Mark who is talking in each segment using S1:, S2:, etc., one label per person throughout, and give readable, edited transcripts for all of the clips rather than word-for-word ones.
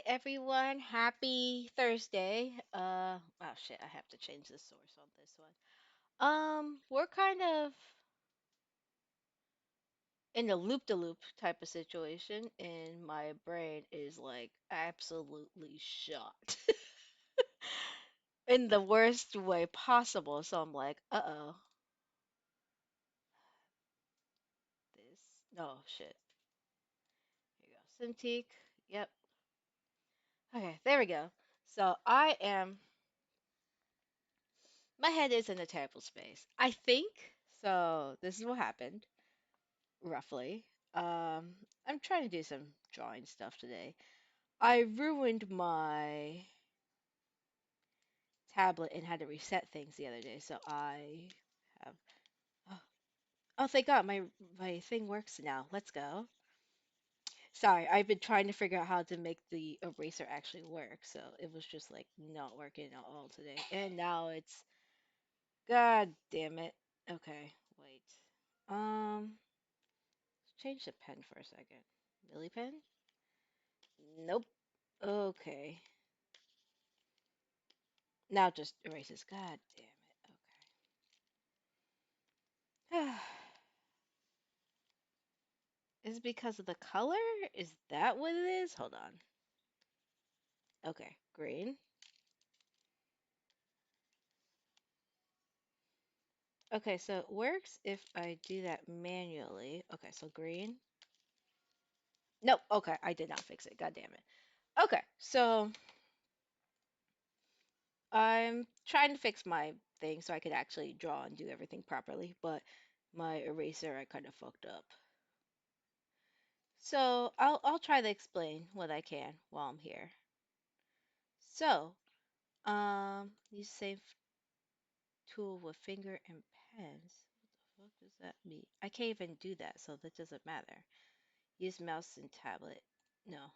S1: everyone. Happy Thursday. Oh shit, I have to change the source on this one. We're kind of in a loop-de-loop type of situation, and my brain is like absolutely shot in the worst way possible. So I'm like, uh-oh, this. No shit. Here you go. Cintiq. Yep. Okay, there we go. So I am. My head is in a terrible space. I think so. This is what happened. Roughly. I'm trying to do some drawing stuff today. I ruined my tablet and had to reset things the other day, so I have. Oh, oh, thank God, my thing works now. Let's go. Sorry, I've been trying to figure out how to make the eraser actually work, so it was just like not working at all today. And now it's. God damn it. Okay, wait. Um, change the pen for a second. Millie pen? Nope. Okay. Now it just erases. God damn it. Okay. Is it because of the color? Is that what it is? Hold on. Okay, green. Okay, so it works if I do that manually. Okay, so green. Nope. Okay, I did not fix it. God damn it. Okay, so I'm trying to fix my thing so I could actually draw and do everything properly, but my eraser I kind of fucked up. So I'll try to explain what I can while I'm here. So, use same tool with finger and pens. What the fuck does that mean? I can't even do that, so that doesn't matter. Use mouse and tablet. No.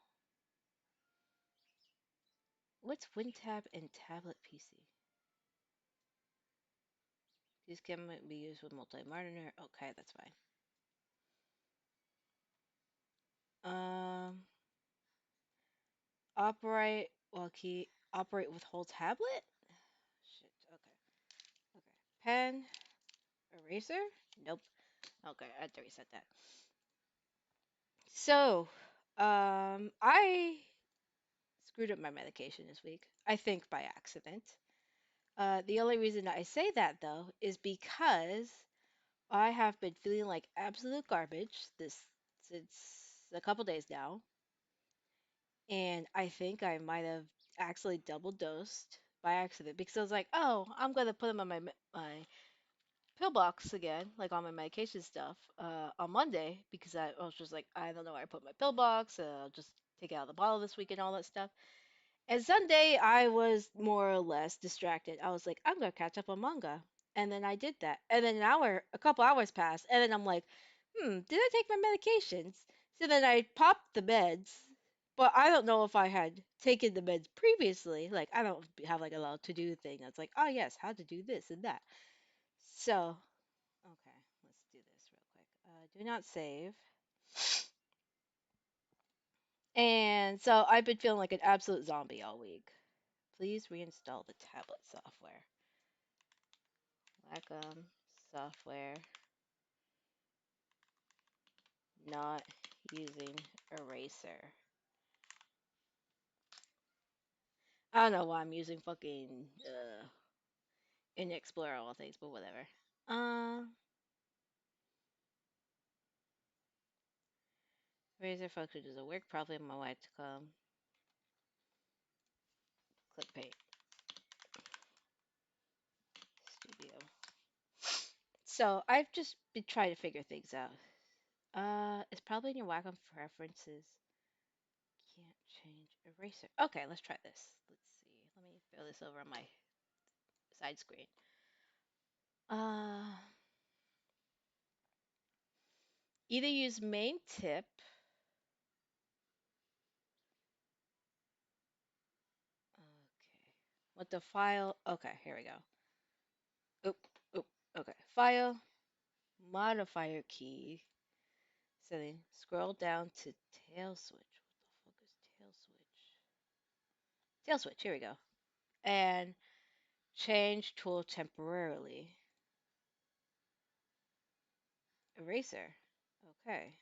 S1: What's WinTab and tablet PC? These can be used with multi-monitor. Okay, that's fine. Um, operate with whole tablet? Shit. Okay. Okay. Pen, eraser? Nope. Okay, I had to reset that. So, I screwed up my medication this week. I think by accident. The only reason I say that though is because I have been feeling like absolute garbage this since a couple days now, and I think I might have actually double dosed by accident because I was like, oh, I'm gonna put them on my pillbox again, like on my medication stuff, on Monday because I was just like, I don't know where I put my pillbox. I'll just take it out of the bottle this week and all that stuff. And Sunday, I was more or less distracted. I was like, I'm gonna catch up on manga, and then I did that. And then a couple hours passed, and then I'm like, did I take my medications? So then I popped the meds, but I don't know if I had taken the meds previously. Like I don't have like a little to do thing that's like, oh yes, how to do this and that. So okay, let's do this real quick. Do not save. And so I've been feeling like an absolute zombie all week. Please reinstall the tablet software. Wacom software not using eraser. I don't know why I'm using fucking in Explorer all things, but whatever. Uh, Eraser function doesn't work. Probably my wife to come. Click paint studio. So I've just been trying to figure things out. It's probably in your Wacom preferences. Can't change eraser. Okay, let's try this. Let's see. Let me throw this over on my side screen. Uh, Either use main tip. Okay. What the file? Okay, here we go. Oop, oop. Okay. File, modifier key, setting. Scroll down to tail switch. What the fuck is tail switch? Tail switch. Here we go. And change tool temporarily. Eraser. Okay.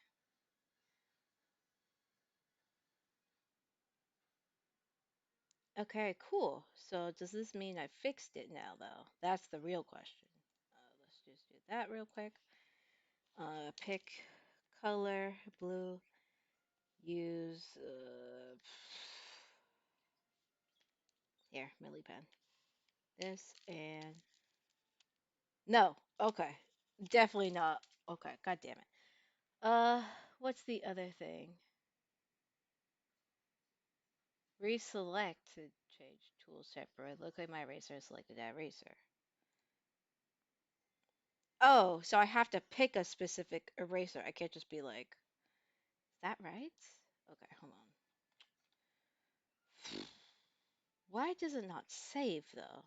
S1: Okay, cool. So does this mean I fixed it now, though? That's the real question. Let's just do that real quick. Pick color, blue. Use, here, Millie pen. This and, no. Okay. Definitely not. Okay, god damn it. Uh, what's the other thing? Reselect to change tools separate. Look like my eraser is selected that eraser. Oh, so I have to pick a specific eraser. I can't just be like, is that right? Okay, hold on. Why does it not save though?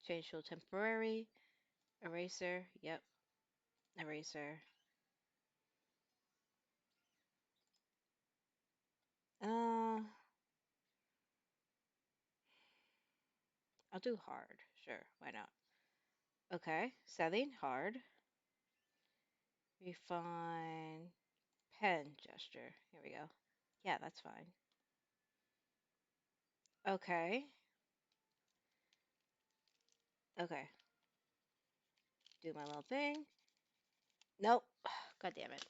S1: Change tool temporary. Eraser. Yep. Eraser. Uh, I'll do hard. Sure, why not? Okay, setting hard. Refine pen gesture. Here we go. Yeah, that's fine. Okay. Okay. Do my little thing. Nope. God damn it.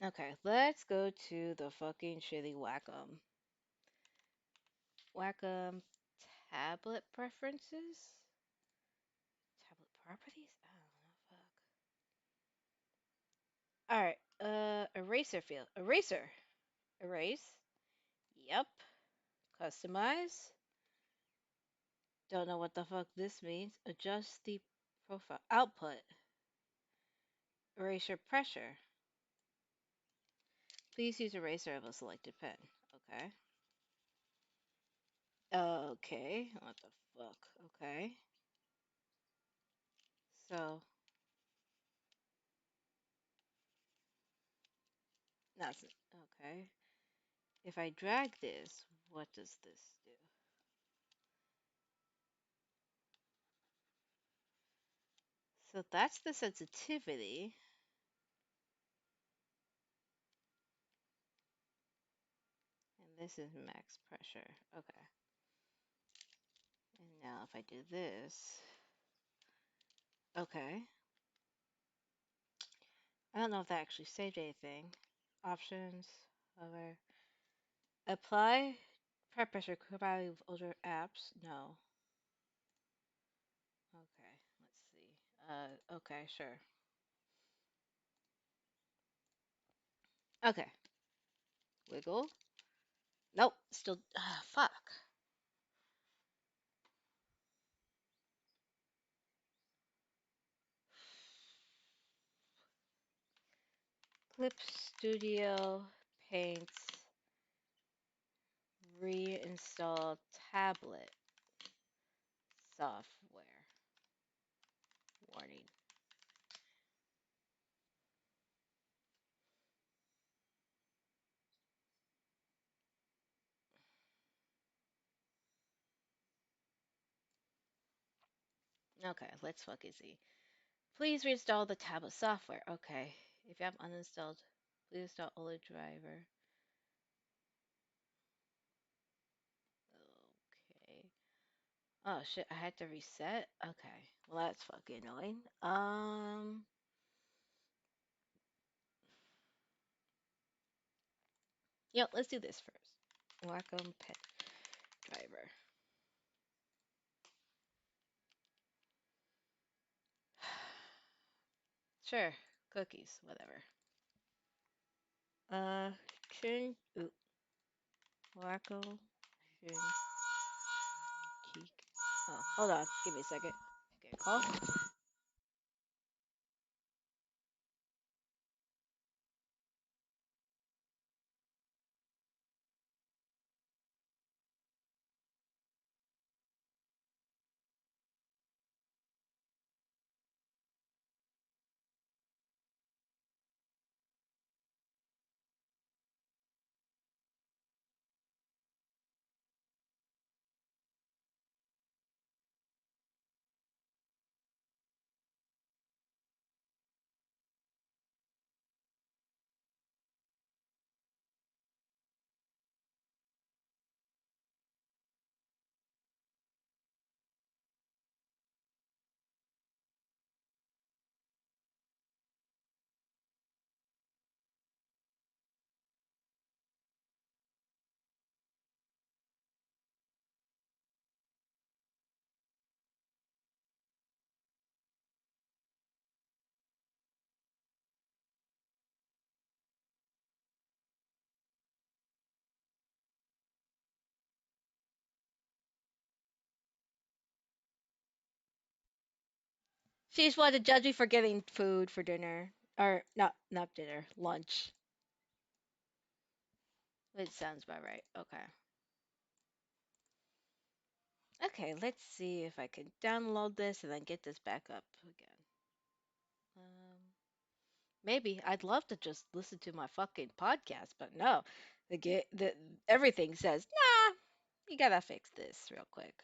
S1: Okay, let's go to the fucking shitty Wacom. Wacom tablet preferences? Tablet properties? I don't know. Fuck. Alright, eraser field. Eraser. Erase. Yep. Customize. Don't know what the fuck this means. Adjust the profile. Output. Eraser pressure. Please use eraser of a selected pen. Okay. Okay. What the fuck? Okay. So, that's it. Okay. If I drag this, what does this do? So that's the sensitivity. And this is max pressure. Okay. And now if I do this, okay. I don't know if that actually saved anything. Options, hover. Apply prep pressure compatible with older apps. No. Okay, let's see. Okay, sure. Okay. Wiggle. Nope, still, fuck. Clip Studio Paint reinstall tablet software. Warning. Okay, let's fucking see. Please reinstall the tablet software. Okay. If you have uninstalled, please install OLED driver. Okay. Oh shit, I had to reset? Okay. Well, that's fucking annoying. Yep, let's do this first. Wacom pen driver. Sure, cookies, whatever. Uh, Chin, ooh, Wacom, Chin, Keek. Oh, hold on, give me a second. Okay, call. She just wanted to judge me for getting food for dinner. Or not dinner, lunch. It sounds about right. Okay. Okay, let's see if I can download this and then get this back up again. Um, maybe I'd love to just listen to my fucking podcast, but no, the everything says nah. You gotta fix this real quick.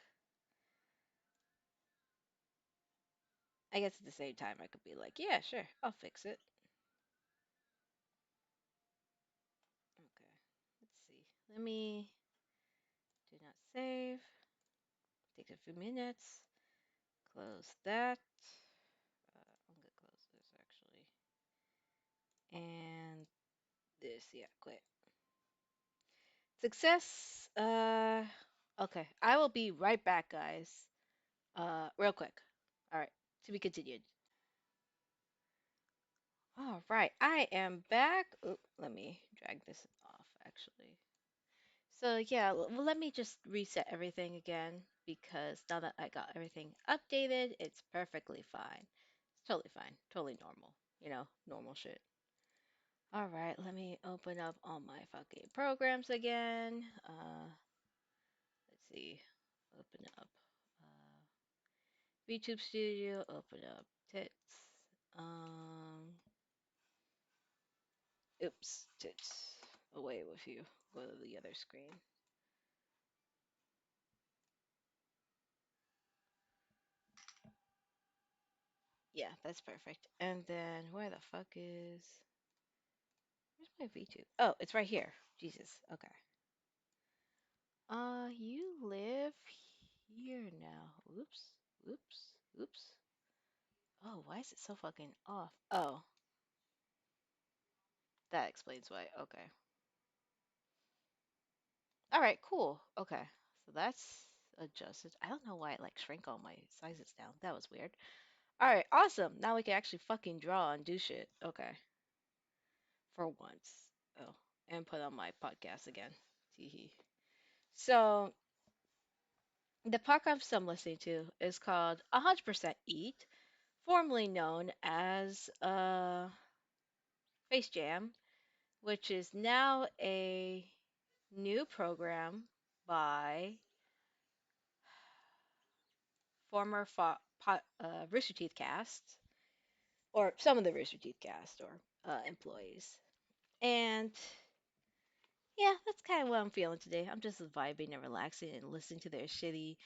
S1: I guess at the same time I could be like, yeah, sure, I'll fix it. Okay, let's see. Let me do not save. Take a few minutes. Close that. I'm gonna close this actually. And this, yeah, quit. Success. Okay. I will be right back, guys. Real quick. All right. To be continued. All right. I am back. Oop, let me drag this off actually. So yeah, let me just reset everything again because now that I got everything updated, it's perfectly fine. It's totally fine. Totally normal. Normal shit. All right, let me open up all my fucking programs again. Let's see. Open up YouTube Studio. Open up Tits. Um, oops, Tits. Away with you. Go to the other screen. Yeah, that's perfect. And then where the fuck is? Where's my VTube? Oh, it's right here. Jesus. Okay. You live here now. Oops. Oops. Oops. Oh, why is it so fucking off? Oh, that explains why. Okay. All right, cool. Okay. So that's adjusted. I don't know why it like shrank all my sizes down. That was weird. All right, awesome. Now we can actually fucking draw and do shit. Okay. For once. Oh, and put on my podcast again. Teehee. So the podcast I'm listening to is called 100% Eat, formerly known as Face Jam, which is now a new program by former Rooster Teeth cast, or some of the Rooster Teeth cast, or employees. And yeah, that's kind of what I'm feeling today. I'm just vibing and relaxing and listening to their shitty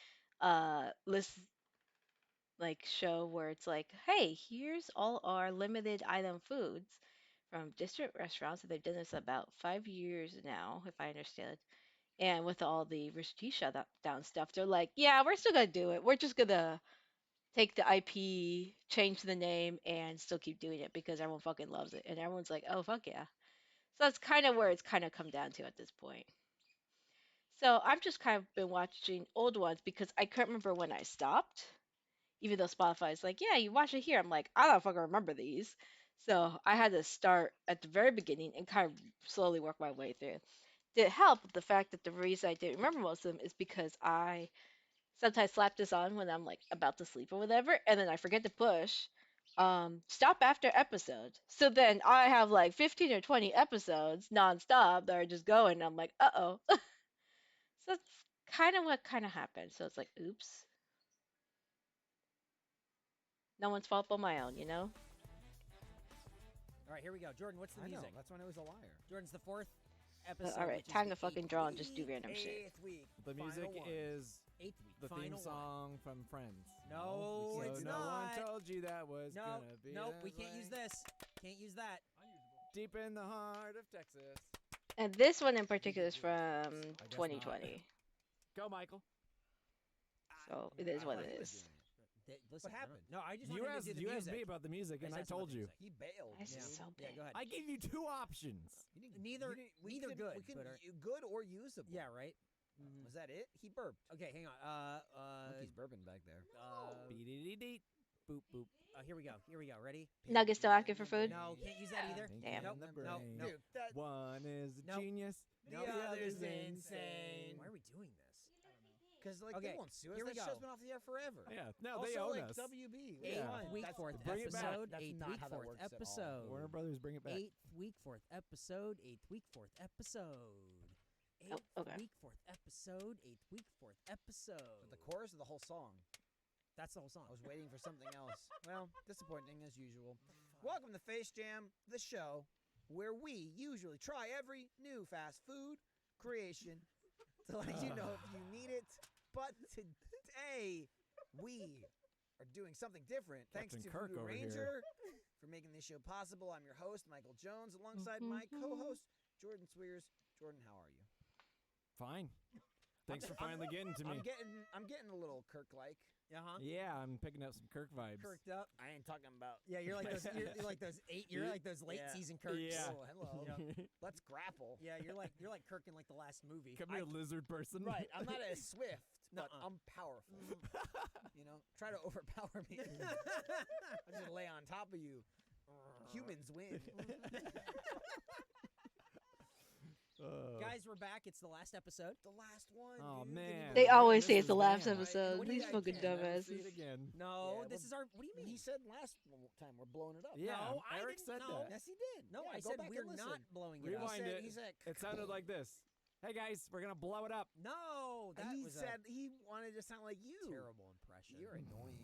S1: list like show where it's like, hey, here's all our limited item foods from district restaurants. And they've done this about 5 years now, if I understand. And with all the Rooster Teeth shut down stuff, they're like, yeah, we're still gonna do it. We're just gonna take the IP, change the name, and still keep doing it because everyone fucking loves it. And everyone's like, oh, fuck yeah. So that's kind of where it's kind of come down to at this point. So I've just kind of been watching old ones because I couldn't remember when I stopped. Even though Spotify's like, yeah, you watch it here. I'm like, I don't fucking remember these. So I had to start at the very beginning and kind of slowly work my way through. Did help the fact that the reason I didn't remember most of them is because I sometimes slap this on when I'm like about to sleep or whatever, and then I forget to push stop after episode. So then I have like 15 or 20 episodes nonstop that are just going. And I'm like, uh oh. So that's kind of what kind of happened. So it's like, oops, no one's fault but my own.
S2: All right, here we go. Jordan, what's the
S3: I know.
S2: music?
S3: That's when it was a liar.
S2: Jordan's the fourth episode.
S1: All right,
S2: which is
S1: time
S2: the
S1: to fucking
S2: eighth
S1: draw and
S2: week.
S1: just do random shit.
S2: Eighth week.
S3: The
S2: Final
S3: music
S2: one.
S3: is
S2: Eighth week.
S3: the
S2: Final
S3: theme
S2: one.
S3: song from Friends.
S2: No,
S3: so
S2: it's
S3: no
S2: not.
S3: one told you that was
S2: Nope.
S3: gonna be.
S2: Nope.
S3: this
S2: We can't
S3: way.
S2: use this. Can't use that.
S3: Deep in the heart of Texas.
S1: And this one in particular is from
S3: I guess not.
S1: 2020.
S3: Go, Michael.
S1: So it is
S3: I
S1: what
S3: thought
S1: it
S3: he was
S1: is.
S3: doing it.
S2: Listen,
S4: What happened?
S2: No, I just
S3: You
S2: wanted
S3: asked,
S2: to do the
S3: you
S2: music.
S3: asked me about the music, and I
S2: asked about
S3: told
S2: the
S3: you.
S2: music.
S4: He bailed.
S1: This
S2: Yeah.
S1: is so
S2: Yeah,
S1: bad.
S2: go ahead.
S3: I gave you two options.
S2: Neither good.
S4: We can,
S2: but
S4: good or usable.
S2: yeah, right.
S4: Was that it? He burped.
S2: Okay, hang on.
S3: Look, he's burping back there.
S2: Beep.
S3: Boop boop.
S2: Here we go. Ready?
S1: Nuggets still asking for food?
S2: No, can't use that either.
S3: Pink
S1: Damn.
S3: in the brain.
S4: Dude, that,
S3: One is a
S2: Nope.
S3: genius.
S2: Nope.
S3: The other's
S4: insane.
S3: insane.
S2: Why are we doing this?
S4: because like
S5: Okay,
S4: they won't sue us.
S5: here we
S4: That show's
S5: go.
S4: been off the air forever.
S3: Yeah, no,
S4: Also,
S3: they own
S4: like
S3: us.
S4: WB.
S3: Yeah.
S5: Eighth
S4: Fine.
S5: week,
S4: That's-
S5: fourth
S3: bring it back.
S5: episode.
S4: That's
S5: Eighth
S4: not
S5: week,
S4: how that
S5: fourth
S4: works at all.
S5: episode.
S3: Warner Brothers, bring it back.
S5: Eighth week, fourth episode. Eighth week, fourth episode. Eighth
S1: okay.
S5: week, fourth episode. Eighth week, fourth episode.
S4: But the chorus of the whole song.
S5: That's the whole song.
S4: I was waiting for something else. Well, disappointing as usual. Welcome to Face Jam, the show where we usually try every new fast food creation to let you know if you need it. But today, we are doing something different. Thanks
S3: Captain
S4: to
S3: Kirk
S4: Voodoo
S3: over here.
S4: Ranger for making this show possible. I'm your host, Michael Jones, alongside my co-host, Jordan Swears. Jordan, how are you?
S3: Fine. Thanks for finally getting to me.
S4: I'm getting a little Kirk-like.
S5: Uh-huh.
S3: Yeah, I'm picking up some Kirk vibes.
S5: Kirked up.
S4: I ain't talking about.
S5: Yeah, you're like those. You're like those You're like those late
S4: Yeah.
S5: season Kirks.
S3: Yeah.
S4: Oh, hello.
S5: Yeah.
S4: Let's grapple.
S5: Yeah, you're like Kirk in like the last movie.
S3: Come here, lizard person.
S4: Right, I'm not as swift, but
S5: Nuh-uh.
S4: I'm powerful. You know, try to overpower me. I'm gonna lay on top of you. Humans win.
S5: Guys, we're back. It's the last episode.
S4: The last one.
S3: Oh,
S4: dude.
S3: man.
S1: They always say
S3: This
S1: it's the
S3: is
S1: last
S3: man.
S1: episode.
S4: What do you-
S1: These
S4: I
S1: fucking
S4: can't
S3: Never see it
S1: dumbasses.
S3: again.
S5: No,
S4: Yeah,
S5: this is our. What do you mean?
S4: He said last time we're blowing it up.
S3: Yeah,
S5: No, I
S3: Eric
S5: didn't
S3: said
S5: know.
S3: that.
S4: Yes, he did.
S5: No,
S4: Yeah,
S5: I
S4: go
S5: said
S4: back
S5: we're
S4: and listen.
S5: not blowing it up.
S3: Rewind
S4: said-
S3: it.
S4: he said,
S3: It sounded like this. Hey guys, we're gonna blow it up.
S5: No, that
S4: he
S5: was
S4: said he wanted to sound like you.
S5: a terrible impression.
S4: You're annoying.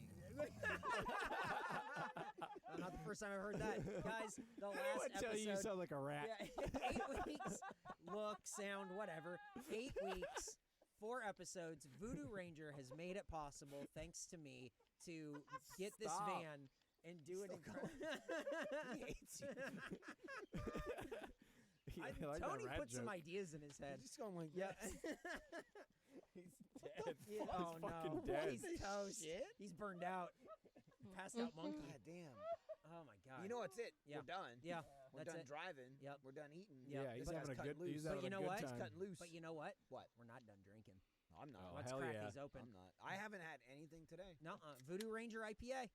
S5: Not the first time I've heard that, guys. The
S3: I
S5: last
S3: would tell you, you
S5: episode.
S3: sound like a rat.
S5: Yeah, 8 weeks. Look, sound, whatever. 8 weeks, 4 episodes. Voodoo Ranger has made it possible, thanks to me, to get this
S3: Stop.
S5: van and do an incredible.
S4: He hates you.
S3: Yeah, I like that
S5: Tony
S3: rat
S5: put some
S3: joke.
S5: ideas in his head.
S4: He's just going like
S5: Yeah.
S4: this. He's dead.
S5: Yeah, oh
S3: fucking
S5: no,
S3: dead.
S5: he's toast.
S4: Shit.
S5: He's burned out. Passed out monkey.
S4: God damn.
S5: Oh my god.
S4: You know what's it?
S5: Yeah.
S4: We're done.
S5: Yeah,
S4: We're
S5: that's
S4: done
S5: it.
S4: driving.
S5: Yep.
S4: We're done eating.
S5: Yeah,
S3: Yeah, he's
S4: This
S3: having
S4: guy's
S3: a
S4: cutting
S3: good. He's
S4: loose.
S3: having
S5: But you
S3: a
S5: know
S3: good
S5: what?
S4: He's
S3: time.
S4: cutting loose.
S5: But you know what?
S4: What?
S5: We're not done drinking.
S4: No, I'm not.
S3: Oh,
S5: Let's
S3: hell
S5: crack
S3: yeah.
S5: these open.
S4: I'm not. I haven't had anything today.
S5: No, Voodoo Ranger IPA.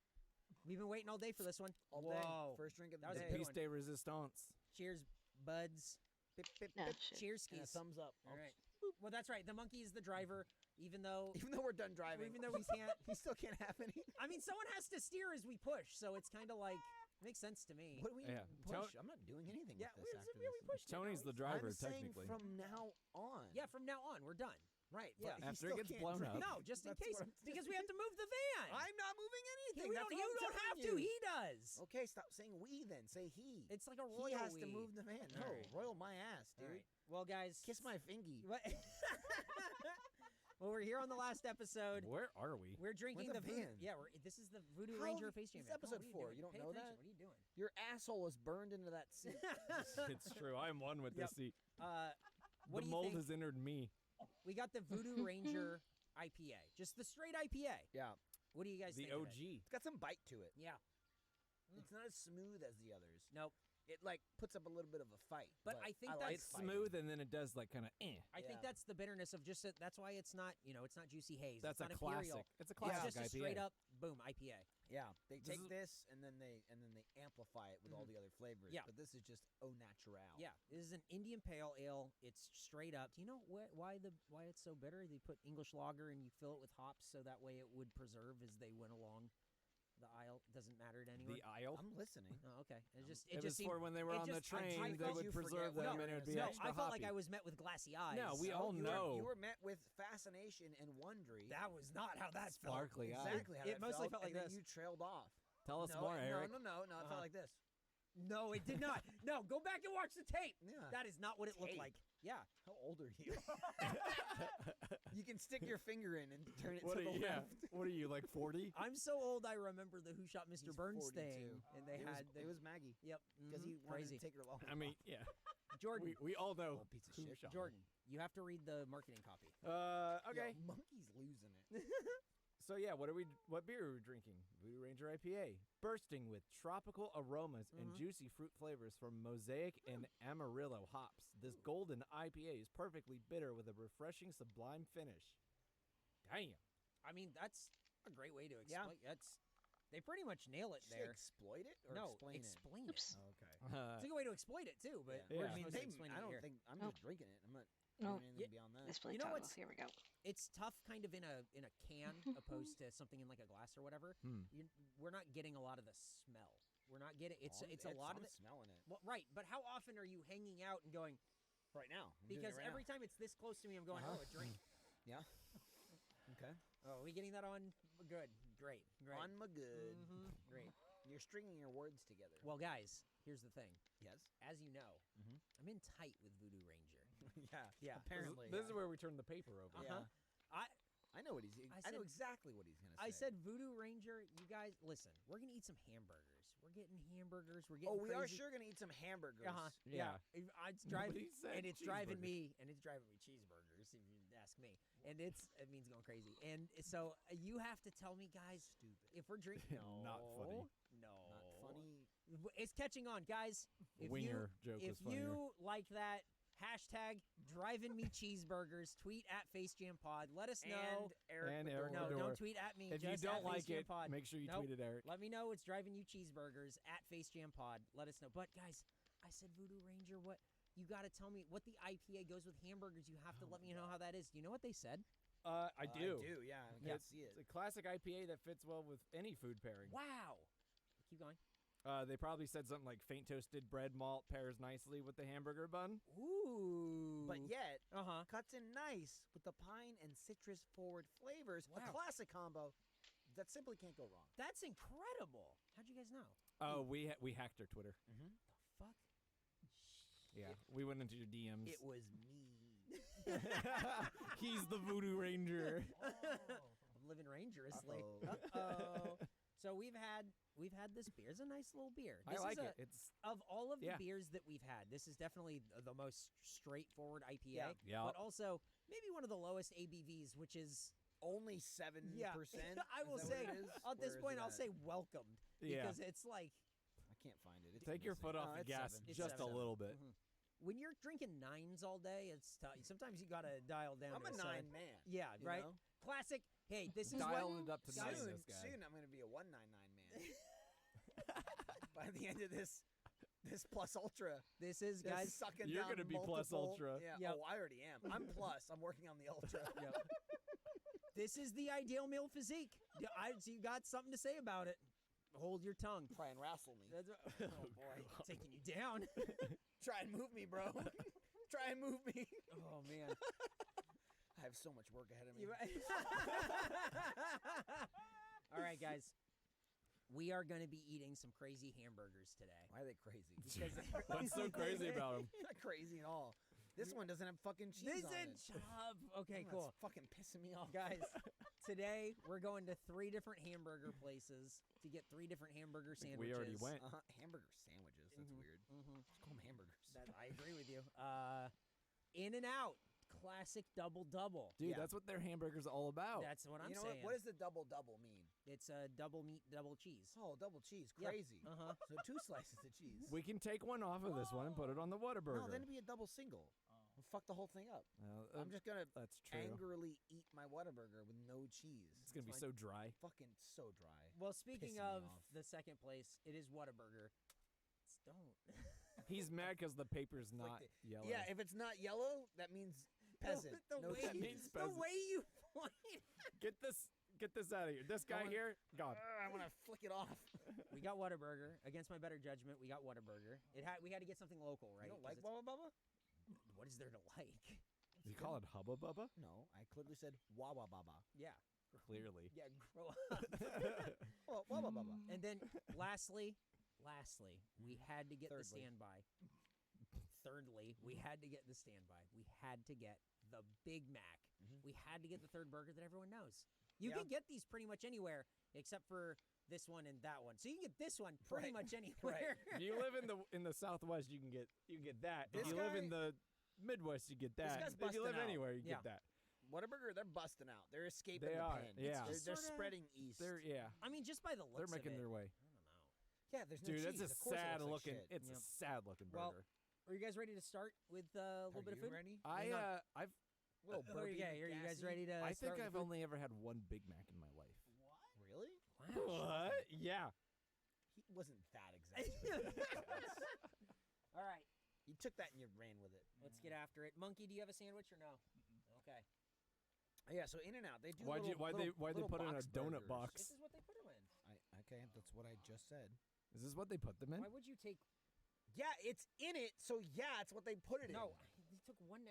S5: We've been waiting all day for this one.
S4: All
S5: Whoa.
S4: day. First drink of the
S5: That was a
S4: day.
S5: big
S3: Piece
S5: one.
S3: de resistance.
S5: Cheers, buds.
S4: Bip, bip,
S1: No,
S4: bip.
S1: shit.
S5: Cheers,
S4: And a
S5: skis.
S4: thumbs up.
S5: All right. Well, that's right. The monkey is the driver, even though
S4: Even though we're done driving.
S5: even though we can't.
S4: he still can't have any.
S5: I mean, someone has to steer as we push, so it's kind of like makes sense to me.
S4: What do we
S3: Yeah.
S4: push? I'm not doing anything
S5: Yeah,
S4: with this
S5: we-
S4: after
S5: we
S4: this.
S5: pushed it,
S3: Tony's
S5: no,
S3: the driver,
S4: I'm saying
S3: technically.
S4: from now on.
S5: Yeah, from now on, we're done.
S4: Right.
S5: Yeah.
S4: But he
S3: After it
S4: still
S3: gets
S4: can't
S3: blown
S4: drink.
S3: up.
S5: No, just in
S4: That's
S5: case,
S4: what I'm
S5: because we have to move the van.
S4: I'm not moving
S5: Yeah,
S4: anything.
S5: we
S4: That's
S5: don't,
S4: what
S5: you
S4: I'm
S5: don't have
S4: telling
S5: to.
S4: you.
S5: He does.
S4: Okay, stop saying we then. Say he.
S5: It's like a royal.
S4: He has to
S5: we.
S4: move the van. No,
S5: All right.
S4: royal my ass,
S5: All
S4: dude.
S5: right. Well, guys,
S4: Kiss my fingy.
S5: What? Well, we're here on the last episode.
S3: Where are we?
S5: We're drinking
S4: We're the
S5: Voodoo.
S4: van.
S5: Yeah, this is the Voodoo
S4: How
S5: Ranger
S4: the-
S5: Face Jam.
S4: it's
S5: van.
S4: episode
S5: What are
S4: 4.
S5: doing?
S4: You don't
S5: Pay
S4: know
S5: attention.
S4: that?
S5: What are you doing?
S4: Your asshole is burned into that seat.
S3: It's true. I'm one with
S5: Yep.
S3: this seat.
S5: What
S3: The
S5: do you
S3: mold
S5: think?
S3: has entered me.
S5: We got the Voodoo Ranger IPA, just the straight IPA.
S4: Yeah.
S5: What do you guys
S3: The
S5: think? of it?
S3: OG.
S4: It's got some bite to it.
S5: Yeah.
S4: It's not as smooth as the others.
S5: Nope.
S4: It like puts up a little bit of a fight.
S5: But I think
S4: like
S5: that's-
S3: It's
S4: fighting.
S3: smooth and then it does like kind of
S5: I
S4: Yeah.
S5: think that's the bitterness of just that's why it's not it's not juicy haze.
S3: That's
S5: it's
S3: a
S5: not
S3: classic.
S5: imperial.
S3: It's a
S5: It's
S3: classic
S5: just a
S3: IPA.
S5: straight up boom IPA.
S4: Yeah, they
S3: This
S4: take
S3: is-
S4: this and then they amplify it with all the other flavors.
S5: Yeah.
S4: But this is just au natural.
S5: Yeah, this is an Indian Pale Ale. It's straight up. Do you know why it's so bitter? They put English lager and you fill it with hops so that way it would preserve as they went along the aisle. Doesn't matter to anyone.
S3: The aisle.
S4: I'm listening.
S5: Oh, okay. It just
S3: It was
S5: just seemed,
S3: for when they were
S5: it
S3: on the
S5: just- I
S3: train. They
S5: felt-
S3: would
S4: you
S3: preserve
S4: forget what
S3: them
S4: you
S3: and
S4: were
S3: it'd be
S4: gonna
S5: No,
S3: extra
S5: I felt
S3: hoppy.
S5: like I was met with glassy eyes.
S3: No, we
S4: So
S3: all
S4: you
S3: know.
S4: you were met with fascination and wondery.
S5: That was not how that felt.
S3: Sparkly eyes.
S4: exactly how
S5: It
S4: that
S5: mostly felt like
S4: and then
S5: this.
S4: you trailed off.
S3: Tell us
S4: no,
S3: more, Eric.
S4: No, it
S5: Uh-huh.
S4: felt like this.
S5: No, it did not. No, go back and watch the tape.
S4: Yeah.
S5: That is not what it looked
S4: Tape.
S5: like. Yeah.
S4: How old are you? You can stick your finger in and turn it
S3: What
S4: to
S3: are
S4: the
S3: you? Yeah.
S4: left.
S3: What are you like 40?
S5: I'm so old I remember the Who Shot Mr.
S4: He's
S5: Burns
S4: 42.
S5: thing. And they
S4: it
S5: had
S4: was, it was Maggie
S5: Yep.
S4: because he wanted
S5: crazy.
S4: to take her long.
S3: I mean, yeah.
S5: Jordan.
S3: We all know.
S4: Old piece of
S3: who
S4: shit.
S3: shot
S5: Jordan, you have to read the marketing copy.
S3: me.
S4: Yo,
S3: Okay.
S4: monkey's losing it.
S3: So yeah, what beer are we drinking? Voodoo Ranger IPA, bursting with tropical aromas and juicy fruit flavors from Mosaic and Amarillo hops. This golden IPA is perfectly bitter with a refreshing, sublime finish. Damn.
S5: I mean, that's a great way to
S4: Yeah.
S5: explain. They pretty much nail it
S4: Did you say
S5: there.
S4: exploit it or
S5: No,
S4: explain
S5: explain
S1: Oops.
S5: it.
S4: Okay.
S5: It's a good way to exploit it too, but
S3: Yeah.
S5: we're
S3: Yeah.
S5: supposed to
S4: They-
S5: explain
S4: I
S5: it
S4: don't
S5: here.
S4: think I'm
S1: Oh.
S4: just drinking it. I'm not
S1: No.
S4: doing anything beyond that.
S1: Display
S5: You know
S1: toggle.
S5: what's-
S1: Here we go.
S5: It's tough, kind of in a can, opposed to something in like a glass or whatever. We're not getting a lot of the smell. We're not getting it's a lot of
S4: I'm
S5: the
S4: smelling it
S5: well, right. But how often are you hanging out and going?
S4: right now. I'm doing
S5: Because
S4: it right
S5: every
S4: now.
S5: time it's this close to me, I'm going, oh, a drink.
S4: Yeah. Okay.
S5: Oh, are we getting that on? Good, great.
S4: On my good.
S5: Great.
S4: You're stringing your words together.
S5: Well, guys, here's the thing.
S4: Yes.
S5: As you know, I'm in tight with Voodoo Ranger.
S4: Yeah.
S5: Yeah.
S4: Apparently.
S3: This is where we turn the paper over.
S4: Yeah. I know what he's. I know
S5: said-
S4: exactly what he's gonna say.
S5: I said Voodoo Ranger. You guys, listen. We're gonna eat some hamburgers. We're getting hamburgers. We're getting.
S4: Oh, we are
S5: crazy.
S4: sure gonna eat some hamburgers.
S5: Yeah. It's driving,
S3: Nobody said
S5: and it's driving
S3: cheeseburgers.
S5: me, cheeseburgers. If you ask me, and it means going crazy. And so you have to tell me, guys, if we're drinking. No,
S3: Not funny.
S5: No,
S4: Not funny.
S5: It's catching on, guys. If
S3: Winger joke
S5: if
S3: was funnier.
S5: you like that, hashtag driving me cheeseburgers. Tweet at FaceJamPod. Let us know.
S3: And Eric
S5: No,
S3: Fedor.
S5: don't tweet at me.
S3: If you
S5: just
S3: don't
S5: at
S3: like it,
S5: FaceJamPod.
S3: make sure you
S5: Nope.
S3: tweet it, Eric.
S5: Let me know it's driving you cheeseburgers at FaceJamPod. Let us know. But guys, I said Voodoo Ranger. What you got to tell me what the IPA goes with hamburgers. You have to let me know how that is. Do you know what they said?
S3: I do.
S4: I do. Yeah. I
S5: Yeah.
S4: can see it.
S3: It's a classic IPA that fits well with any food pairing.
S5: Wow. Keep going.
S3: They probably said something like faint toasted bread malt pairs nicely with the hamburger bun.
S5: Ooh.
S4: But yet,
S5: Uh-huh.
S4: cuts in nice with the pine and citrus forward flavors. A
S5: Wow.
S4: classic combo that simply can't go wrong.
S5: That's incredible. How'd you guys know?
S3: Oh, we hacked their Twitter.
S5: The fuck?
S3: Yeah, we went into your DMs.
S4: It was me.
S3: He's the Voodoo Ranger.
S5: I'm living dangerously.
S4: Uh-oh.
S5: Uh-oh. So we've had this beer. It's a nice little beer.
S3: I
S5: This
S3: like
S5: is
S3: it. It's
S5: Of all of the
S3: Yeah.
S5: beers that we've had, this is definitely the most straightforward IPA.
S3: Yeah.
S5: But also maybe one of the lowest ABVs, which is
S4: Only 7%.
S5: I will say at this point I'll say welcomed
S3: Yeah.
S5: because it's like
S4: I can't find it. It's
S3: take your
S4: missing.
S3: foot off
S4: Oh,
S3: the
S4: it's
S3: gas
S4: 7.
S5: It's
S3: just a
S5: 7.
S3: little bit.
S5: when you're drinking nines all day, it's tough. Sometimes you gotta dial down.
S4: I'm
S5: to
S4: a
S5: 7.
S4: 9 man.
S5: Yeah,
S4: you
S5: right.
S4: know?
S5: Classic. Hey, this is
S3: Dial
S5: what
S3: it up to
S5: guys,
S3: nine,
S4: Soon,
S3: this guy.
S4: soon I'm going to be a 199 man. By the end of this plus ultra,
S5: this is
S4: this
S5: guys.
S4: sucking
S3: You're
S4: down
S3: gonna be plus
S4: multiple-
S3: ultra.
S4: Yeah.
S5: Yep.
S4: Oh, I already am. I'm plus. I'm working on the ultra.
S5: Yep. This is the ideal male physique. So you got something to say about it. Hold your tongue.
S4: Try and wrestle me.
S5: That's oh boy, taking you down.
S4: Try and move me, bro. Try and move me.
S5: Oh man.
S4: I have so much work ahead of me.
S5: All right, guys. We are going to be eating some crazy hamburgers today.
S4: Why are they crazy?
S5: Because
S3: What's so crazy about them?
S4: Not crazy at all. This one doesn't have fucking cheese
S5: this
S4: on it.
S5: is job. Okay,
S4: That's
S5: cool.
S4: fucking pissing me off.
S5: Guys, today we're going to 3 different hamburger places to get 3 different hamburger sandwiches.
S3: We already went.
S4: Hamburger sandwiches. That's weird. Just call them hamburgers.
S5: I agree with you. In and Out. Classic double-double.
S3: Dude,
S4: Yeah.
S3: that's what their hamburger's all about.
S5: That's what I'm
S4: you know
S5: saying.
S4: what does the double mean?
S5: It's a double meat, double cheese.
S4: Oh, double cheese.
S5: Yep.
S4: Crazy.
S5: Uh-huh.
S4: So 2 slices of cheese.
S3: We can take one off of this one and put it on the Whataburger.
S4: No, then it'd be a double single. We'll fuck the whole thing up. I'm just gonna
S3: That's true.
S4: angrily eat my Whataburger with no cheese.
S3: It's gonna be
S5: fine.
S3: so dry.
S4: Fucking so dry.
S5: Well, speaking
S4: Pissing me
S5: of
S4: off.
S5: the second place, it is Whataburger. Don't.
S3: He's mad because the paper's not
S4: the-
S3: yellow.
S4: Yeah, if it's not yellow, that means peasant.
S5: The,
S4: no
S5: way,
S3: that
S4: cheese.
S3: means
S5: the
S3: peasant.
S5: way you point.
S3: Get this out of here. This guy
S4: on.
S3: here, gone.
S4: I want to flick it off.
S5: We got Whataburger. Against my better judgment, we got Whataburger. We had to get something local, right?
S4: You don't
S5: 'Cause
S4: like
S5: it's-
S4: Wubba Bubba?
S5: What is there to like?
S3: You call it Hubba Bubba?
S4: No, I clearly said Wawa Baba.
S5: Yeah.
S3: Clearly.
S5: Yeah, grow up.
S4: Well, Wubba Bubba.
S5: And then lastly, we had to get the
S4: Thirdly.
S5: standby. Thirdly, we had to get the standby. We had to get the Big Mac. We had to get the third burger that everyone knows. You
S4: Yeah.
S5: can get these pretty much anywhere except for this one and that one. So you can get this one pretty
S4: Right.
S5: much anywhere.
S3: If you live in the Southwest, you can get that.
S4: This
S3: if you live
S4: guy-
S3: in the Midwest, you get that.
S4: guy's
S3: If you
S4: busting
S3: live
S4: out.
S3: anywhere, you
S5: Yeah.
S3: get that.
S4: Whataburger, they're busting out. They're escaping
S3: They
S4: the
S3: are,
S4: pen.
S3: yeah.
S4: They're,
S5: It's
S4: they're
S5: sorta-
S4: spreading east.
S3: They're
S5: I mean, just by the looks
S3: they're
S5: of
S3: making
S5: it,
S3: their way.
S5: I don't know.
S4: yeah, there's no
S3: Dude,
S4: cheese.
S3: that's a
S4: Of course it
S3: sad
S4: looks
S3: looking.
S4: like shit.
S3: It's
S5: Yep.
S3: a sad looking
S5: Well,
S3: burger.
S5: Are you guys ready to start with a little
S4: Are
S5: bit of
S4: you
S5: food?
S4: ready?
S5: Hang on.
S3: I've
S4: Little
S5: Are you,
S4: burpy,
S5: are you guys
S4: gassy?
S5: ready to
S3: I
S5: start
S3: think
S5: with
S3: I've
S5: food?
S3: only ever had one Big Mac in my life.
S4: Really?
S5: Wow.
S3: What? Yeah.
S4: He wasn't that exaggerated.
S5: All right,
S4: You took that and you ran with it.
S5: let's get after it. Monkey, do you have a sandwich or no? Okay.
S4: Yeah, so In-N-Out, they do
S3: Why'd
S4: little,
S3: they
S4: little
S3: put it in a
S4: box
S3: donut
S4: burgers.
S3: box?
S5: This is what they put them in.
S4: Okay, that's what I just said.
S3: Is this what they put them in?
S5: Why would you take?
S4: Yeah, it's in it, so yeah, it's what they put it
S5: No,
S4: in.
S5: he took one.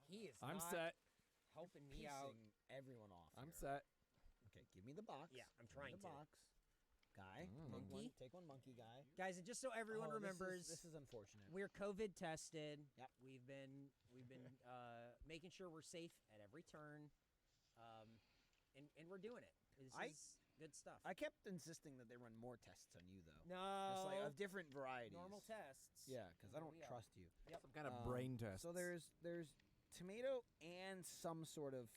S5: He is.
S3: I'm
S5: not
S3: set.
S5: helping me out.
S4: Piecing everyone off.
S3: I'm
S4: here.
S3: set.
S4: Okay, give me the box.
S5: Yeah, I'm
S4: Give me
S5: trying
S4: the
S5: to.
S4: box. Guy,
S5: Monkey?
S4: take one, monkey guy.
S5: Guys, and just so everyone
S4: Oh,
S5: remembers,
S4: this is unfortunate.
S5: we're COVID tested.
S4: Yep.
S5: We've been making sure we're safe at every turn, and we're doing it. This is good stuff.
S4: I kept insisting that they run more tests on you, though.
S5: no,
S4: Just like of different varieties.
S5: normal tests.
S4: Yeah, because I don't
S5: Yeah.
S4: trust you.
S5: Yep.
S3: Some kind of brain test.
S4: So there's tomato and some sort of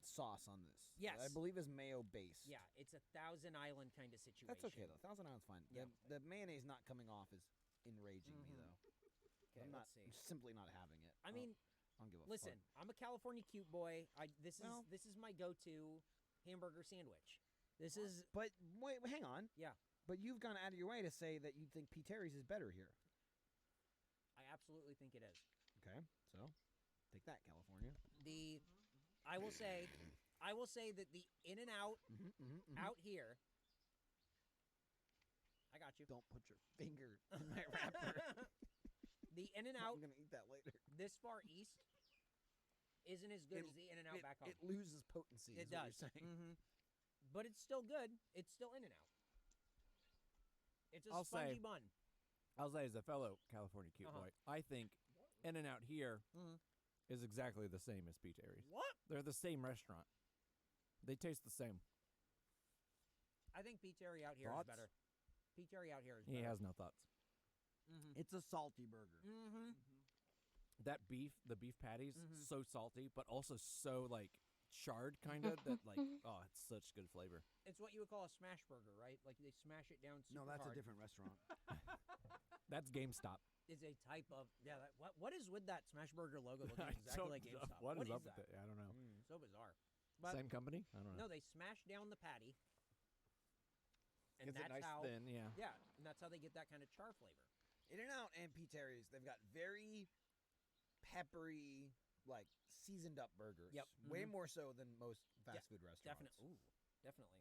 S4: sauce on this.
S5: Yes.
S4: I believe is mayo based.
S5: Yeah, it's a Thousand Island kind of situation.
S4: That's okay though. Thousand Island's fine.
S5: Yeah.
S4: The mayonnaise not coming off is enraging me
S5: Mhm.
S4: though.
S5: Okay,
S4: I'm
S5: let's
S4: not.
S5: see.
S4: I'm simply not having it.
S5: I mean,
S4: I don't give a
S5: listen,
S4: fuck.
S5: I'm a California cute boy.
S4: Well-
S5: This is my go-to hamburger sandwich. This is
S4: But wait, hang on.
S5: Yeah.
S4: But you've gone out of your way to say that you think P. Terry's is better here.
S5: I absolutely think it is.
S4: Okay, so take that, California.
S5: I will say that the In-N-Out out here. I got you.
S4: Don't put your finger in my wrapper.
S5: The In-N-Out
S4: I'm gonna eat that later.
S5: this far east isn't as good as the In-N-Out back home.
S4: It loses potency.
S5: It
S4: is what
S5: does.
S4: You're saying.
S5: But it's still good. It's still In-N-Out. It's a
S3: I'll
S5: spongy
S3: say-
S5: bun.
S3: I'll say, as a fellow California cute
S5: Uh-huh.
S3: boy, I think In-N-Out here
S5: Mhm.
S3: is exactly the same as P. Terry's.
S5: What?
S3: They're the same restaurant. They taste the same.
S5: I think P. Terry out here
S4: Thoughts?
S5: is better. P. Terry out here is
S3: He
S5: better.
S3: has no thoughts.
S4: It's a salty burger.
S3: That the beef patties,
S5: Mhm.
S3: so salty, but also so like charred, kind of that like it's such good flavor.
S5: It's what you would call a smash burger, right? Like they smash it down super hard.
S4: different restaurant.
S3: That's GameStop.
S5: Is a type of what is with that smash burger logo looking
S3: I
S5: exactly
S3: don't
S5: like
S3: know.
S5: GameStop?
S3: What is up
S5: that?
S3: with it? I don't know.
S5: So bizarre. But
S3: Same company? I don't know.
S5: no, they smash down the patty, and
S3: Gets it
S5: that's
S3: nice
S5: how.
S3: thin, yeah.
S5: Yeah, and that's how they get that kind of char flavor.
S4: In-N-Out and P. Terry's, they've got very peppery, like seasoned up burgers.
S5: Yep.
S4: Way more so than most fast
S5: Yeah,
S4: food restaurants.
S5: Definitely. Definitely.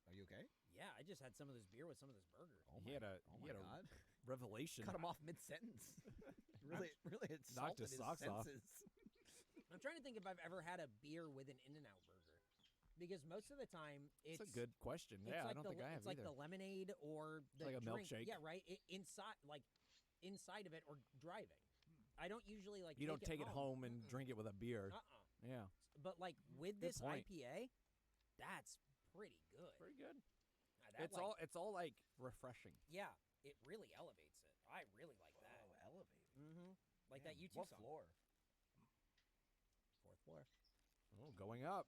S4: Are you okay?
S5: Yeah, I just had some of this beer with some of this burger.
S3: He had a
S4: God.
S3: revelation.
S4: Cut him off mid-sentence. really, it
S3: Knocked
S4: salted
S3: his socks off.
S4: senses.
S5: I'm trying to think if I've ever had a beer with an In-N-Out burger, because most of the time it's
S3: It's a good question.
S5: It's
S3: Yeah,
S5: like
S3: I don't think I have
S5: It's like
S3: either.
S5: the lemonade or the
S3: like a
S5: drink.
S3: milkshake.
S5: Yeah, right. Inside of it or driving. I don't usually like.
S3: You don't take it home and
S5: Mm-mm.
S3: drink it with a beer. Yeah,
S5: But like with
S3: Good
S5: this
S3: point.
S5: IPA, that's pretty good.
S3: pretty good.
S5: That,
S3: It's all like refreshing.
S5: Yeah, it really elevates it. I really like that.
S4: Oh, elevated.
S5: Mm-hmm. Like
S4: Man,
S5: that YouTube
S4: what
S5: song.
S4: floor?
S5: Fourth floor.
S3: Oh, going up.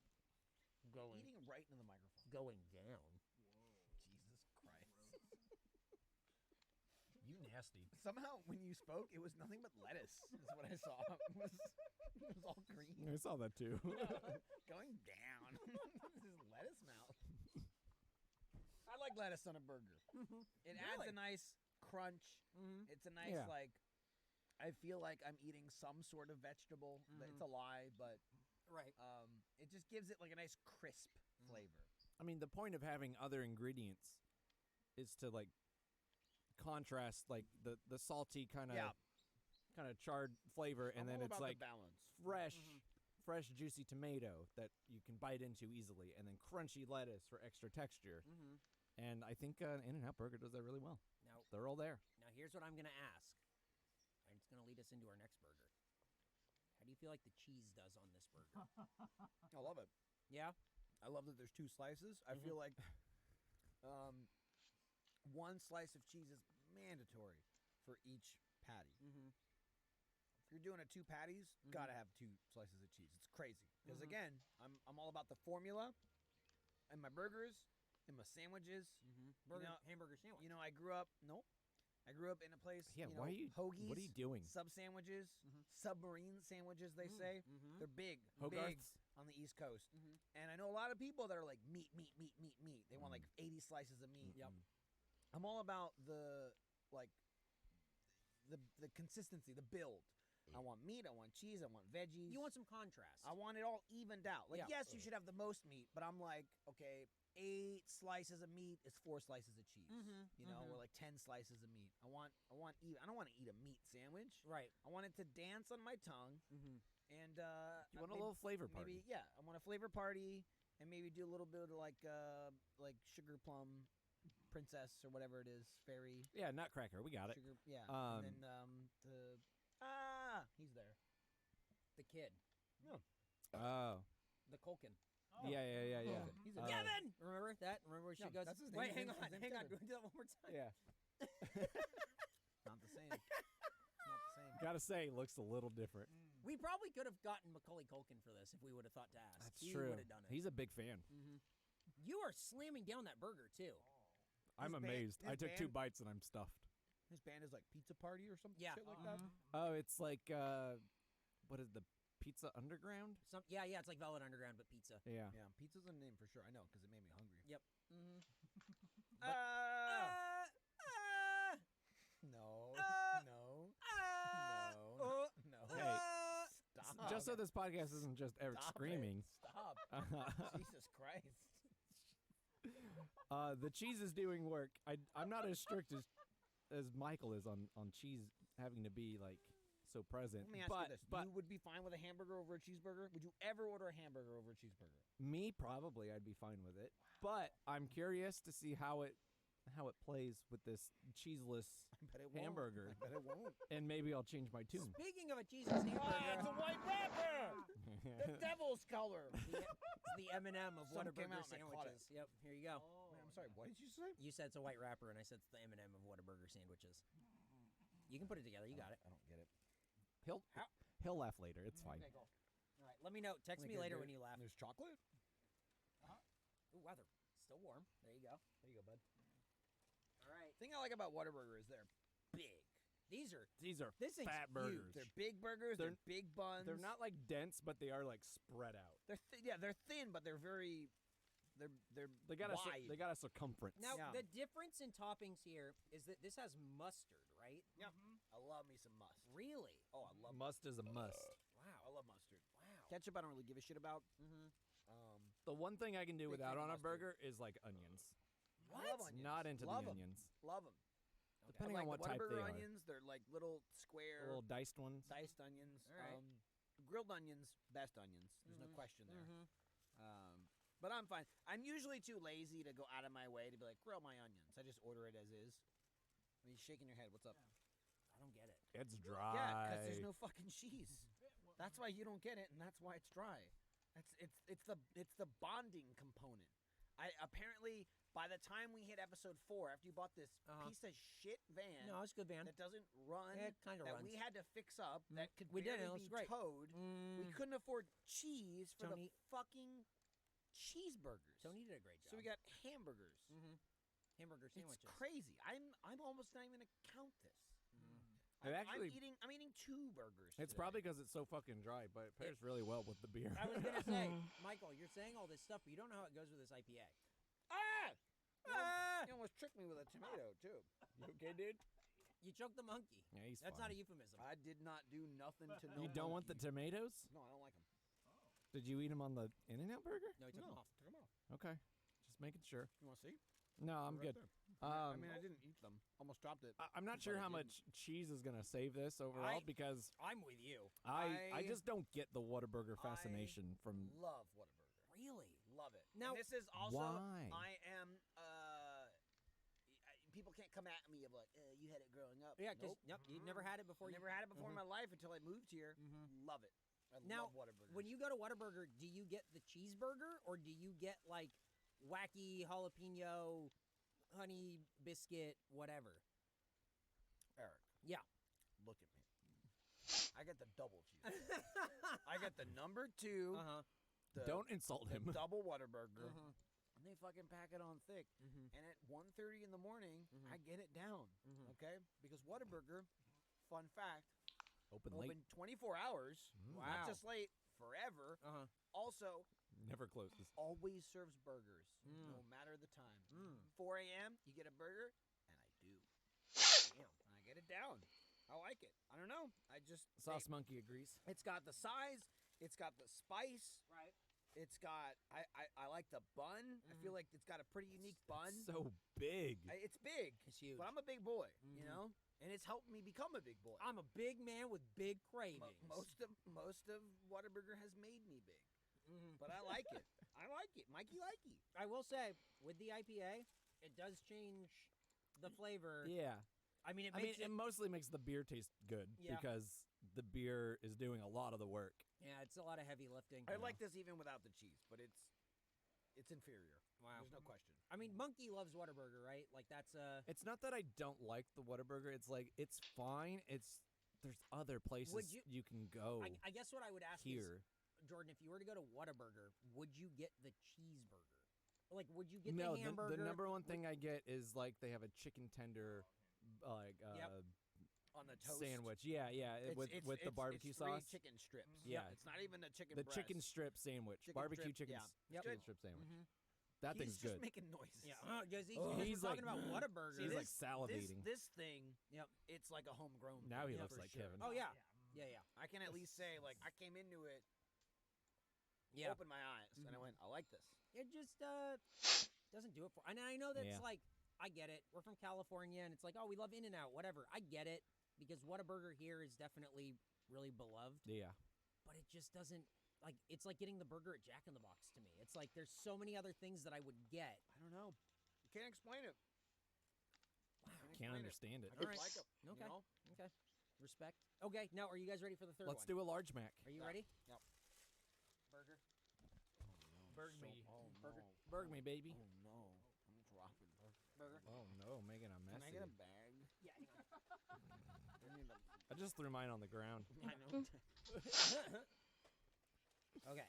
S4: Eating right into the microphone.
S5: Going down.
S4: Jesus Christ.
S3: You nasty.
S4: Somehow, when you spoke, it was nothing but lettuce. Is what I saw. It was all green.
S3: I saw that too.
S4: Going down. This is lettuce mouth. I like lettuce on a burger. It adds a
S5: Really?
S4: nice crunch.
S5: Mm-hmm.
S4: It's a nice
S3: Yeah.
S4: like. I feel like I'm eating some sort of vegetable. It's a lie, but
S5: Right.
S4: it just gives it like a nice crisp flavor.
S3: I mean, the point of having other ingredients is to like contrast like the salty kind of charred flavor, and
S4: I'm
S3: then
S4: all
S3: it's
S4: about
S3: like
S4: the balance.
S3: fresh juicy tomato that you can bite into easily, and then crunchy lettuce for extra texture.
S5: Mm-hmm.
S3: And I think In-N-Out Burger does that really well.
S5: Now,
S3: They're all there.
S5: here's what I'm gonna ask, and it's gonna lead us into our next burger. How do you feel like the cheese does on this burger?
S4: I love it.
S5: Yeah.
S4: I love that there's two slices. I feel like one slice of cheese is mandatory for each patty.
S5: Mm-hmm.
S4: If you're doing a two patties, gotta have two slices of cheese. It's crazy because again, I'm all about the formula and my burgers and my sandwiches.
S5: Mm-hmm. Hamburger sandwich.
S4: You know, I grew up in a place.
S3: Yeah,
S4: you know,
S3: why are you?
S4: hoagies?
S3: What are you doing?
S4: Sub sandwiches, submarine sandwiches. They say
S5: Mm-hmm.
S4: they're big
S3: Hogarths?
S4: on the East Coast.
S5: Mhm.
S4: And I know a lot of people that are like meat. They want like 80 slices of meat.
S5: Yep.
S4: I'm all about the consistency, the build. I want meat. I want cheese. I want veggies.
S5: You want some contrast.
S4: I want it all evened out. Like,
S5: Yeah.
S4: yes, you should have the most meat, but I'm like, okay, 8 slices of meat is 4 slices of cheese. You know, or like 10 slices of meat. I want even. I don't want to eat a meat sandwich.
S5: Right.
S4: I want it to dance on my tongue. And
S3: You want a little flavor party.
S4: Maybe I want a flavor party, and maybe do a little bit of like sugar plum princess or whatever it is, fairy.
S3: Yeah, Nutcracker. We got it.
S4: Sugar, yeah.
S3: Um,
S4: and then he's there.
S5: The kid.
S3: Oh.
S5: The Culkin.
S3: Yeah.
S4: He's a
S5: Kevin! Remember that? Remember where she
S4: Yeah,
S5: goes,
S4: that's his
S5: wait,
S4: name.
S5: hang on.
S4: His name's
S5: Do
S4: Kevin.
S5: that one more time.
S3: Yeah.
S4: Not the same. Not the same.
S3: Gotta say, looks a little different.
S5: We probably could have gotten Macaulay Culkin for this if we would have thought to ask.
S3: That's
S5: He
S3: true.
S5: would have done it.
S3: He's a big fan.
S5: You are slamming down that burger, too.
S3: I'm
S4: His
S3: amazed. I
S4: his
S3: took 2
S4: band-
S3: bites and I'm stuffed.
S4: His band is like Pizza Party or something
S5: Yeah.
S4: shit like that.
S3: Oh, it's like what is the Pizza Underground?
S5: Yeah, it's like Velvet Underground, but pizza.
S3: Yeah.
S4: Yeah, pizza's a name for sure. I know because it made me hungry.
S5: Yep.
S4: No. No. No.
S3: Hey,
S4: Stop.
S3: just so this podcast isn't just Eric
S4: Stop it.
S3: screaming.
S4: Stop. Jesus Christ.
S3: The cheese is doing work. I'm not as strict as Michael is on cheese having to be like so present.
S4: Let me ask
S3: but
S4: you this:
S3: but
S4: you would be fine with a hamburger over a cheeseburger? Would you ever order a hamburger over a cheeseburger?
S3: me probably I'd be fine with it. But I'm curious to see how it plays with this cheeseless
S4: I bet it won't.
S3: hamburger,
S4: I bet it won't.
S3: and maybe I'll change my tune.
S5: Speaking of a cheeseless hamburger,
S4: it's a white wrapper. The devil's color.
S5: it's the M&M of
S4: Some came
S5: Whataburger
S4: out and I caught
S5: sandwiches. Yep, here you go.
S4: Man, I'm sorry. What did you say?
S5: You said it's a white wrapper, and I said it's the M&M of Whataburger sandwiches. You can put it together. You got it.
S4: I don't get it.
S3: He'll laugh later. It's fine.
S5: Okay, cool. All right, let me know. Text me later when you laugh.
S4: There's chocolate.
S5: Ooh, weather. Still warm. There you go.
S4: There you go, bud.
S5: All right.
S4: Thing I like about Whataburger is they're big.
S5: These are
S3: This
S5: thing's
S3: fat
S5: huge.
S3: burgers.
S4: They're big burgers. They're big buns.
S3: They're not like dense, but they are like spread out.
S4: They're thin, but they're very. They're
S3: They got
S4: wide.
S3: they got a circumference.
S5: Now,
S4: Yeah.
S5: the difference in toppings here is that this has mustard, right?
S4: Yeah. I love me some must.
S5: Really?
S4: Oh, I love
S3: Must is a must.
S5: Wow.
S4: I love mustard.
S5: Wow.
S4: Ketchup, I don't really give a shit about.
S3: The one thing I can do
S4: Big
S3: without
S4: fan
S3: on
S4: of
S3: a burger is like onions.
S4: I love onions.
S3: Not into
S4: love
S3: the
S4: 'em.
S3: onions.
S4: Love them.
S3: Depending
S4: like
S3: on what
S4: the
S3: type they
S4: Whataburger
S3: are.
S4: onions, they're like little square,
S3: Little diced ones.
S4: diced onions.
S5: All right.
S4: Grilled onions, best onions. There's no question there. But I'm fine. I'm usually too lazy to go out of my way to be like, grill my onions. I just order it as is. I mean, shaking your head. What's up?
S5: I don't get it.
S3: It's dry.
S4: Yeah, because there's no fucking cheese. That's why you don't get it, and that's why it's dry. It's the bonding component. Apparently by the time we hit episode 4, after you bought this piece of shit van,
S5: No, it's a good van.
S4: that doesn't run,
S5: It kinda
S4: that
S5: runs.
S4: we had to fix up, that could
S5: We did,
S4: barely
S5: and it was
S4: be
S5: great.
S4: towed. We couldn't afford cheese for
S5: Tony-
S4: the fucking cheeseburgers.
S5: Tony did a great job.
S4: So we got hamburgers.
S5: hamburger sandwiches.
S4: It's crazy. I'm almost not even gonna count this.
S3: It actually-
S4: I'm eating 2 burgers.
S3: It's
S4: today.
S3: probably because it's so fucking dry, but it pairs really well with the beer.
S5: I was gonna say, Michael, you're saying all this stuff, but you don't know how it goes with this IPA.
S4: You almost tricked me with a tomato too.
S3: You okay, dude?
S5: You choked the monkey.
S3: Yeah, he's
S5: That's
S3: fine.
S5: not a euphemism.
S4: I did not do nothing to no
S3: You don't want the
S4: monkey.
S3: tomatoes?
S4: No, I don't like them.
S3: Did you eat them on the In-N-Out burger?
S5: No, he took them off.
S4: Took them off.
S3: Okay, just making sure.
S4: You want to see?
S3: No, I'm
S4: They're right
S3: good.
S4: there. I mean, I didn't eat them. Almost dropped it.
S3: I'm not sure
S4: but I
S3: how
S4: didn't.
S3: much cheese is gonna save this overall because
S5: I'm with you.
S3: I
S4: I-
S3: just don't get the Whataburger fascination from.
S4: Love Whataburger.
S5: Really?
S4: Love it.
S5: Now-
S4: And this is also
S3: Why?
S4: I am. People can't come at me of like, you had it growing up.
S5: Yeah, because
S4: nope.
S5: you never had it before.
S4: Never had it before in my life until I moved here. Love it. I
S5: Now,
S4: love Whataburger.
S5: when you go to Whataburger, do you get the cheeseburger or do you get like wacky jalapeno, honey biscuit, whatever?
S4: Eric,
S5: Yeah.
S4: look at me. I got the double cheese. I got the number 2.
S5: Uh-huh.
S4: The,
S3: Don't insult
S4: the
S3: him.
S4: double Whataburger.
S5: Mhm.
S4: And they fucking pack it on thick. And at 1:30 in the morning, I get it down. Okay? Because Whataburger, fun fact,
S3: Open late,
S4: open 24 hours.
S5: Wow.
S4: Not just late, forever.
S5: Uh-huh.
S4: Also,
S3: never closes.
S4: always serves burgers, no matter the time. 4 a.m., you get a burger, and I do.
S5: Damn.
S4: And I get it down. I like it. I don't know.
S3: Sauce Monkey agrees.
S4: It's got the size. It's got the spice.
S5: Right.
S4: It's got. I like the bun. I feel like it's got a pretty unique bun.
S3: So big.
S4: It's big.
S5: It's huge.
S4: But I'm a big boy. You
S5: Mhm.
S4: know, and it's helped me become a big boy.
S5: I'm a big man with big cravings.
S4: Most of Whataburger has made me big,
S5: Mhm.
S4: but I like it. I like it, Mikey. Likey.
S5: I will say, with the IPA, it does change the flavor.
S3: Yeah.
S5: I mean, it
S3: I mean,
S5: makes
S3: it mostly makes the beer taste good
S5: Yeah.
S3: because the beer is doing a lot of the work.
S5: Yeah, it's a lot of heavy lifting.
S4: I like this even without the cheese, but it's inferior.
S5: Wow.
S4: There's no question.
S5: I mean, Monkey loves Whataburger, right? Like that's
S3: It's not that I don't like the Whataburger. It's like it's fine. There's other places
S5: you-
S3: can go
S5: I guess what I would ask
S3: here.
S5: is, Jordan, if you were to go to Whataburger, would you get the cheeseburger? Like, would you get
S3: No,
S5: the hamburger?
S3: the number one thing I get is like they have a chicken tender, like
S4: On the toast
S3: sandwich. Yeah, with the barbecue
S4: it's three
S3: sauce.
S4: chicken strips.
S3: Yeah.
S4: It's not even the chicken.
S3: The
S4: breast.
S3: chicken strip sandwich,
S4: Chicken
S3: barbecue
S4: strip,
S3: chicken,
S4: yeah.
S5: Yep.
S3: chicken
S4: Good.
S3: strip sandwich.
S5: Mhm.
S3: That
S4: He's
S3: thing's
S4: just
S3: good.
S4: making noises.
S5: Yeah, because
S3: He's
S5: we're
S3: like-
S5: talking about Whataburger.
S3: He's like
S4: this-
S3: salivating.
S4: This thing,
S5: Yep.
S4: it's like a homegrown.
S3: Now he
S4: thing,
S3: looks
S4: for
S3: like
S4: sure.
S3: Kevin.
S5: Oh yeah, yeah.
S4: I can at least say like I came into it,
S5: Yeah.
S4: opened my eyes, and I went, I like this.
S5: It just doesn't do it for. And I know that's
S3: Yeah.
S5: like, I get it. We're from California, and it's like, oh, we love In-N-Out, whatever. I get it because Whataburger here is definitely really beloved,
S3: Yeah.
S5: but it just doesn't. Like, it's like getting the burger at Jack in the Box to me. It's like there's so many other things that I would get.
S4: I don't know. You can't explain it.
S5: Wow.
S3: Can't understand it.
S4: I just
S5: Alright.
S4: like it.
S5: Okay.
S4: You know?
S5: Okay. Respect. Okay. Now, are you guys ready for the third
S3: Let's
S5: one?
S3: do a large Mac.
S5: Are you
S4: Yeah.
S5: ready?
S4: Yep.
S5: Burger.
S3: Burg
S4: So-
S3: me.
S4: oh,
S5: Burger.
S4: no.
S3: Burg me, baby.
S4: Oh no, I'm dropping.
S5: Burger.
S3: Oh no, making a mess.
S4: Can I get a bag?
S5: Yeah. hang on.
S4: I need
S3: I just threw mine on the ground.
S5: I know. Okay.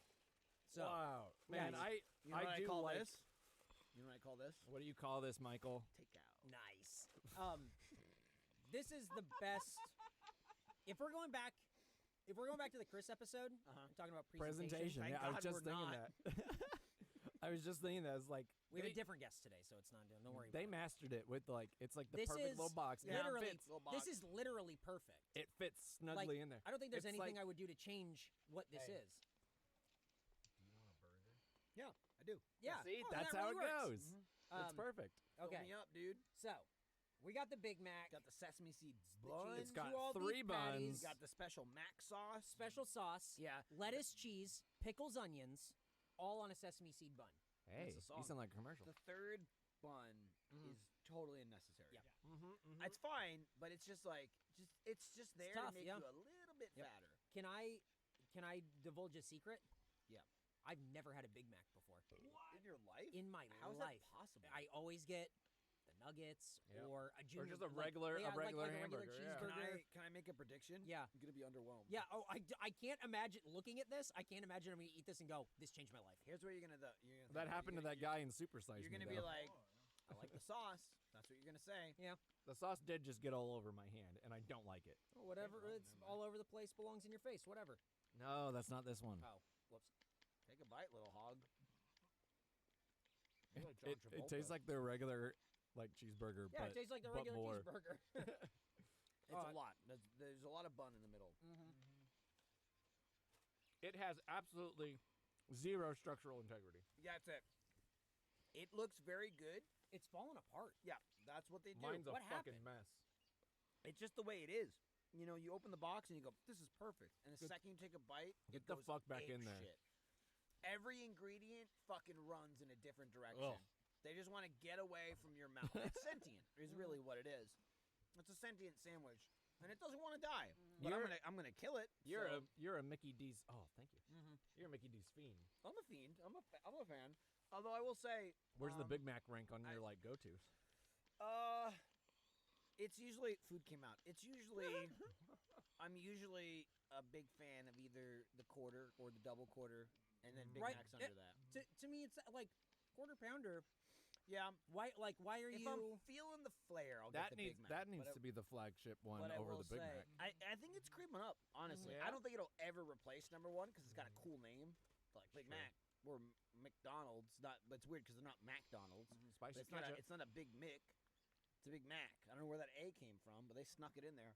S5: So,
S3: wow, man,
S5: guys,
S4: You know what I
S3: do
S4: call
S3: like.
S4: this? You know what I call this?
S3: What do you call this, Michael?
S4: Takeout.
S5: nice. This is the best. If we're going back to the Chris episode,
S4: Uh-huh.
S5: I'm talking about
S3: Presentation.
S4: Thank
S3: Yeah, I was
S4: God
S3: just
S4: we're
S3: thinking
S4: not.
S3: that. I was just thinking that. It's like
S5: We have
S3: they,
S5: a different guest today, so it's not. Don't worry.
S3: they
S5: about
S3: mastered it with like it's like the
S5: This
S3: perfect
S5: is
S3: little box.
S5: it.
S3: and it
S5: Literally,
S3: fits.
S4: Little box.
S5: this is literally perfect.
S3: It fits snugly in there.
S5: I don't think there's
S3: It's
S5: anything
S3: like-
S5: I would do to change what this
S4: Hey.
S5: is.
S4: Yeah, I do.
S5: Yeah.
S3: See,
S5: Oh,
S3: that's
S5: that
S3: how
S5: really
S3: it
S5: works.
S3: goes. It's
S5: Um,
S3: perfect.
S4: Fill
S5: Okay.
S4: me up, dude.
S5: So, we got the Big Mac.
S4: Got the sesame seeds.
S5: Bun.
S3: It's got
S5: two all-beef
S3: 3
S5: patties.
S3: buns.
S4: Got the special mac sauce.
S5: Special sauce,
S4: Yeah.
S5: lettuce, cheese, pickles, onions, all on a sesame seed bun.
S3: Hey,
S4: That's a
S3: you
S4: song.
S3: sound like a commercial.
S4: The third bun
S5: Mhm.
S4: is totally unnecessary.
S5: Yeah.
S4: It's fine, but it's just like it's just there
S5: tough,
S4: to make
S5: yeah.
S4: you a little bit
S5: Yep.
S4: fatter.
S5: Can I divulge a secret?
S4: Yeah.
S5: I've never had a Big Mac before
S4: In your life?
S5: in my
S4: How's
S5: life.
S4: that possible?
S5: I always get the nuggets
S3: Yep.
S5: or a junior,
S3: just a
S5: like-
S3: regular- a
S5: yeah, like
S3: regular
S5: a
S3: hamburger, yeah.
S5: cheeseburger.
S4: Can I make a prediction?
S5: Yeah.
S4: I'm gonna be underwhelmed.
S5: Yeah. Oh, I can't imagine looking at this. I can't imagine I'm gonna eat this and go, "This changed my life."
S4: Here's what you're gonna do.
S3: That happened to that guy in Super Size
S4: You're
S3: Me,
S4: gonna be
S3: though.
S4: like, I like the sauce. That's what you're gonna say.
S3: The sauce did just get all over my hand, and I don't like it.
S5: Oh, whatever. It's all over the place. Belongs in your face. Whatever.
S3: No, that's not this one.
S5: Oh, whoops.
S4: Take a bite, little hog.
S3: It,
S4: You're like John
S3: it
S4: Travolta.
S3: tastes like their regular like cheeseburger,
S5: Yeah,
S3: but
S5: it tastes like the
S3: but
S5: regular
S3: more.
S5: cheeseburger.
S4: It's a lot. There's a lot of bun in the middle.
S3: It has absolutely zero structural integrity.
S4: Yeah, that's it. It looks very good.
S5: It's falling apart.
S4: Yeah, that's what they do.
S3: Mine's a
S5: What
S3: fucking
S5: happened?
S3: mess.
S4: It's just the way it is. You know, you open the box and you go, "This is perfect." And the
S3: Get-
S4: second you take a bite,
S3: get
S4: it
S3: the
S4: goes
S3: fuck back in
S4: ape
S3: there.
S4: shit. Every ingredient fucking runs in a different direction.
S3: Ugh.
S4: They just want to get away from your mouth. It's sentient. Is really what it is. It's a sentient sandwich, and it doesn't want to die. But I'm gonna kill it.
S3: You're a Mickey D's. Oh, thank you.
S5: Mhm.
S3: You're a Mickey D's fiend.
S4: I'm a fiend. I'm a fan. Although I will say,
S3: Where's the
S4: um,
S3: Big Mac rank on your like go-tos?
S4: It's usually food came out. It's usually I'm usually a big fan of either the quarter or the double quarter, and then Big
S5: Right,
S4: Mac's under
S5: it-
S4: that.
S5: To me, it's like quarter pounder.
S4: Yeah,
S5: Why? Like, why are
S4: if
S5: you?
S4: I'm feeling the flair, I'll
S3: That
S4: get the
S3: needs
S4: Big Mac.
S3: that needs
S4: But
S3: to be the flagship one
S4: but I
S3: over
S4: will
S3: the Big
S4: say,
S3: Mac.
S4: I think it's creeping up. Honestly,
S3: Yeah?
S4: I don't think it'll ever replace number one because it's got a cool name, like Big
S3: Sure.
S4: Mac or McDonald's. Not, but it's weird because they're not McDonald's. But
S3: Spicy
S4: it's not a Big Mick. It's a Big Mac. I don't know where that A came from, but they snuck it in there.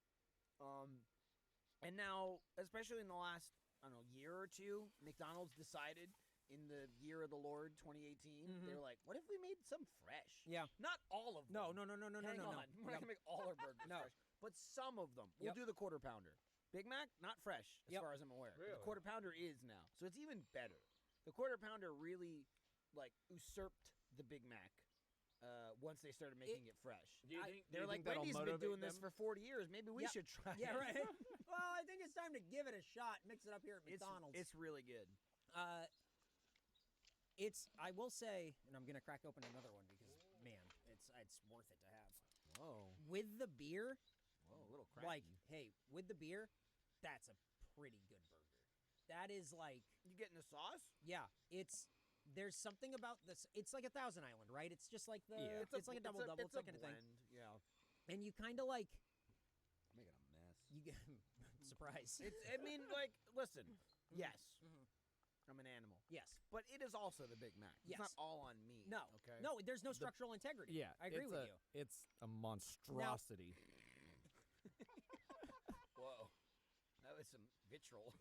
S4: And now, especially in the last, I don't know, year or two, McDonald's decided in the year of the Lord 2018, they were like, what if we made some fresh?
S5: Yeah.
S4: Not all of them.
S5: No.
S4: Hang on. We're not
S5: Yep.
S4: gonna make all our burgers
S5: No.
S4: fresh, but some of them. We'll
S5: Yep.
S4: do the quarter pounder. Big Mac, not fresh, as
S5: Yep.
S4: far as I'm aware. But
S3: Really?
S4: the quarter pounder is now, so it's even better. The quarter pounder really, like, usurped the Big Mac. Once they started making it fresh.
S3: Do you think,
S4: They're like, Wendy's been doing this for 40 years. Maybe we
S5: Yeah.
S4: should try
S5: Yeah,
S4: it.
S5: right. Well, I think it's time to give it a shot. Mix it up here at McDonald's.
S4: It's really good.
S5: I will say, and I'm gonna crack open another one because man, it's worth it to have.
S4: Whoa.
S5: With the beer,
S4: Whoa, a little cracky.
S5: like, hey, with the beer, that's a pretty good burger. That is like,
S4: You getting the sauce?
S5: yeah, there's something about this. It's like a Thousand Island, right? It's just like the,
S3: Yeah.
S5: it's like a double double. It's that kind of thing.
S4: blend. Yeah.
S5: And you kind of like,
S4: I'm making a mess.
S5: you get surprise.
S4: I mean, like, listen. Yes,
S5: Mhm.
S4: I'm an animal,
S5: Yes.
S4: but it is also the Big Mac. It's
S5: Yes.
S4: not all on me.
S5: No.
S4: Okay.
S5: No. There's no structural integrity.
S3: Yeah,
S5: I agree
S3: it's
S5: with
S3: a,
S5: you.
S3: It's a monstrosity.
S4: Whoa. That was some vitriol.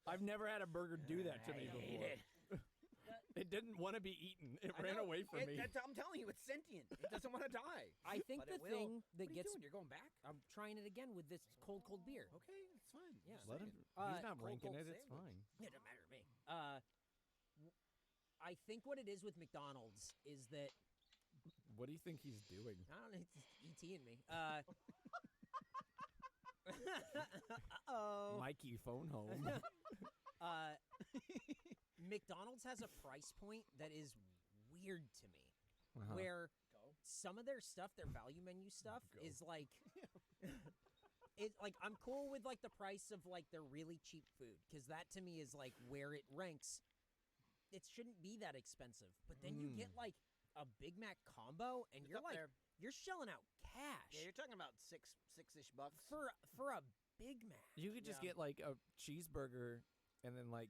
S3: I've never had a burger do that to me
S4: I hate
S3: before.
S4: it.
S3: It didn't want to be eaten. It
S4: I
S3: ran
S4: know.
S3: away from me.
S4: I'm telling you, it's sentient. It doesn't want to die.
S5: I think
S4: But
S5: the
S4: it will.
S5: thing
S4: What
S5: that
S4: are you
S5: gets,
S4: doing? You're going back?
S5: I'm trying it again with this cold beer.
S4: Okay, it's fine.
S5: Yeah.
S4: Just
S3: Let him.
S4: saying.
S3: He's not
S4: cold,
S3: ranking
S4: cold
S3: it. It's
S4: sandwich.
S3: fine.
S5: It doesn't matter to me. I think what it is with McDonald's is that
S3: What do you think he's doing?
S5: I don't know. It's ET in me. Uh-oh.
S3: Mikey, phone home.
S5: Uh, McDonald's has a price point that is weird to me,
S3: Uh-huh.
S5: where some of their stuff, their value menu stuff, is like, it like I'm cool with like the price of like their really cheap food because that to me is like where it ranks. It shouldn't be that expensive, but then you get like a Big Mac combo, and
S4: It's
S5: you're
S4: up
S5: like,
S4: there.
S5: you're shelling out cash
S4: Yeah, you're talking about six-ish bucks.
S5: for a Big Mac.
S3: You could just
S4: Yeah.
S3: get like a cheeseburger and then like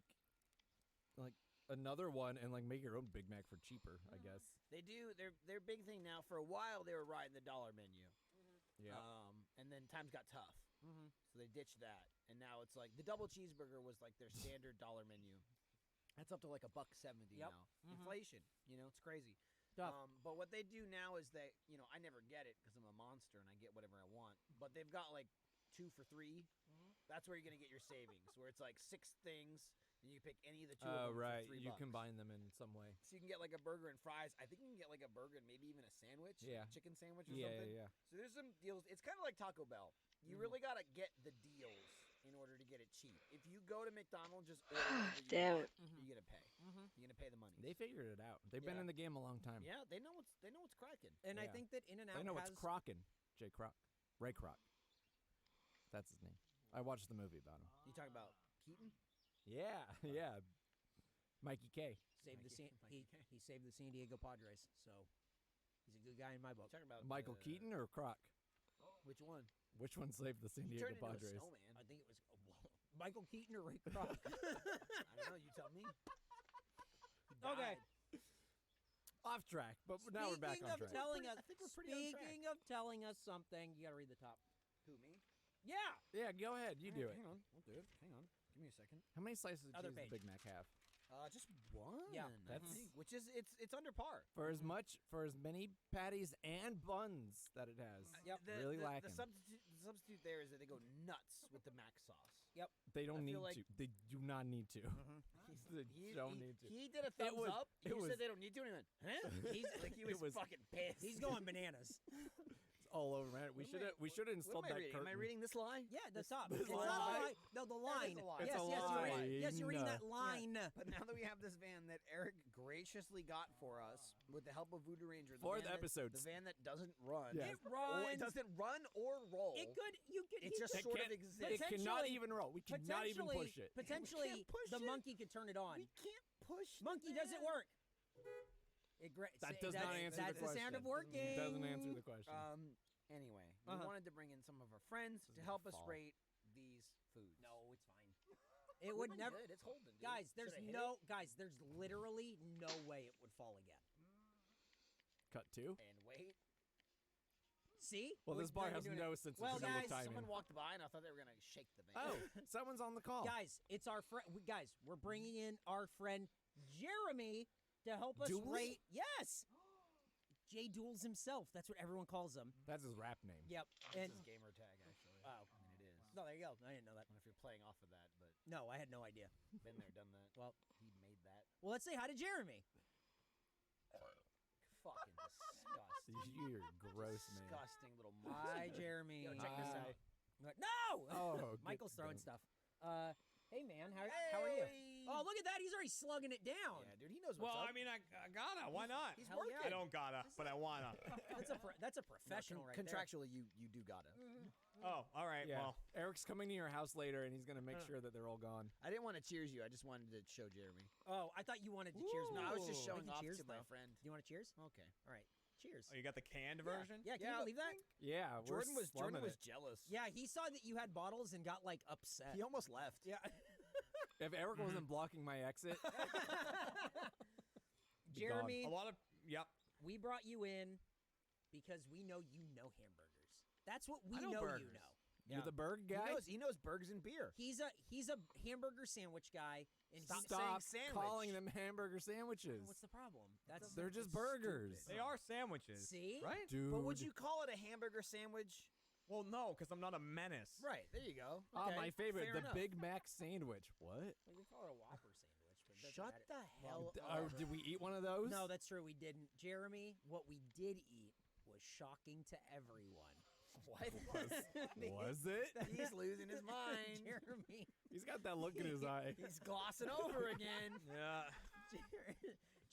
S3: another one and like make your own Big Mac for cheaper, I guess.
S4: They do. Their big thing now. For a while, they were riding the dollar menu.
S3: Yeah.
S4: And then times got tough,
S5: Mm-hmm.
S4: so they ditched that. And now it's like the double cheeseburger was like their standard dollar menu. That's up to like $1.70
S5: Yep.
S4: now.
S5: Mhm.
S4: Inflation, it's crazy.
S5: Tough.
S4: But what they do now is they, I never get it because I'm a monster and I get whatever I want. But they've got like 2 for $3. That's where you're gonna get your savings, where it's like 6 things and you can pick any of the 2 of
S3: Oh,
S4: them
S3: right.
S4: for $3.
S3: You combine them in some way.
S4: So you can get like a burger and fries. I think you can get like a burger and maybe even a sandwich.
S3: Yeah.
S4: Chicken sandwich or
S3: Yeah,
S4: something.
S3: yeah.
S4: So there's some deals. It's kind of like Taco Bell. You really got to get the deals in order to get it cheap. If you go to McDonald's, just order whatever you
S1: Damn
S4: want,
S1: it.
S4: you're going to pay. You're going to pay the money.
S3: They figured it out. They've been
S4: Yeah.
S3: in the game a long time.
S4: Yeah, they know what's cracking.
S5: And I
S3: Yeah.
S5: think that In-N-Out
S3: They know
S5: has
S3: what's crockin'. Ray Kroc. That's his name. I watched the movie about him.
S4: You talking about Keaton?
S3: Yeah, yeah. Mikey K.
S5: saved the
S4: Mikey K.
S5: he saved the San Diego Padres, so he's a good guy in my book.
S4: You talking about
S3: Michael Keaton or Kroc?
S4: Which one?
S3: Which one saved the San
S4: He
S3: Diego
S4: turned into a
S3: Padres?
S4: snowman.
S5: I think it was Michael Keaton or Ray Kroc.
S4: I don't know. You tell me. He
S5: Okay.
S4: died.
S3: Off track, but now we're back
S5: Speaking
S3: on
S5: of
S3: track.
S5: telling
S4: I
S5: us,
S4: think we're pretty on track.
S5: speaking of telling us something, you got to read the top.
S4: Who, me?
S5: Yeah.
S3: Yeah, go ahead. You do it.
S4: Hang on. I'll do it. Hang on. Give me a second.
S3: How many slices of
S5: Other
S3: cheese does
S5: page.
S3: Big Mac have?
S4: Just one.
S5: Yeah.
S4: I
S3: That's-
S4: think, which is it's under par.
S3: For as many patties and buns that it has.
S5: Yep.
S3: Really
S4: the
S3: lacking.
S4: substitute there is that they go nuts with the mac sauce.
S3: They don't
S4: I
S3: need
S4: feel like-
S3: to. They do not need to. They don't need to.
S4: He did a thumbs
S3: was-
S4: up.
S3: it
S4: You
S3: was-
S4: said they don't need to, and he went, huh? He's like he
S3: It
S4: was,
S3: was-
S4: fucking pissed.
S5: He's going bananas.
S3: It's all over, man. We
S4: What
S3: should
S4: am I-
S3: have. We should have installed
S4: What am I
S3: that
S4: reading?
S3: curtain.
S4: Am I reading this lie?
S5: Yeah, the top.
S3: this
S5: It's not
S3: line.
S5: a line. No, the line.
S4: a line.
S3: It's
S5: Yes,
S3: a
S5: yes, you're reading
S3: line.
S5: that line.
S4: But now that we have this van that Eric graciously got for us with the help of Voodoo Ranger, the
S3: Fourth
S4: van that-
S3: episode.
S4: the van that doesn't run.
S3: Yes.
S5: It
S4: Or
S5: runs.
S4: it doesn't run or roll.
S5: It could. You could.
S4: It
S5: he
S4: just
S5: could-
S4: sort of
S3: can't-
S4: exists.
S3: It cannot
S5: Potentially-
S3: even roll. We cannot even push it.
S5: Potentially,
S4: can't push
S5: the
S4: it.
S5: monkey could turn it on.
S4: We can't push. the
S5: Monkey doesn't
S4: van.
S5: work.
S3: That does not answer
S5: That's
S3: the question.
S5: the sound of working.
S3: Doesn't answer the question.
S4: Anyway,
S5: Uh-huh.
S4: we wanted to bring in some of our friends to
S3: Doesn't
S4: help us
S3: fall.
S4: rate these foods.
S5: No, it's fine. It would never.
S4: Good. It's holding, dude.
S5: Guys, there's
S4: Should I hit
S5: no.
S4: it?
S5: Guys, there's literally no way it would fall again.
S3: Cut two.
S4: And wait.
S5: See?
S3: Well,
S5: We're
S3: this bar
S5: really
S3: has
S5: doing
S3: no
S5: it.
S3: sense
S5: Well,
S3: of
S5: guys,
S3: timing.
S4: Someone walked by and I thought they were gonna shake the van.
S3: Oh, someone's on the call.
S5: Guys, it's our friend. Guys, we're bringing in our friend Jeremy to help us
S3: Dooley?
S5: rate. Yes, Jay Duels himself. That's what everyone calls him.
S3: That's his rap name.
S5: Yep.
S4: This
S5: And
S4: is gamer tag actually.
S5: oh,
S4: I mean it is.
S5: no, there you go. I didn't know that.
S4: I don't know if you're playing off of that, but
S5: No, I had no idea.
S4: been there, done that.
S5: Well,
S4: He made that.
S5: well, let's say hi to Jeremy.
S4: Fucking disgusting.
S3: You're gross, man.
S4: Disgusting little
S5: Hi,
S4: monster.
S5: Jeremy.
S4: Yo, check this out.
S5: No.
S3: Oh,
S5: Michael's throwing
S3: good.
S5: stuff. Hey man, how are you?
S4: Hey!
S5: Oh, look at that. He's already slugging it down.
S4: Yeah, dude, he knows what's
S6: Well,
S4: up.
S6: I mean, I gotta. Why not?
S4: He's
S5: Hell
S4: working.
S5: yeah.
S6: I don't gotta, but I wanna.
S5: That's a professional right there.
S4: Contractually, you do gotta.
S6: Oh, all right.
S3: Yeah.
S6: Well,
S3: Eric's coming to your house later, and he's gonna make sure that they're all gone.
S4: I didn't want to cheers you. I just wanted to show Jeremy.
S5: Oh, I thought you wanted to cheers me.
S4: No, I was just
S5: Ooh.
S4: showing
S5: I can
S4: off
S5: cheers,
S4: to my
S5: though.
S4: friend.
S5: Do you want to cheers?
S4: Okay.
S5: All right. Cheers.
S6: oh, you got the canned version?
S5: Yeah, can
S4: Yeah.
S5: you believe that?
S3: Yeah, we're
S4: Jordan was
S3: slumming it.
S4: jealous.
S5: Yeah, he saw that you had bottles and got like upset.
S4: He almost left.
S5: Yeah.
S3: If Eric wasn't blocking my exit, Be gone.
S5: Jeremy,
S6: A lot of. Yep.
S5: we brought you in because we know you know hamburgers. That's what we
S6: I know
S5: know
S6: burgers.
S5: you know.
S3: you're the Berg guy.
S4: He knows burgers and beer.
S5: He's a hamburger sandwich guy, and
S4: Stop
S5: he's,
S3: Stop
S4: saying sandwich.
S3: calling them hamburger sandwiches.
S5: what's the problem? That's
S3: They're just burgers.
S6: They are sandwiches.
S5: See?
S6: Right?
S3: Dude.
S4: But would you call it a hamburger sandwich?
S6: Well, no, because I'm not a menace.
S4: Right. There you go.
S3: Oh,
S4: Okay,
S3: my favorite,
S4: fair
S3: the
S4: enough.
S3: Big Mac sandwich. What?
S5: Well, you call it a Whopper sandwich, but it doesn't
S4: Shut
S5: matter.
S4: the hell up.
S3: Did we eat one of those?
S5: No, that's true. We didn't. Jeremy, what we did eat was shocking to everyone.
S4: What?
S3: Was it?
S4: He's losing his mind.
S5: Jeremy,
S3: He's got that look in his eye.
S4: He's glossing over again.
S6: Yeah.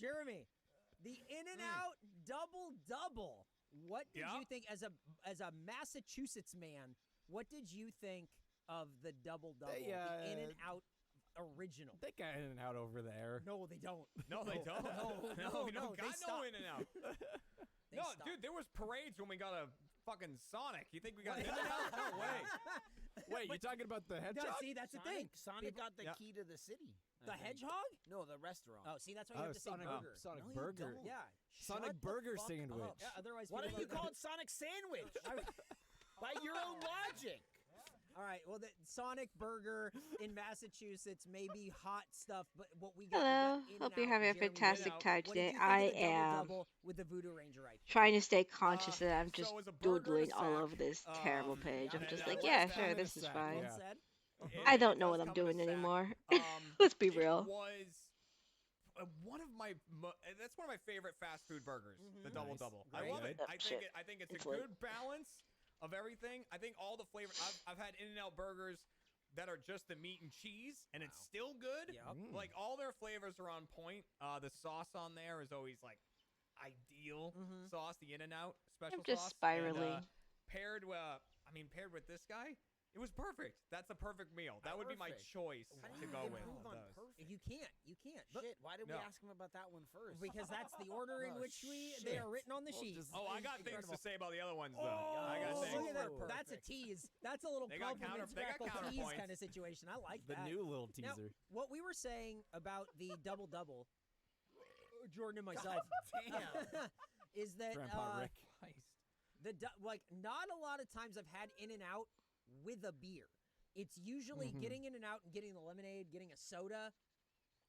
S5: Jeremy, the In-N-Out double. What did
S6: Yeah.
S5: you think as a Massachusetts man? What did you think of the double?
S3: They,
S5: The In-N-Out original.
S3: They got in and out over there.
S5: No, they don't.
S6: No, they don't.
S5: No,
S6: we don't
S5: they
S6: got no
S5: stopped.
S6: in and out.
S5: They
S6: No,
S5: stopped.
S6: dude, there was parades when we got a fucking Sonic. You think we got in and out? No way.
S3: Wait, you talking about the
S5: No,
S3: hedgehog?
S5: see, that's the thing.
S4: Sonic got the
S6: Yeah.
S4: key to the city. I
S5: The
S4: think.
S5: hedgehog?
S4: No, the restaurant.
S5: Oh, see, that's why you have to say
S3: Sonic,
S5: burger.
S3: Sonic
S4: No, you
S3: Burger.
S4: don't.
S5: Yeah.
S3: Sonic
S5: Shut the
S3: Burger
S5: fuck
S3: sandwich.
S5: up. Yeah, otherwise,
S4: Why don't
S5: people
S4: you call it Sonic Sandwich? By your own logic.
S5: All right. Well, the Sonic Burger in Massachusetts may be hot stuff, but what we got.
S1: Hello.
S5: we got
S1: Hope
S5: In-N-Out,
S1: you're having a
S5: Jeremy,
S1: fantastic
S6: In-N-Out.
S1: time
S5: what did
S1: today.
S5: you think
S1: I
S5: of the
S1: am
S5: double-double with the Voodoo Ranger IP?
S1: trying to stay conscious that I'm just
S6: so it's a burger and a
S1: doodling all
S6: sack.
S1: over this terrible page. I'm
S6: and
S1: just
S6: then
S1: like,
S6: a
S1: yeah,
S6: left
S1: sure,
S6: hand and
S1: this
S3: a
S1: is
S3: sack,
S1: fine.
S5: Well
S3: yeah.
S5: said.
S1: I don't
S6: It
S1: know
S6: does
S1: what I'm
S6: come in a
S1: doing
S6: sack.
S1: anymore. Let's be real.
S6: It was one of my. That's one of my favorite fast food burgers. The double double. I
S3: Very
S6: love
S3: good.
S6: it.
S1: Oh,
S6: I
S1: shit.
S6: think it's
S1: It's
S6: a
S1: lit.
S6: good balance of everything. I think all the flavor. I've had In-N-Out burgers that are just the meat and cheese, and it's still good.
S5: Yep.
S6: Like all their flavors are on point. The sauce on there is always like ideal sauce. The In-N-Out special
S1: I'm just
S6: sauce.
S1: spiraling.
S6: And, paired with this guy, it was perfect. That's a perfect meal. That would be my
S4: Perfect.
S6: choice
S4: How do
S6: to
S4: you
S6: go with.
S4: improve on
S6: those.
S4: perfect?
S5: You can't. You can't. But
S4: Shit, why did we
S6: No.
S4: ask him about that one first?
S5: because that's the order in
S4: Oh,
S5: which they are
S4: shit.
S5: written on the
S3: Well,
S5: sheet.
S3: just-
S6: Oh, I got things
S5: Incredible.
S6: to say about the other ones though.
S5: Oh,
S6: I got
S5: look
S6: things.
S5: at that.
S4: Super
S5: That's a
S4: perfect.
S5: tease. That's a little
S6: They got
S5: compliment
S6: they got
S5: tease
S6: counterpoints.
S5: kind of situation. I like
S3: The
S5: that.
S3: new little
S5: Now,
S3: teaser.
S5: what we were saying about the double, Jordan and myself,
S4: Damn.
S5: is that
S3: Grandpa Rick.
S5: like not a lot of times I've had In and Out with a beer. It's usually
S3: Mhm.
S5: getting In and Out and getting the lemonade, getting a soda,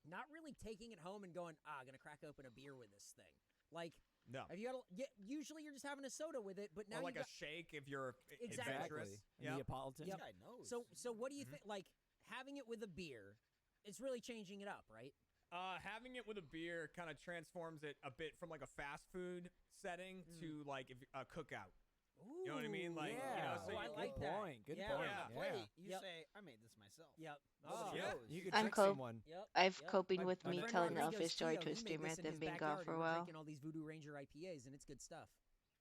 S5: not really taking it home and going, gonna crack open a beer with this thing. Like,
S6: No.
S5: have you got usually you're just having a soda with it, but now
S6: Or like
S5: you
S6: a
S5: got,
S6: shake if you're
S5: Exactly.
S6: adventurous. Yep.
S3: Neapolitan.
S4: This
S5: Yep.
S4: guy knows.
S5: so what do you
S6: Mhm.
S5: think? Like having it with a beer, it's really changing it up, right?
S6: Having it with a beer kind of transforms it a bit from like a fast food setting to like a cookout.
S5: Ooh,
S6: You know what I mean? Like, you know,
S3: Yeah.
S6: so
S5: I
S6: you-
S5: like
S3: Good
S5: that.
S3: point. Good
S5: Yeah.
S3: point.
S6: Yeah.
S4: Wait, you
S5: Yep.
S4: say I made this myself.
S5: Yep.
S4: Nobody
S6: Yeah.
S4: knows.
S3: You could
S1: I'm
S3: trick
S1: cope-
S3: someone.
S5: Yep.
S1: I've
S5: yep.
S1: coping
S3: My-
S1: with
S3: my
S1: me
S3: friend
S1: telling
S3: Rodrigo's
S1: Elvis story
S5: Tio,
S1: to a
S5: he made
S1: streamer
S5: this
S1: and
S5: in
S1: then
S5: his
S1: being gone
S5: backyard,
S1: for a
S5: and we're
S1: while.
S5: drinking all these Voodoo Ranger IPAs, and it's good stuff.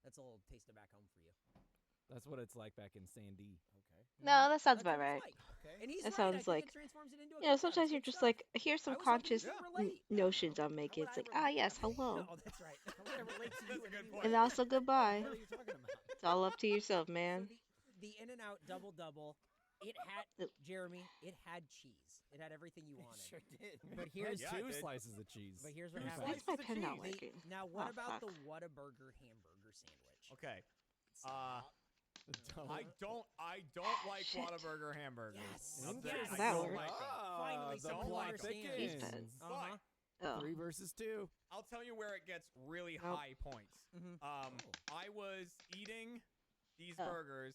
S5: That's a little taste of back home for you.
S3: That's what it's like back in Sandy.
S4: Okay.
S1: No, that sounds
S5: That's
S1: about
S5: what
S1: right.
S5: it's like.
S4: Okay.
S5: And he's
S1: That
S5: right.
S1: sounds
S5: I think
S1: like-
S5: it transforms it into a
S1: You know,
S5: cookout.
S1: sometimes
S5: It's
S1: you're
S5: good
S1: just
S5: stuff.
S1: like, here's some
S5: I was hoping
S1: conscious
S5: you could relate.
S1: notions I'm making.
S4: would
S1: It's
S4: I
S1: like,
S4: relate?
S1: yes, hello.
S5: Oh, that's right.
S4: How would I relate to you?
S6: That's a
S4: in
S6: good
S4: any
S6: point.
S4: way?
S1: And also goodbye.
S4: What are you talking about?
S1: It's all up to yourself,
S5: So
S1: man.
S5: the In-N-Out double, it had
S1: Yep.
S5: Jeremy. It had cheese. It had everything you wanted.
S4: Sure did.
S5: But here's
S6: Yeah, I
S3: two
S6: did.
S3: slices of cheese.
S5: but here's what
S3: Two
S5: happens.
S1: Why is my
S6: the
S1: pen not
S6: cheese.
S5: The-
S1: working?
S5: now, what
S1: Oh,
S5: about
S1: fuck.
S5: the Whataburger hamburger sandwich?
S6: Okay. I don't like Whataburger hamburgers.
S5: Yes.
S6: Of that,
S5: Yes.
S6: I
S1: That
S6: don't
S1: works.
S6: like 'em.
S5: Finally,
S3: the
S5: someone
S3: plot
S5: understands.
S1: Cheese
S3: thickens.
S1: beds.
S5: Uh-huh.
S1: Oh.
S3: 3 versus 2.
S6: I'll tell you where it gets really
S1: Nope.
S6: high points. I was eating these
S1: Oh.
S6: burgers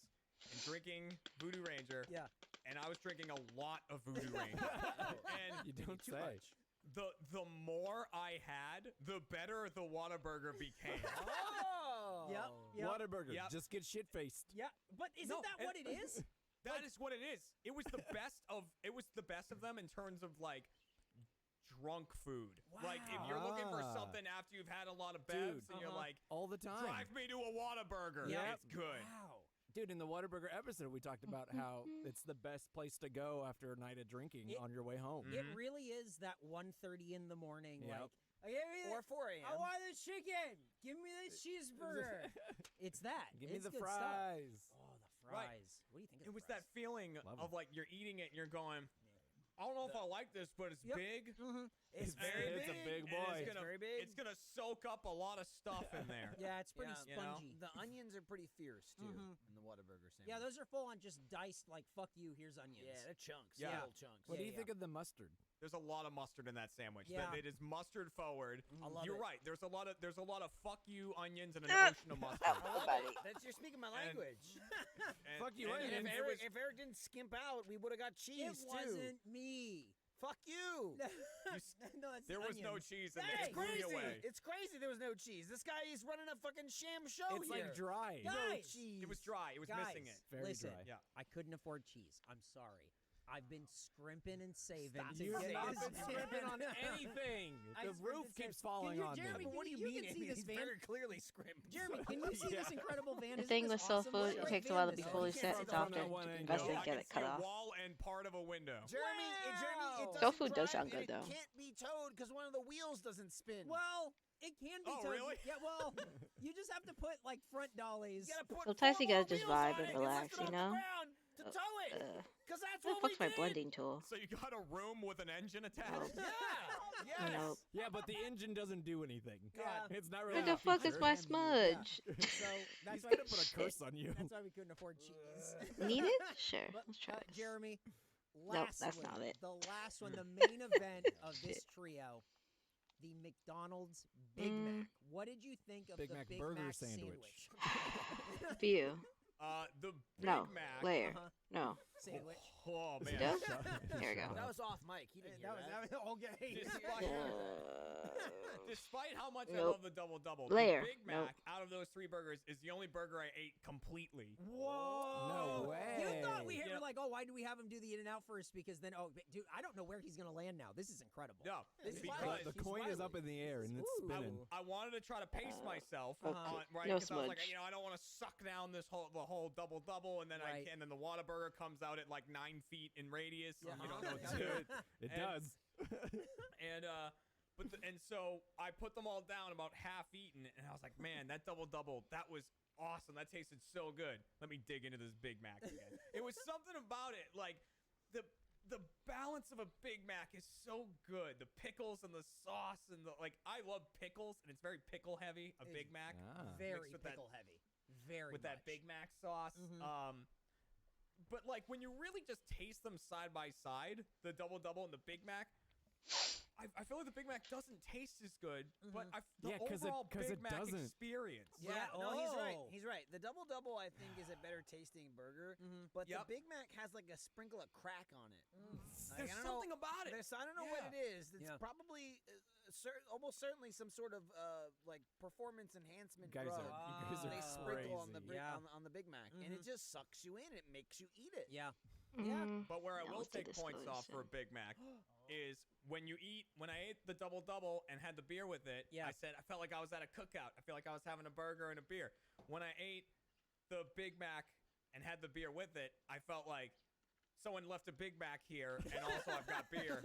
S6: and drinking Voodoo Ranger.
S4: Yeah.
S6: And I was drinking a lot of Voodoo Ranger. And
S3: You don't
S4: too
S3: say.
S4: much.
S6: the more I had, the better the Whataburger became.
S4: Oh.
S5: Yep. Yep.
S3: Whataburger.
S6: Yep.
S3: Just get shit faced.
S5: Yeah, but isn't
S6: No,
S5: that
S6: and-
S5: what it is?
S6: That is what it is. It was the best of them in terms of like drunk food. Like if you're looking for
S3: Ah.
S6: something after you've had a lot of bevs
S3: Dude.
S6: and you're like,
S3: All the time.
S6: drive me to a Whataburger.
S3: Yep.
S6: It's good.
S5: Wow.
S3: Dude, in the Whataburger episode, we talked about how it's the best place to go after a night of drinking
S5: It-
S3: on your way home.
S5: It really is that 1:30 in the morning.
S3: Yep.
S5: Like,
S4: Or 4 a.m.
S5: I want the chicken. Give me the cheeseburger. It's that.
S3: Give me
S5: It's
S3: the
S5: good stuff.
S3: fries.
S5: Oh, the
S6: Right.
S5: fries. What do you think of
S6: It
S5: the
S6: was
S5: fries?
S6: that feeling
S3: Love
S6: of
S3: 'em.
S6: like you're eating it and you're going, I don't know if I like this, but it's
S5: Yep.
S6: big.
S5: Mhm.
S4: It's
S6: And
S4: very
S3: It's a
S4: big.
S3: big
S6: and
S3: boy.
S6: It's gonna,
S4: very big.
S6: It's gonna soak up a lot of stuff in there.
S5: Yeah, it's pretty
S4: Yeah.
S6: You know?
S5: spongy.
S4: The onions are pretty fierce too
S5: Mhm.
S4: in the Whataburger sandwich.
S5: Yeah, those are full on just diced. Like, fuck you. Here's onions.
S4: Yeah, they're chunks.
S6: Yeah.
S4: Little chunks.
S3: What do
S5: Yeah,
S3: you think of the mustard?
S6: There's a lot of mustard in that sandwich.
S5: Yeah.
S6: It is mustard forward.
S4: I love
S6: You're
S4: it.
S6: right. There's a lot of fuck you onions and an
S1: Ah.
S6: ocean of mustard.
S4: I love it. That's you're speaking my language.
S6: And-
S3: Fuck you,
S6: and
S3: onions.
S4: And
S6: it
S4: if
S6: was-
S4: Eric didn't skimp out, we would have got cheese
S5: It
S4: too.
S5: wasn't me.
S4: Fuck you.
S5: No, that's
S6: there
S5: the
S6: was no
S5: onions.
S6: cheese in
S5: Hey,
S6: there.
S4: It's
S6: It blew me
S4: crazy.
S6: away.
S4: It's crazy there was no cheese. This guy is running a fucking sham show
S3: It's
S4: here.
S3: like dry.
S5: Yeah.
S4: No
S5: Guys.
S4: cheese.
S6: It was dry. It was missing it.
S3: Very
S5: listen,
S3: dry.
S6: Yeah.
S5: I couldn't afford cheese. I'm sorry. I've been scrimping and saving
S4: Stop
S5: to
S3: You've
S5: get
S3: not
S5: this
S3: been
S5: van.
S3: scrimping on anything.
S5: I
S3: The
S5: scrimped
S3: roof
S5: and
S3: keeps
S5: saved.
S3: falling
S5: Can you,
S3: on
S5: Jeremy,
S3: me.
S4: What do you
S5: you
S4: mean?
S5: can see this
S4: He's
S5: van?
S4: very clearly scrimped.
S5: Jeremy, can you see this incredible van?
S1: The
S5: Isn't
S1: thing
S5: this
S1: with soul
S5: awesome?
S1: food,
S5: What a
S1: it
S5: great
S1: takes a
S5: van
S1: while to
S5: this
S1: be
S5: is.
S1: fully
S4: You can't
S1: set.
S4: see
S1: It's
S4: the front
S1: often
S3: of one angle.
S1: best
S6: No,
S1: to
S6: I
S1: get
S6: can
S1: it cut
S6: see a
S1: off.
S6: wall and part of a window.
S4: Jeremy, it
S5: Wow.
S4: doesn't
S1: Soul food does
S4: drive,
S1: sound good, though.
S4: It can't be towed because one of the wheels doesn't spin.
S5: Well, it can be.
S6: Oh,
S5: towed.
S6: really?
S5: Yeah. Well, you just have to put like front dollies.
S4: you gotta put
S1: Sometimes
S4: four
S1: you gotta
S4: more
S1: just
S4: wheels
S1: vibe
S4: on
S1: and
S4: it
S1: relax,
S4: lift it
S1: you
S4: off the
S1: know?
S4: ground to tow it. Because that's
S1: Where
S4: what
S1: the
S4: we
S1: fuck's my
S4: did.
S1: blending tool?
S6: So you got a room with an engine attached?
S4: Yeah. Yes.
S1: Nope.
S3: Yeah, but the engine doesn't do anything.
S5: God.
S3: It's not really.
S1: Where
S3: a
S1: the fuck is
S3: feature.
S1: my smudge?
S5: So that's
S3: He's
S5: why,
S3: gonna put a
S1: Shit.
S3: curse on you.
S5: that's why we couldn't afford cheese.
S1: Need it? Sure.
S5: But,
S1: Let's try this.
S5: Jeremy,
S1: Nope,
S5: lastly,
S1: that's not it.
S5: the last one, the main event of this
S1: Shit.
S5: trio, the McDonald's Big
S1: Mm.
S5: Mac. What did you think of
S3: Big
S5: the
S3: Mac
S5: Big
S3: burger
S5: Mac
S3: sandwich.
S1: View.
S6: The Big
S1: No.
S6: Mac.
S1: Layer.
S5: Uh-huh.
S1: No.
S5: Sandwich.
S6: Oh, man.
S1: Dope? There we go.
S4: That was off mic. He didn't hear that.
S5: okay.
S6: Despite how much I
S1: Nope.
S6: love the double double,
S1: Layer.
S6: the Big
S1: Nope.
S6: Mac out of those 3 burgers is the only burger I ate completely.
S5: Whoa!
S3: No way.
S5: You thought we
S6: Yeah.
S5: were like, oh, why do we have him do the In-N-Out first? Because then, oh, but dude, I don't know where he's gonna land now. This is incredible.
S6: No,
S4: It's
S6: because
S4: wild.
S3: The
S4: He's
S3: coin is up
S4: wily.
S3: in the air and it's
S5: Ooh.
S3: spinning.
S6: I wanted to try to pace myself,
S1: okay.
S6: right?
S1: No
S6: Because I was like,
S1: smudge.
S6: I don't want to suck down the whole double double, and then
S5: Right.
S6: and then the Whataburger comes out at like 9 feet in radius, and you don't know what
S5: Yeah.
S6: to do.
S3: It
S6: And-
S3: does.
S6: And and so I put them all down about half eaten, and I was like, man, that double double, that was awesome. That tasted so good. Let me dig into this Big Mac again. It was something about it, like the balance of a Big Mac is so good. The pickles and the sauce and I love pickles, and it's very pickle heavy. A
S5: It's
S6: Big Mac
S5: Very
S6: mixed with that-
S5: pickle heavy. Very
S6: with that
S5: much.
S6: Big Mac sauce.
S5: Mhm.
S6: But like when you really just taste them side by side, the double double and the Big Mac, I feel like the Big Mac doesn't taste as good, but the
S3: Yeah, 'cause it-
S6: overall
S3: 'cause
S6: Big
S3: it
S6: Mac
S3: doesn't.
S6: experience.
S5: Yeah.
S4: No, he's right.
S5: Oh.
S4: He's right. The double double, I think, is a better tasting burger, but
S6: Yep.
S4: the Big Mac has like a sprinkle of crack on it. Like,
S6: There's
S4: I don't
S6: something
S4: know,
S6: about it.
S4: I don't know what it is. It's
S5: Yeah.
S4: probably, almost certainly, some sort of like performance enhancement
S3: You guys
S4: drug.
S3: are
S4: they sprinkle on the
S3: crazy.
S5: Yeah.
S4: on the Big Mac, and it just sucks you in. It makes you eat it.
S5: Yeah.
S1: Mm.
S6: But where I
S1: That
S6: will
S1: was the
S6: take points off for a Big Mac is when I ate the double double and had the beer with it,
S5: Yeah.
S6: I said I felt like I was at a cookout. I feel like I was having a burger and a beer. When I ate the Big Mac and had the beer with it, I felt like someone left a Big Mac here, and also I've got beer.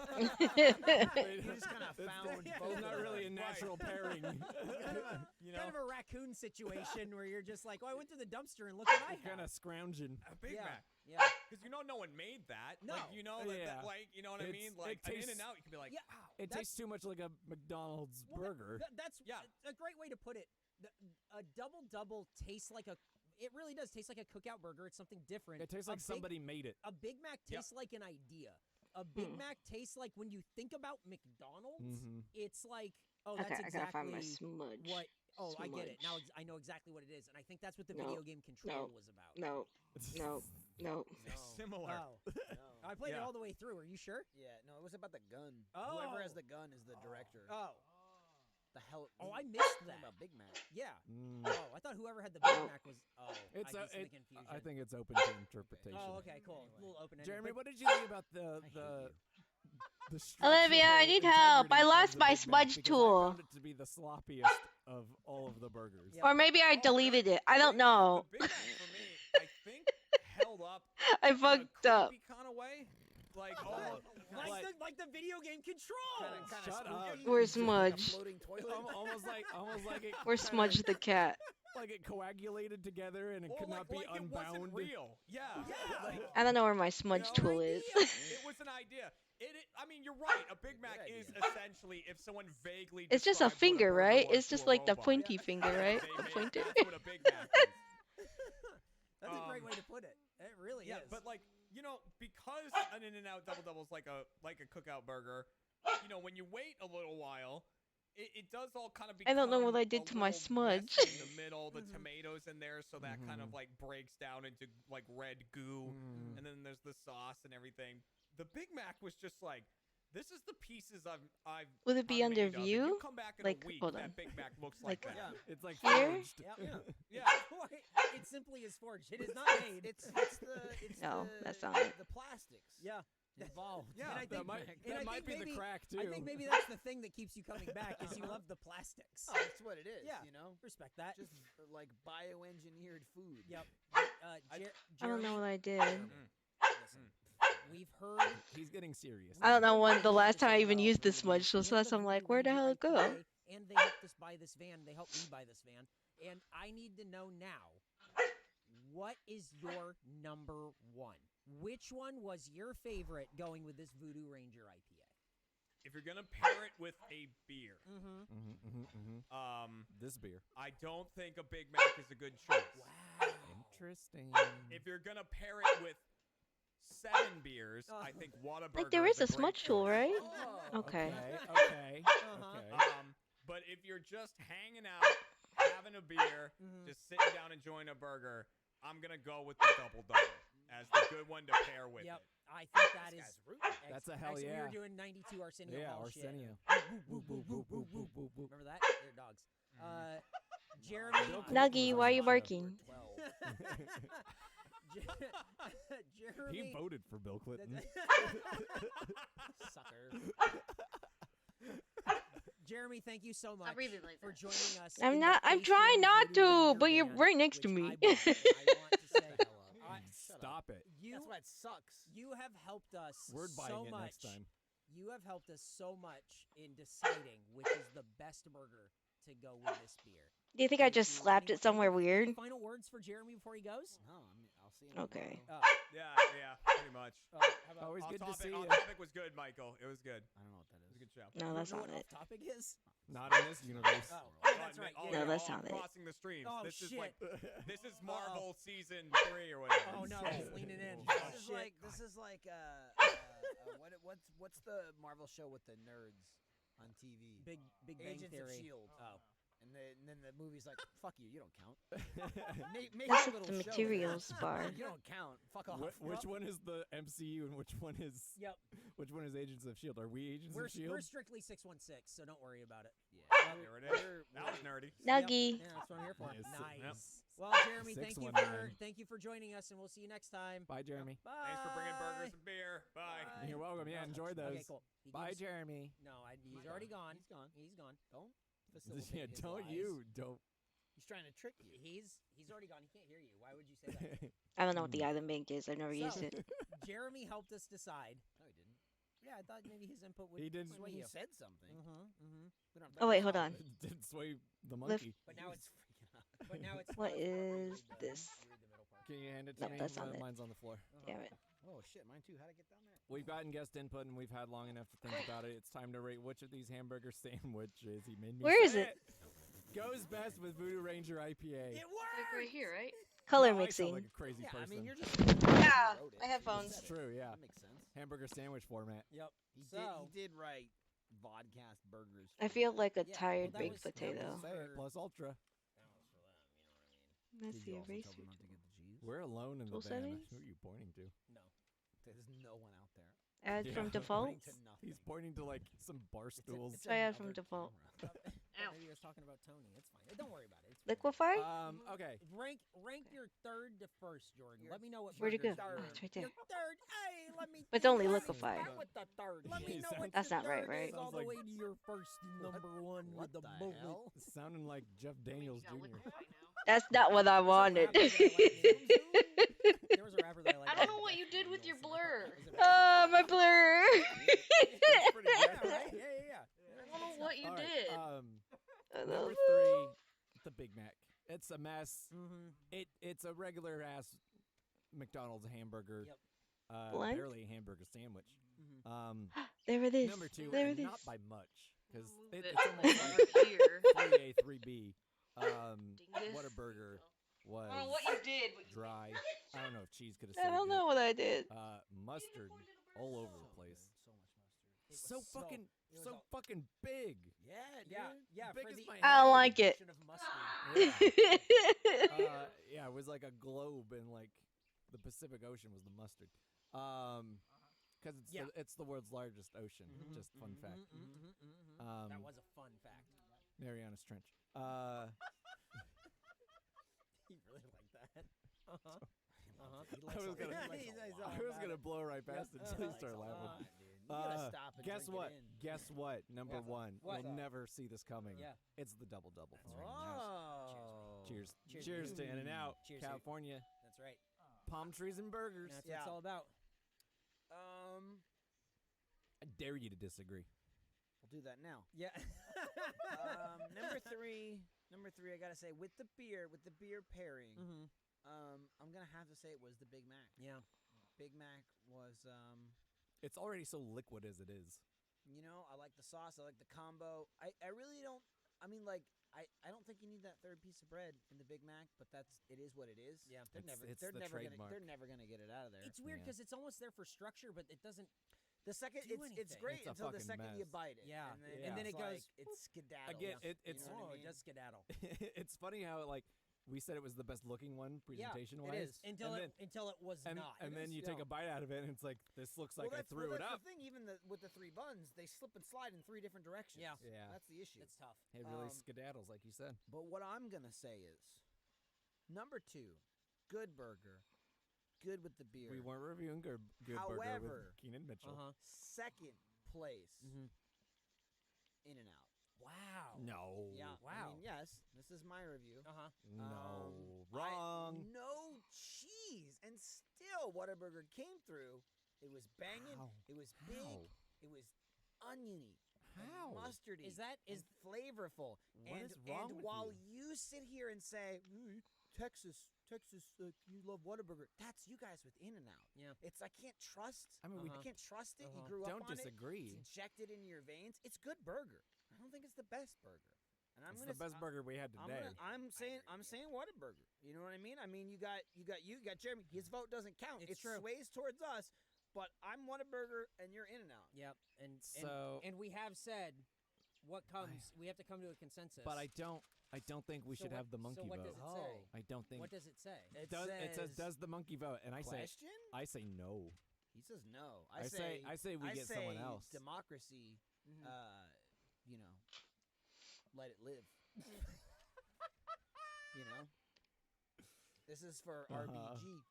S4: You just kind of found
S3: It's
S4: both.
S3: not
S4: of
S3: really a
S4: them.
S3: natural pairing.
S6: You know,
S5: Kind of a raccoon situation where you're just like, oh, I went to the dumpster and look what I have.
S3: Kind of scrounging.
S6: a Big
S5: Yeah.
S6: Mac.
S5: Yeah.
S6: Because no one made that.
S5: No.
S6: Like,
S3: Yeah.
S6: you know what I
S3: It's-
S6: mean?
S3: it
S6: Like an
S3: tastes-
S6: In-N-Out, you can be like,
S5: Yeah.
S6: wow.
S3: It
S5: That's-
S3: tastes too much like a McDonald's
S5: Well,
S3: burger.
S5: that's
S6: Yeah.
S5: a great way to put it. A double double tastes like it really does taste like a cookout burger. It's something different.
S3: It tastes
S5: A
S3: like somebody made it.
S5: A Big Mac
S6: Yep.
S5: tastes like an idea. A Big Mac tastes like when you think about McDonald's. It's like, oh, that's
S1: Okay, I gotta find my
S5: exactly
S1: smudge.
S5: what. Oh, I get it now.
S1: Smudge.
S5: I know exactly what it is, and I think that's what the
S1: No,
S5: video game Control
S1: no,
S5: was about.
S1: No, no, no.
S6: Similar.
S5: Oh,
S4: No.
S5: I played it
S6: Yeah.
S5: all the way through. Are you sure?
S4: Yeah, no, it was about the gun.
S5: Oh.
S4: Whoever has the gun is the director.
S5: Oh,
S4: The hell?
S5: oh, I missed
S4: Something
S5: that.
S4: about Big Mac.
S5: Yeah.
S3: Mm.
S5: Oh, I thought whoever had the Big Mac was. Oh,
S3: It's
S5: I
S3: a,
S5: see the
S3: it,
S5: confusion.
S3: I think it's open to interpretation.
S5: Oh, okay, cool. A little open.
S3: Jeremy, what did you think about the
S1: Olivia, I need help. I
S3: structural
S1: lost
S3: integrity
S1: my
S3: of the Big Mac?
S1: smudge
S3: Because
S1: tool.
S3: I found it to be the sloppiest of all of the burgers.
S5: Yeah.
S1: Or maybe I deleted it. I don't know.
S6: The Big Mac for me, I think, held up
S1: I
S6: in a
S1: fucked up.
S6: creepy kind of way. Like,
S5: Like the video game Control.
S3: Shut up.
S1: Where's
S4: Like a
S1: Smudge?
S4: floating toilet.
S3: Almost like it.
S1: Where's
S3: kinda-
S1: Smudge the cat?
S3: Like it coagulated together and it could not be
S6: like it
S3: unbound.
S6: wasn't real. Yeah. Like,
S1: I don't know where my smudge
S6: No
S1: tool is.
S6: it was an idea. I mean, you're right. A Big Mac is essentially if someone vaguely.
S1: It's just a
S6: described what
S1: finger,
S6: burger
S1: right?
S6: was
S1: It's
S6: to
S1: just
S6: a
S1: like the
S6: robot,
S1: pointy finger, right?
S6: they
S1: The
S6: made-
S1: pointer.
S6: That's what a Big Mac is.
S5: That's a great way to put it. It really
S6: Yeah,
S5: is.
S6: but like because an In-N-Out Double Double is like a cookout burger. When you wait a little while, it does all kind of.
S1: I don't know what I
S6: become
S1: did
S6: a
S1: to my
S6: little
S1: smudge.
S6: messy in the middle, the tomatoes in there, so that kind of like breaks down into like red goo, and then there's the sauce and everything. The Big Mac was just like. This is the pieces I've.
S1: Would it be
S6: I'm
S1: under
S6: made of. If
S1: view?
S6: you come back in
S1: Like,
S6: a week,
S1: hold on.
S6: that Big Mac looks like
S1: Like-
S6: that.
S3: It's like
S1: Here?
S3: forged.
S5: yeah.
S6: Yeah.
S5: It simply is forged. It is not made.
S4: It's
S1: No,
S4: the,
S1: that's not it.
S4: the plastics.
S5: Yeah.
S4: Involved.
S5: And
S6: Yeah,
S5: I
S3: That
S5: think,
S3: might,
S5: and I
S3: that might be
S5: think
S3: the
S5: maybe-
S3: crack too.
S5: I think maybe that's the thing that keeps you coming back is you love the plastics.
S4: Oh, that's what it is.
S5: Yeah.
S4: You know,
S5: Respect that.
S4: just like bioengineered food.
S5: Yep.
S1: I don't know what I did.
S5: Listen, we've heard.
S3: He's getting serious.
S1: I don't know
S5: we've
S1: when
S5: heard
S1: the last time I even
S5: about
S1: used this
S5: Voodoo
S1: much, so
S5: and
S1: that's
S5: the
S1: I'm like,
S5: Voodoo
S1: where the
S5: Ranger
S1: hell it go?
S5: IPA, And they helped us buy this van. They helped me buy this van. And I need to know now, what is your number one? Which one was your favorite going with this Voodoo Ranger IPA?
S6: If you're gonna pair it with a beer,
S3: This beer.
S6: I don't think a Big Mac is a good choice.
S3: Interesting.
S6: If you're gonna pair it with 7 beers, I think Whataburger.
S1: Like there is a
S6: great
S1: smudge tool,
S6: choice.
S1: right?
S4: Oh,
S1: Okay.
S3: Okay.
S6: But if you're just hanging out, having a beer, just sitting down enjoying a burger, I'm gonna go with the double double as the good one to pair with
S5: Yep.
S6: it.
S5: I think that is.
S3: That's a hell
S5: We
S3: yeah.
S5: were doing 92 Arsenio
S3: Yeah,
S5: Hall
S3: Arsenio.
S5: shit. Remember that? They're dogs. Jeremy.
S1: Nuggy, why are you barking?
S5: Jeremy.
S3: He voted for Bill Clinton.
S5: Sucker. Jeremy, thank you so much
S1: really like
S5: for
S1: that.
S5: joining us.
S1: I'm
S5: in
S1: not.
S5: the
S1: I'm
S5: Face
S1: trying
S5: Jam
S1: not
S5: Voodoo
S1: to,
S5: Ranger
S1: but you're
S5: van,
S1: right next to
S5: which
S1: me.
S5: I bought. And I want to say,
S3: Stop it.
S5: you,
S4: That's why it sucks.
S5: you have helped us
S3: Word buying
S5: so
S3: it
S5: much.
S3: next time.
S5: You have helped us so much in deciding which is the best burger to go with this beer.
S1: Do you think I just slapped it somewhere weird?
S5: Final words for Jeremy before he goes?
S4: No, I mean, I'll see you
S1: Okay.
S4: tomorrow.
S6: Yeah, pretty much.
S5: How about
S3: Always
S6: On
S3: good to see
S6: topic, on
S3: you.
S6: topic was good, Michael. It was good.
S4: I don't know what that
S6: It was a
S4: is.
S6: good show.
S1: No, that's
S5: you know
S1: not
S5: what
S1: it.
S5: off topic is?
S3: Not in this universe.
S5: Oh,
S6: Oh,
S5: that's right.
S6: oh,
S1: No,
S5: Yeah.
S1: that's
S6: oh,
S1: not it.
S6: Crossing the streams.
S5: Oh,
S6: this is like
S5: shit.
S6: this is Marvel season 3 or whatever.
S5: Oh no, he's leaning in.
S6: Oh,
S5: Oh,
S4: This is
S5: shit.
S4: like what's the Marvel show with the nerds on TV?
S5: Big Bang
S4: Agents
S5: Theory.
S4: of Shield.
S5: Oh.
S4: And then the movie's like, fuck you, you don't count. Make
S1: That's
S4: a
S1: what
S4: little
S1: the
S4: show.
S1: materials bar.
S4: You don't count. Fuck off.
S3: Which one is the MCU and which one is
S5: Yep.
S3: which one is Agents of Shield? Are we Agents
S5: We're
S3: of Shield?
S5: strictly 616, so don't worry about it.
S4: Yeah.
S6: There it is. That was nerdy.
S1: Nuggy.
S5: Yeah, that's what I'm here for.
S3: Nice.
S5: Nice. Well, Jeremy, thank you
S3: 619.
S5: for joining us, and we'll see you next time.
S3: Bye, Jeremy.
S5: Bye.
S6: Thanks for bringing burgers and beer. Bye.
S5: Bye.
S3: You're welcome. Yeah, enjoy those.
S5: Okay, cool. He
S3: Bye,
S5: gives-
S3: Jeremy.
S5: No, he's already gone.
S4: He's gone.
S5: He's gone.
S4: Don't
S3: Yeah,
S4: facilitate his
S3: don't
S4: lies.
S3: you? Don't.
S4: He's trying to trick you.
S5: He's already gone. He can't hear you. Why would you say that?
S1: I don't know what the island bank is. I've never used
S5: So-
S1: it.
S5: Jeremy helped us decide.
S4: No, he didn't.
S5: Yeah, I thought maybe his input would
S3: He didn't-
S5: sway
S4: He
S5: you.
S4: said something. We don't have
S1: Oh wait, hold on.
S3: Didn't sway the monkey.
S5: But now it's
S4: freaking out.
S5: but now it's
S1: What
S5: left part where
S1: is
S5: you
S1: this?
S5: read the middle part.
S3: Can you hand it to
S1: Nope,
S3: me?
S1: that's not it.
S3: Mine's on the floor.
S1: Damn it.
S4: Oh shit, mine too. How'd I get down there?
S3: We've gotten guest input and we've had long enough to think about it. It's time to rate which of these hamburger sandwiches he made me
S1: Where is
S3: say
S1: it?
S3: goes best with Voodoo Ranger IPA.
S5: It worked.
S1: right here, right? Color
S3: No, I
S1: mixing.
S3: sound like a crazy
S4: Yeah,
S3: person.
S4: I mean, you're just.
S1: Yeah,
S4: you wrote it,
S1: I have
S4: so you
S1: phones.
S4: said
S3: It's
S4: it.
S3: true, yeah.
S4: That makes sense.
S3: Hamburger sandwich format.
S5: Yep.
S4: He
S5: So
S4: did write vodcast burgers.
S1: I feel like a
S5: Yeah,
S1: tired
S5: well, that
S1: baked
S5: was- that
S1: potato.
S5: was-
S3: Say it,
S5: for-
S3: plus ultra.
S5: that was for them. You know what I mean?
S1: That's
S4: Did
S1: the
S4: you also
S1: eraser.
S4: tell them not to get the cheese?
S3: We're alone in the
S1: Full
S3: van.
S1: settings?
S3: Who are you pointing to?
S5: No.
S4: There's no one out there.
S1: Add
S3: Yeah.
S1: from
S3: Pointing
S1: default.
S4: Pointing to nothing.
S3: He's pointing to like some bar stools.
S4: It's
S1: Try add from
S4: another
S1: default.
S4: camera.
S5: Maybe I was talking about Tony. It's fine. Don't worry about it. It's fine.
S1: Liquefy?
S3: Okay.
S5: Rank your third to first, Jordan.
S4: Your
S5: Let me know what.
S1: Where'd it go?
S5: burgers
S1: Oh,
S5: you
S1: it's
S5: like.
S1: right there.
S5: Your third. Hey, let me.
S1: But it's only
S5: let me
S1: liquefy.
S5: start with the third. Let me
S3: It
S5: know
S3: sounds-
S5: what
S1: That's
S5: your
S1: not right,
S5: third
S1: right?
S5: is all
S3: Sounds
S5: the
S3: like-
S5: way to your first number one
S4: What
S5: with the
S4: the
S5: bullet.
S4: hell?
S3: Sounding like Jeff Daniels Jr.
S1: That's not what I wanted.
S5: There was a rapper that I liked.
S1: I don't know what you did with your blur.
S5: Was it
S1: My blur.
S3: That's pretty
S5: Yeah,
S3: good.
S5: right? Yeah.
S1: I don't know what you
S3: All right,
S1: did.
S3: number 3, the Big Mac. It's a mess.
S5: Mm-hmm.
S3: It's a regular ass McDonald's hamburger.
S5: Yep.
S1: Blunt?
S3: Barely a hamburger sandwich.
S5: Mm-hmm.
S1: There it is.
S3: Number 2,
S1: There
S3: and
S1: it is.
S3: not by much, because
S1: Move
S3: it's
S1: it
S3: almost
S1: over
S3: like
S1: here.
S3: 3A, 3B.
S1: Dingus.
S3: Whataburger was
S1: I don't know what you did. But
S3: dry. I don't know if cheese could have
S1: I
S3: saved
S1: don't know
S3: it.
S1: what I did.
S3: Mustard all over the place.
S5: So much mustard. It was
S3: So fucking,
S5: it was
S3: so
S5: all-
S3: fucking big.
S4: Yeah, dude.
S5: Yeah.
S3: Big
S5: for
S3: as
S5: the
S3: my
S1: I don't like it.
S5: addition of mustard.
S3: Yeah. Yeah, it was like a globe in like the Pacific Ocean was the mustard. Because
S5: Yeah.
S3: it's the world's largest ocean. Just fun fact.
S5: That was a fun fact.
S3: Marianas Trench.
S5: He really liked that.
S3: I was gonna blow right past it until you start laughing.
S4: You gotta stop and
S3: Guess
S4: drink
S3: what?
S4: it in.
S3: Guess what? Number
S5: What?
S3: 1.
S5: What?
S3: You'll never see this coming.
S5: Yeah.
S3: It's the double double.
S4: Oh.
S3: Cheers.
S5: Cheers.
S3: Cheers to In and Out,
S5: Cheers.
S3: California.
S5: That's right.
S3: Palm trees and burgers.
S5: That's what
S4: Yeah.
S5: it's all about.
S3: I dare you to disagree.
S4: We'll do that now.
S5: Yeah.
S4: Number three, I gotta say, with the beer pairing,
S5: Mm-hmm.
S4: I'm gonna have to say it was the Big Mac.
S5: Yeah.
S4: Big Mac was,
S3: It's already so liquid as it is.
S4: you know, I like the sauce, I like the combo. I really don't. I mean, like, I don't think you need that third piece of bread in the Big Mac, but it is what it is.
S5: Yeah.
S4: they're
S3: It's-
S4: never,
S3: it's
S4: they're
S3: the
S4: never
S3: trademark.
S4: they're never gonna get it out of there.
S5: It's weird
S3: Yeah.
S5: because it's almost there for structure, but it doesn't.
S4: The second,
S5: do
S4: it's
S5: anything.
S4: great
S3: It's a
S4: until the
S3: fucking
S4: second you
S3: mess.
S4: bite it.
S5: Yeah.
S4: and then,
S3: And
S5: then
S4: it's
S5: it goes,
S4: like, it's skedaddle.
S3: Again,
S4: You
S3: it's-
S4: know what I
S5: Oh, it
S4: mean?
S5: does skedaddle.
S3: It's funny how like we said it was the best looking one presentation
S4: it
S3: wise.
S4: is.
S5: Until
S3: and
S5: it was
S3: then,
S5: not.
S3: and then you
S4: Yeah.
S3: take a bite out of it and it's like this looks like I threw it
S4: that's
S3: up.
S4: the thing. Even with the three buns, they slip and slide in three different directions.
S5: Yeah.
S3: Yeah.
S4: That's the issue.
S5: It's tough.
S3: It really
S4: Um,
S3: skedaddles like you said.
S4: But what I'm gonna say is, number 2, good burger, good with the beer.
S3: We weren't reviewing good burger
S4: However,
S3: with Keenan Mitchell.
S4: Second place,
S5: Mhm.
S4: In and Out.
S5: Wow.
S3: No.
S4: Yeah. I
S5: Wow.
S4: mean, yes, this is my review.
S5: Uh huh.
S3: No. Wrong.
S4: No cheese, and still Whataburger came through. It was banging.
S3: How?
S4: It was big.
S3: How?
S4: It was oniony.
S3: How?
S4: And mustardy.
S5: Is that-
S4: and
S5: is-
S4: flavorful?
S3: What is wrong
S4: and
S3: with
S4: while
S3: you?
S4: sit here and say Texas, you love Whataburger, that's you guys with In and Out.
S5: Yeah.
S4: It's I can't trust.
S3: I mean, we
S4: I can't trust it. You
S5: Uh-huh.
S4: grew up
S3: don't
S4: on it.
S3: disagree.
S4: It's injected into your veins. It's good burger. I don't think it's the best burger. And I'm
S3: It's
S4: gonna
S3: the best burger we had today.
S4: I'm saying Whataburger. You know what I mean? I mean you got Jeremy. His vote doesn't count.
S5: It's
S4: It
S5: true.
S4: sways towards us, but I'm Whataburger and you're In and Out.
S5: Yep. And
S3: So-
S5: and we have said what comes. We have to come to a consensus.
S3: But I don't think we
S5: So
S3: should
S5: what-
S3: have the monkey
S5: so what
S3: vote.
S5: does it say?
S3: I don't think
S5: What does it say?
S4: It
S3: it says
S4: says
S3: does the monkey vote and I
S4: question?
S3: say no.
S4: He says no.
S3: I say we get someone else.
S4: Democracy,
S5: Mhm.
S4: you know, let it live. You know? This is for RBG.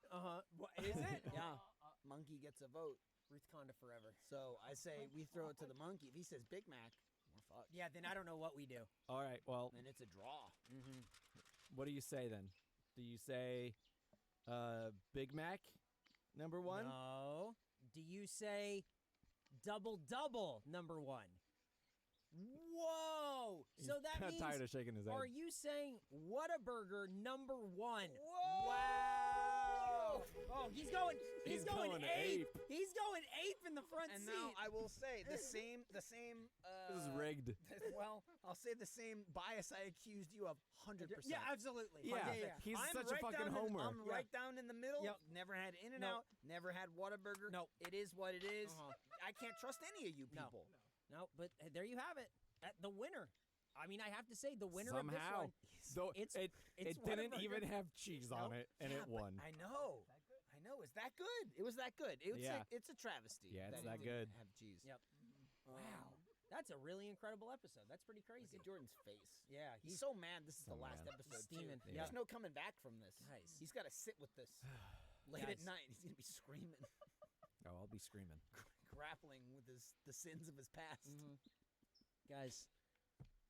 S5: What is it?
S4: Yeah. Monkey gets a vote.
S5: Ruth Conda forever.
S4: So I say we throw it to the monkey. If he says Big Mac, we're fucked.
S5: Yeah. Then I don't know what we do.
S3: All right. Well,
S4: And it's a draw.
S5: Mm-hmm.
S3: what do you say then? Do you say Big Mac number 1?
S5: No. Do you say double number 1? Whoa!
S3: He's
S5: So that
S3: kinda
S5: means
S3: tired of shaking his head.
S5: are you saying Whataburger number 1?
S4: Whoa!
S5: Oh, he's going
S3: He's going
S5: ape.
S3: ape.
S5: He's going ape in the front
S4: And
S5: seat.
S4: now I will say the same.
S3: This is rigged.
S4: Well, I'll say the same bias I accused you of 100%.
S5: Yeah, absolutely.
S3: Yeah, he's
S4: I'm
S3: such a
S4: right
S3: fucking
S4: down
S3: homer.
S4: I'm right down in the middle.
S5: Yep.
S4: Never had In and
S5: Nope.
S4: Out. Never had Whataburger.
S5: Nope.
S4: It is what it is.
S5: Uh-huh.
S4: I can't trust any of you
S5: No.
S4: people.
S5: No, but there you have it. The winner. I mean, I have to say, the winner
S3: Somehow,
S5: of this one.
S3: though
S5: it's-
S3: it
S5: it's
S3: didn't
S5: Whataburger.
S3: even have cheese on it, and
S4: Yeah,
S3: it
S4: but
S3: won.
S4: I know. I know. Is that good? It was that good.
S3: Yeah.
S4: It's a travesty.
S3: Yeah, it's
S4: it
S3: that
S4: didn't
S3: good.
S4: Have cheese.
S5: Yep.
S4: Um,
S5: Wow. That's a really incredible episode. That's pretty
S4: Look
S5: crazy.
S4: at Jordan's face.
S5: Yeah,
S4: He's so mad. This is
S3: So
S4: the last
S3: mad.
S4: episode.
S5: steaming.
S4: Too.
S5: Yeah.
S4: There's no coming back from this.
S5: Guys.
S4: He's got to sit with this late at
S5: Guys.
S4: night. He's gonna be screaming,
S3: Oh, I'll be screaming.
S4: grappling with the sins of his past.
S5: Guys,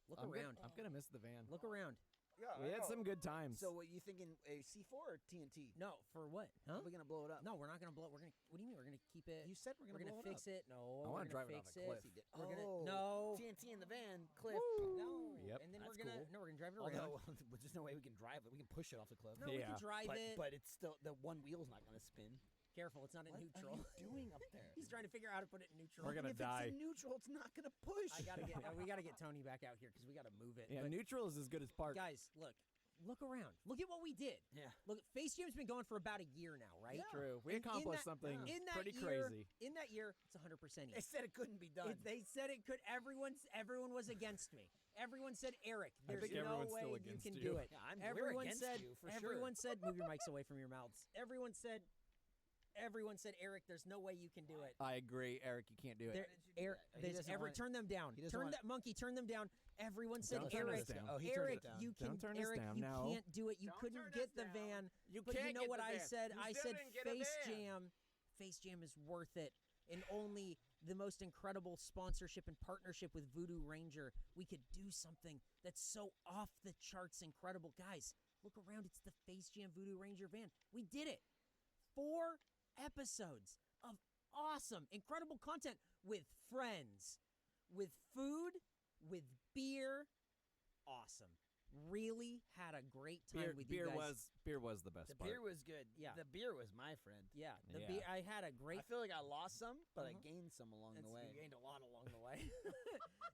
S5: look
S3: I'm
S5: around.
S3: I'm gonna miss the van.
S5: Look around.
S4: Yeah,
S3: We had some good times.
S4: So, what you thinking? A C4 or TNT?
S5: No, for what?
S4: Are
S5: Huh?
S4: we gonna blow it up?
S5: No, we're not gonna blow it. We're gonna. What do you mean? We're gonna keep it.
S4: You said we're
S5: we're
S4: gonna,
S5: gonna
S4: blow
S5: fix
S4: it.
S5: it. No,
S3: I
S5: we're
S3: wanna
S5: gonna
S3: drive it off
S5: fix
S3: a
S5: it.
S3: cliff.
S5: We're gonna
S4: Oh,
S5: no.
S4: TNT in the van, cliff.
S5: No.
S3: Yep.
S5: And then
S4: That's
S5: we're gonna
S4: cool.
S5: no, we're gonna drive it around.
S4: Although there's no way we can drive it. We can push it off the cliff.
S5: No, we
S3: Yeah.
S5: can drive
S4: but,
S5: it.
S4: but it's still the one wheel's not gonna spin.
S5: Careful, it's not in
S4: What
S5: neutral.
S4: are you doing up there?
S5: He's trying to figure out how to put it in neutral.
S3: We're gonna
S4: If
S3: die.
S4: it's in neutral, it's not gonna push.
S5: I gotta get. We gotta get Tony back out here because we gotta move it.
S3: Yeah,
S5: But
S3: neutral is as good as park.
S5: guys, look around. Look at what we did.
S4: Yeah.
S5: Look, Face Jam's been going for about a year now, right?
S3: True. We
S5: And in
S3: accomplished
S5: that-
S3: something
S5: In that
S3: pretty
S5: year,
S3: crazy.
S5: In that year, it's 100%
S4: They
S5: easy.
S4: said it couldn't be done.
S5: They said it could. Everyone was against me. Everyone said, Eric,
S3: I
S5: there's
S3: think
S5: no
S3: everyone's
S5: way
S3: still
S5: you
S3: against
S5: can
S3: you.
S5: do it.
S4: Yeah, we're
S5: Everyone
S4: against
S5: said,
S4: you for
S5: everyone
S4: sure.
S5: said, move your mics away from your mouths. Everyone said, Eric, there's no way you can do it.
S3: I agree, Eric. You can't do it.
S5: There, Eric,
S4: He doesn't want it.
S5: turn them down.
S4: He doesn't
S5: Turn
S4: want
S5: that monkey, turn them down. Everyone said,
S3: Don't turn
S5: Eric,
S3: us down.
S4: Oh, he turned
S5: Eric,
S4: it down.
S5: you can,
S3: Don't turn us
S5: Eric,
S3: down,
S5: you
S3: no.
S5: can't do it. You couldn't get the van.
S3: You
S5: But you
S3: can't
S5: know
S3: get
S5: what
S3: the
S5: I
S3: van.
S5: said?
S3: You
S5: I
S3: still
S5: said
S3: didn't get a van.
S5: Face Jam is worth it. And only the most incredible sponsorship and partnership with Voodoo Ranger, we could do something that's so off the charts incredible. Guys, look around. It's the Face Jam Voodoo Ranger van. We did it. 4 episodes of awesome, incredible content with friends, with food, with beer. Awesome. Really had a great time with you guys.
S3: Beer was the best
S4: The
S3: part.
S4: beer was good.
S5: Yeah.
S4: The beer was my friend.
S5: Yeah, the
S3: Yeah.
S5: beer. I had a great.
S4: I feel like I lost some, but I
S5: Uh-huh.
S4: gained some along the
S5: That's-
S4: way.
S5: You gained a lot along the way.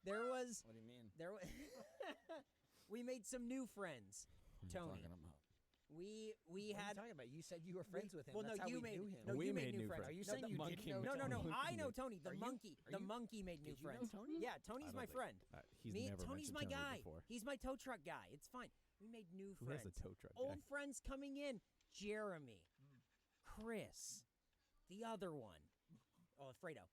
S5: There was
S4: What do you mean?
S5: there. We made some new friends. Tony, we
S4: What are you
S5: had.
S4: talking about? You said you were friends with him.
S5: Well,
S4: That's
S5: no,
S4: how
S5: you
S4: we
S5: made.
S4: knew him.
S5: No,
S3: We
S5: you
S3: made
S5: made
S3: new
S5: new friends.
S3: friends.
S4: Are you
S5: No,
S4: saying
S5: the
S4: you
S5: monkey-
S4: didn't know
S5: No, no, no.
S4: Tony?
S5: I know
S3: Monkey
S5: Tony. The
S4: Are you-
S5: monkey.
S4: are
S5: The
S4: you-
S5: monkey made new
S4: Did you know
S5: friends.
S4: Tony?
S5: Yeah, Tony's my friend.
S3: He's
S5: Me,
S3: never
S5: Tony's
S3: mentioned
S5: my
S3: Tony
S5: guy.
S3: before.
S5: He's my tow truck guy. It's fine. We made new
S3: Who
S5: friends.
S3: has a tow truck
S5: Old
S3: guy?
S5: friends coming in. Jeremy, Chris, the other one. Oh, Fredo.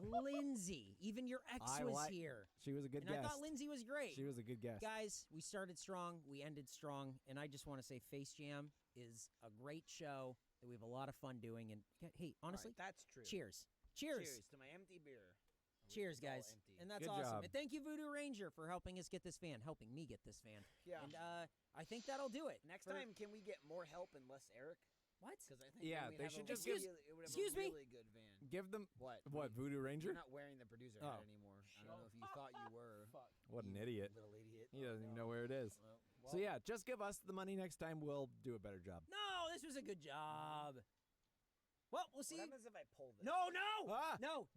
S5: Lindsay. Even your ex
S3: I
S5: was
S3: like-
S5: here.
S3: She was a good
S5: And
S3: guest.
S5: I thought Lindsay was great.
S3: She was a good guest.
S5: Guys, we started strong, we ended strong, and I just want to say Face Jam is a great show that we have a lot of fun doing. And hey, honestly,
S4: that's true.
S5: cheers. Cheers.
S4: Cheers to my empty beer.
S5: Cheers,
S4: It's all
S5: guys.
S4: empty.
S5: And that's
S3: Good
S5: awesome.
S3: job.
S5: And thank you, Voodoo Ranger, for helping us get this van, helping me get this van.
S4: Yeah.
S5: And I think that'll do it.
S4: Next
S5: for-
S4: time, can we get more help and less Eric?
S5: What?
S4: Because I think
S3: Yeah,
S4: then we'd
S3: they
S4: have
S3: should
S4: a
S3: just
S5: give-
S4: really, it would have
S5: excuse
S4: a
S5: me?
S4: really good van.
S3: Give them
S4: What?
S3: what Voodoo Ranger?
S4: You're not wearing the producer hat
S3: Oh.
S4: anymore. I don't know if you thought you were.
S3: What an
S4: you
S3: idiot!
S4: Little idiot.
S3: He doesn't even know where it is.
S4: Well,
S3: So yeah, just give us the money next time. We'll do a better job.
S5: No, this was a good job. Well, we'll see.
S4: What happens if I pull this?
S5: No, no,
S3: Ah!
S5: no,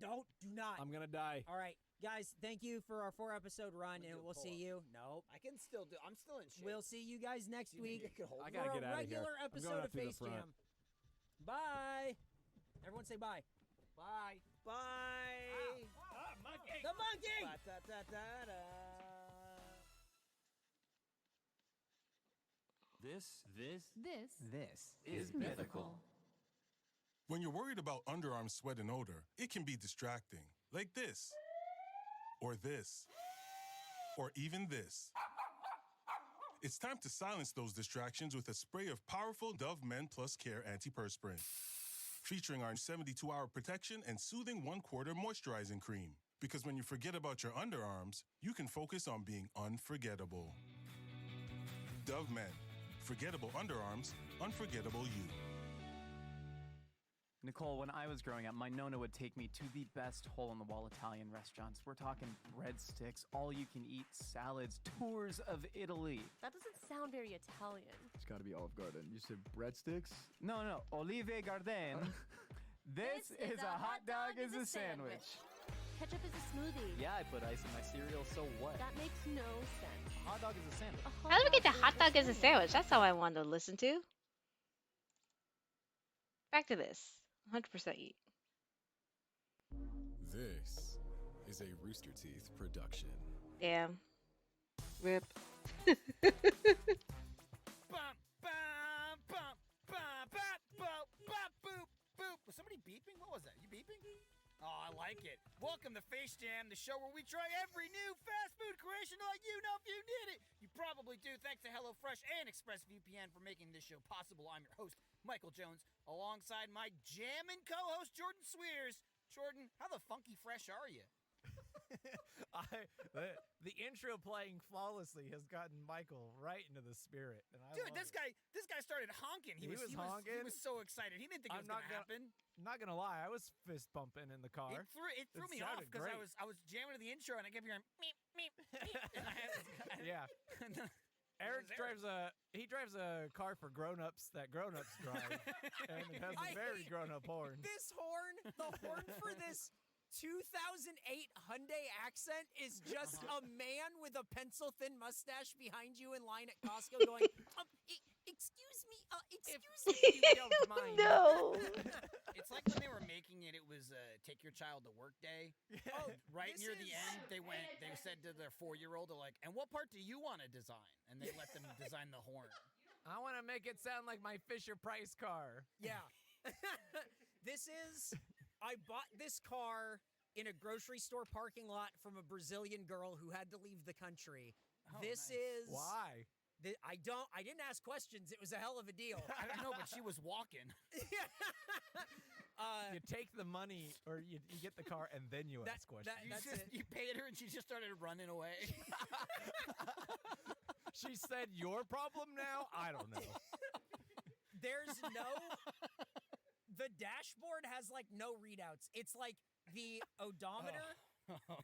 S5: do not.
S3: I'm gonna die.
S5: All right, guys, thank you for our 4-episode run,
S4: We'll
S5: and
S4: do a
S5: we'll see
S4: pull-up.
S5: you. Nope.
S4: I can still do. I'm still in shape.
S5: We'll see you guys next
S4: Do you think
S5: week
S4: you could hold
S3: I
S4: me?
S3: gotta
S5: for
S3: get
S5: a
S3: out of here.
S5: regular
S3: I'm going
S5: episode
S3: up
S5: of
S3: through the
S5: Face
S3: front.
S5: Jam. Bye. Everyone say bye.
S4: Bye. Bye.
S6: Monkey!
S5: The monkey!
S4: Ba-da-da-da-da.
S7: This
S8: This
S7: is mythical.
S9: When you're worried about underarm sweat and odor, it can be distracting. Like this, or this, or even this. It's time to silence those distractions with a spray of powerful Dove Men Plus Care Antiperspirant. Featuring our 72-hour protection and soothing 1/4 moisturizing cream. Because when you forget about your underarms, you can focus on being unforgettable. Dove Men. Forgettable underarms, unforgettable you.
S8: Nicole, when I was growing up, my Nona would take me to the best hole-in-the-wall Italian restaurants. We're talking breadsticks, all-you-can-eat salads, tours of Italy.
S10: That doesn't sound very Italian.
S11: It's got to be Olive Garden. You said breadsticks?
S8: No, Olive Garden. This is a hot dog is a sandwich.
S7: Ketchup is a smoothie.
S8: Yeah, I put ice in my cereal, so what?
S7: That makes no sense.
S3: A hot dog is a sandwich.
S7: A
S1: How do we get to
S7: is
S1: hot dog as a sandwich? That's how I wanted to listen to. Back to this. 100% eat.
S10: This is a Rooster Teeth production.
S1: Damn. Rip.
S4: Bum, bum, bum, bum, bop, bop, bop, boop, boop. Was somebody beeping? What was that? You beeping? Oh, I like it. Welcome to Face Jam, the show where we try every new fast food creation like you know if you need it. You probably do. Thanks to HelloFresh and ExpressVPN for making this show possible. I'm your host, Michael Jones, alongside my jammin' co-host, Jordan Swears. Jordan, how the funky fresh are you?
S3: The intro playing flawlessly has gotten Michael right into the spirit, and I
S4: Dude,
S3: love
S4: this
S3: it.
S4: guy started honking. He was honking. He was so excited. He didn't think it was going to happen.
S3: I'm not gonna lie, I was fist bumping in the car.
S4: It threw
S3: It
S4: me off
S3: sounded
S4: because
S3: great.
S4: I was jamming to the intro and I kept hearing meep meep meep. And
S3: Yeah. Eric drives a car for grown-ups that grown-ups drive, and it has a very grown-up horn.
S5: This horn, the horn for this 2008 Hyundai Accent is just a man with a pencil-thin mustache behind you in line at Costco going, excuse me, excuse me.
S3: You don't mind.
S1: No.
S4: it's like when they were making it, it was Take Your Child to Work Day.
S5: Oh,
S4: Right
S5: this
S4: near the
S5: is-
S4: end, they said to their 4-year-old, they're like, and what part do you want to design? And they let them design the horn.
S3: I want to make it sound like my Fisher Price car.
S5: Yeah. I bought this car in a grocery store parking lot from a Brazilian girl who had to leave the country.
S4: Oh,
S5: This
S4: nice.
S5: is
S3: Why?
S5: I didn't ask questions. It was a hell of a deal.
S4: I don't know, but she was walking.
S3: You take the money, or you get the car, and then you ask questions.
S5: That's it.
S4: You paid her and she just started running away.
S3: She said, "Your problem now." I don't know.
S5: There's the dashboard has like no readouts. It's like the odometer.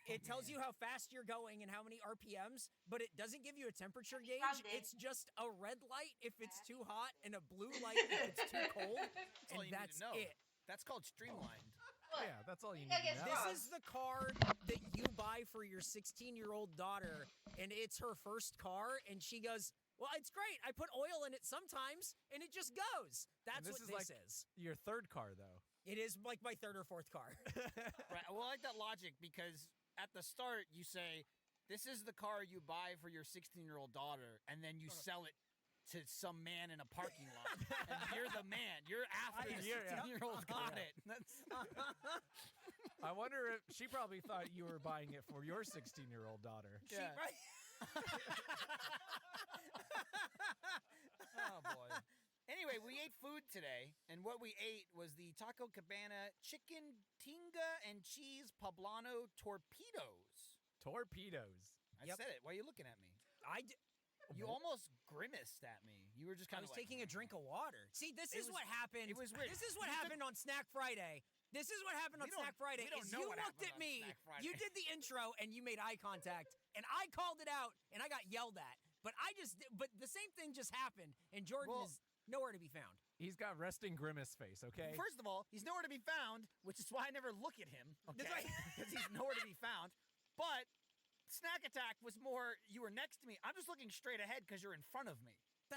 S5: It tells you how fast you're going and how many RPMs, but it doesn't give you a temperature gauge. It's just a red light if it's too hot and a blue light if it's too cold,
S4: all
S5: and
S4: you need
S5: that's
S4: to know.
S5: it.
S4: That's called streamlined.
S3: Yeah, that's all you need to know.
S5: This is the car that you buy for your 16-year-old daughter, and it's her first car, and she goes, well, it's great. I put oil in it sometimes, and it just goes. That's
S3: this
S5: what
S3: is
S5: this
S3: like
S5: is.
S3: your third car, though.
S5: It is like my third or fourth car.
S4: Right. Well, I like that logic because at the start you say, this is the car you buy for your 16-year-old daughter, and then you sell it to some man in a parking lot. And you're the man. You're after the 16-year-old got it. That's
S3: I wonder if she probably thought you were buying it for your 16-year-old daughter.
S4: Yeah.
S5: Right?
S4: Oh, boy. Anyway, we ate food today, and what we ate was the Taco Cabana chicken tinga and cheese poblano torpedoes.
S3: Torpedoes.
S4: I
S5: Yep.
S4: said it. Why are you looking at me? You
S3: Wh-
S4: almost grimaced at me. You were just
S5: I
S4: kind
S5: was
S4: of like,
S5: taking a drink of water. See, this
S4: It
S5: is
S4: was-
S5: what happened.
S4: it was weird.
S5: This is what
S4: You took-
S5: happened on Snack Friday. This is what happened on
S4: We don't-
S5: Snack Friday.
S4: we don't
S5: Is
S4: know
S5: you
S4: what
S5: looked
S4: happened
S5: at
S4: on
S5: me,
S4: Snack Friday.
S5: you did the intro, and you made eye contact, and I called it out, and I got yelled at. But the same thing just happened, and Jordan
S4: Well-
S5: is nowhere to be found.
S3: He's got resting grimace face, okay?
S4: First of all, he's nowhere to be found, which is why I never look at him. Okay,
S5: That's right.
S4: because he's nowhere to be found. But Snack Attack was more. You were next to me. I'm just looking straight ahead because you're in front of me.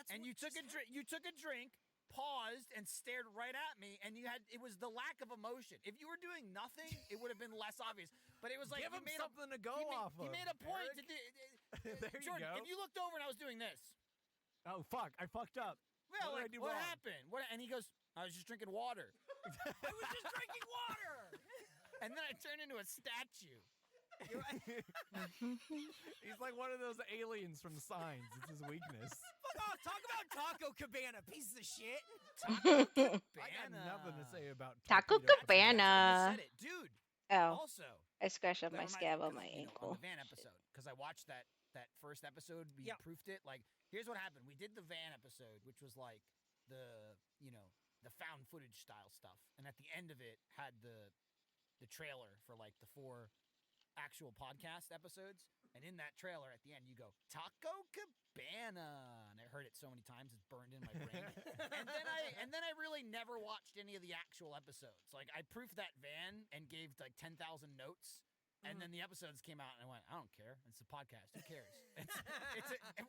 S4: And you took a drink. You took a drink, paused, and stared right at me. And it was the lack of emotion. If you were doing nothing, it would have been less obvious. But it was like
S3: Give
S4: you
S3: him
S4: made
S3: something to go
S4: he
S3: off
S4: He
S3: of.
S4: made a point
S3: Eric.
S4: to do.
S3: There you
S4: Jordan,
S3: go.
S4: if you looked over and I was doing this,
S3: Oh, fuck. I fucked up.
S4: well,
S3: What did I
S4: like,
S3: do
S4: what
S3: wrong?
S4: happened? And he goes, I was just drinking water.
S5: I was just drinking water.
S4: And then I turned into a statue.
S3: He's like one of those aliens from Signs. It's his weakness.
S5: Fuck off. Talk about Taco Cabana, piece of shit.
S3: I got nothing to say about
S1: Taco
S3: torpedo
S1: Cabana.
S4: You said it. Dude,
S1: Oh,
S4: also,
S1: I scratched up
S4: that
S1: my
S4: reminds
S1: scab
S4: me,
S1: on
S4: 'cause,
S1: my
S4: you know,
S1: ankle.
S4: on the van episode, because I watched that first episode. We
S5: Yep.
S4: proofed it. Like, here's what happened. We did the van episode, which was like the found footage style stuff, and at the end of it had the trailer for like the 4 actual podcast episodes, and in that trailer at the end, you go Taco Cabana, and I heard it so many times it's burned in my brain. and then I really never watched any of the actual episodes. Like I proofed that van and gave like 10,000 notes. And then the episodes came out, and I went, I don't care. It's a podcast. Who cares?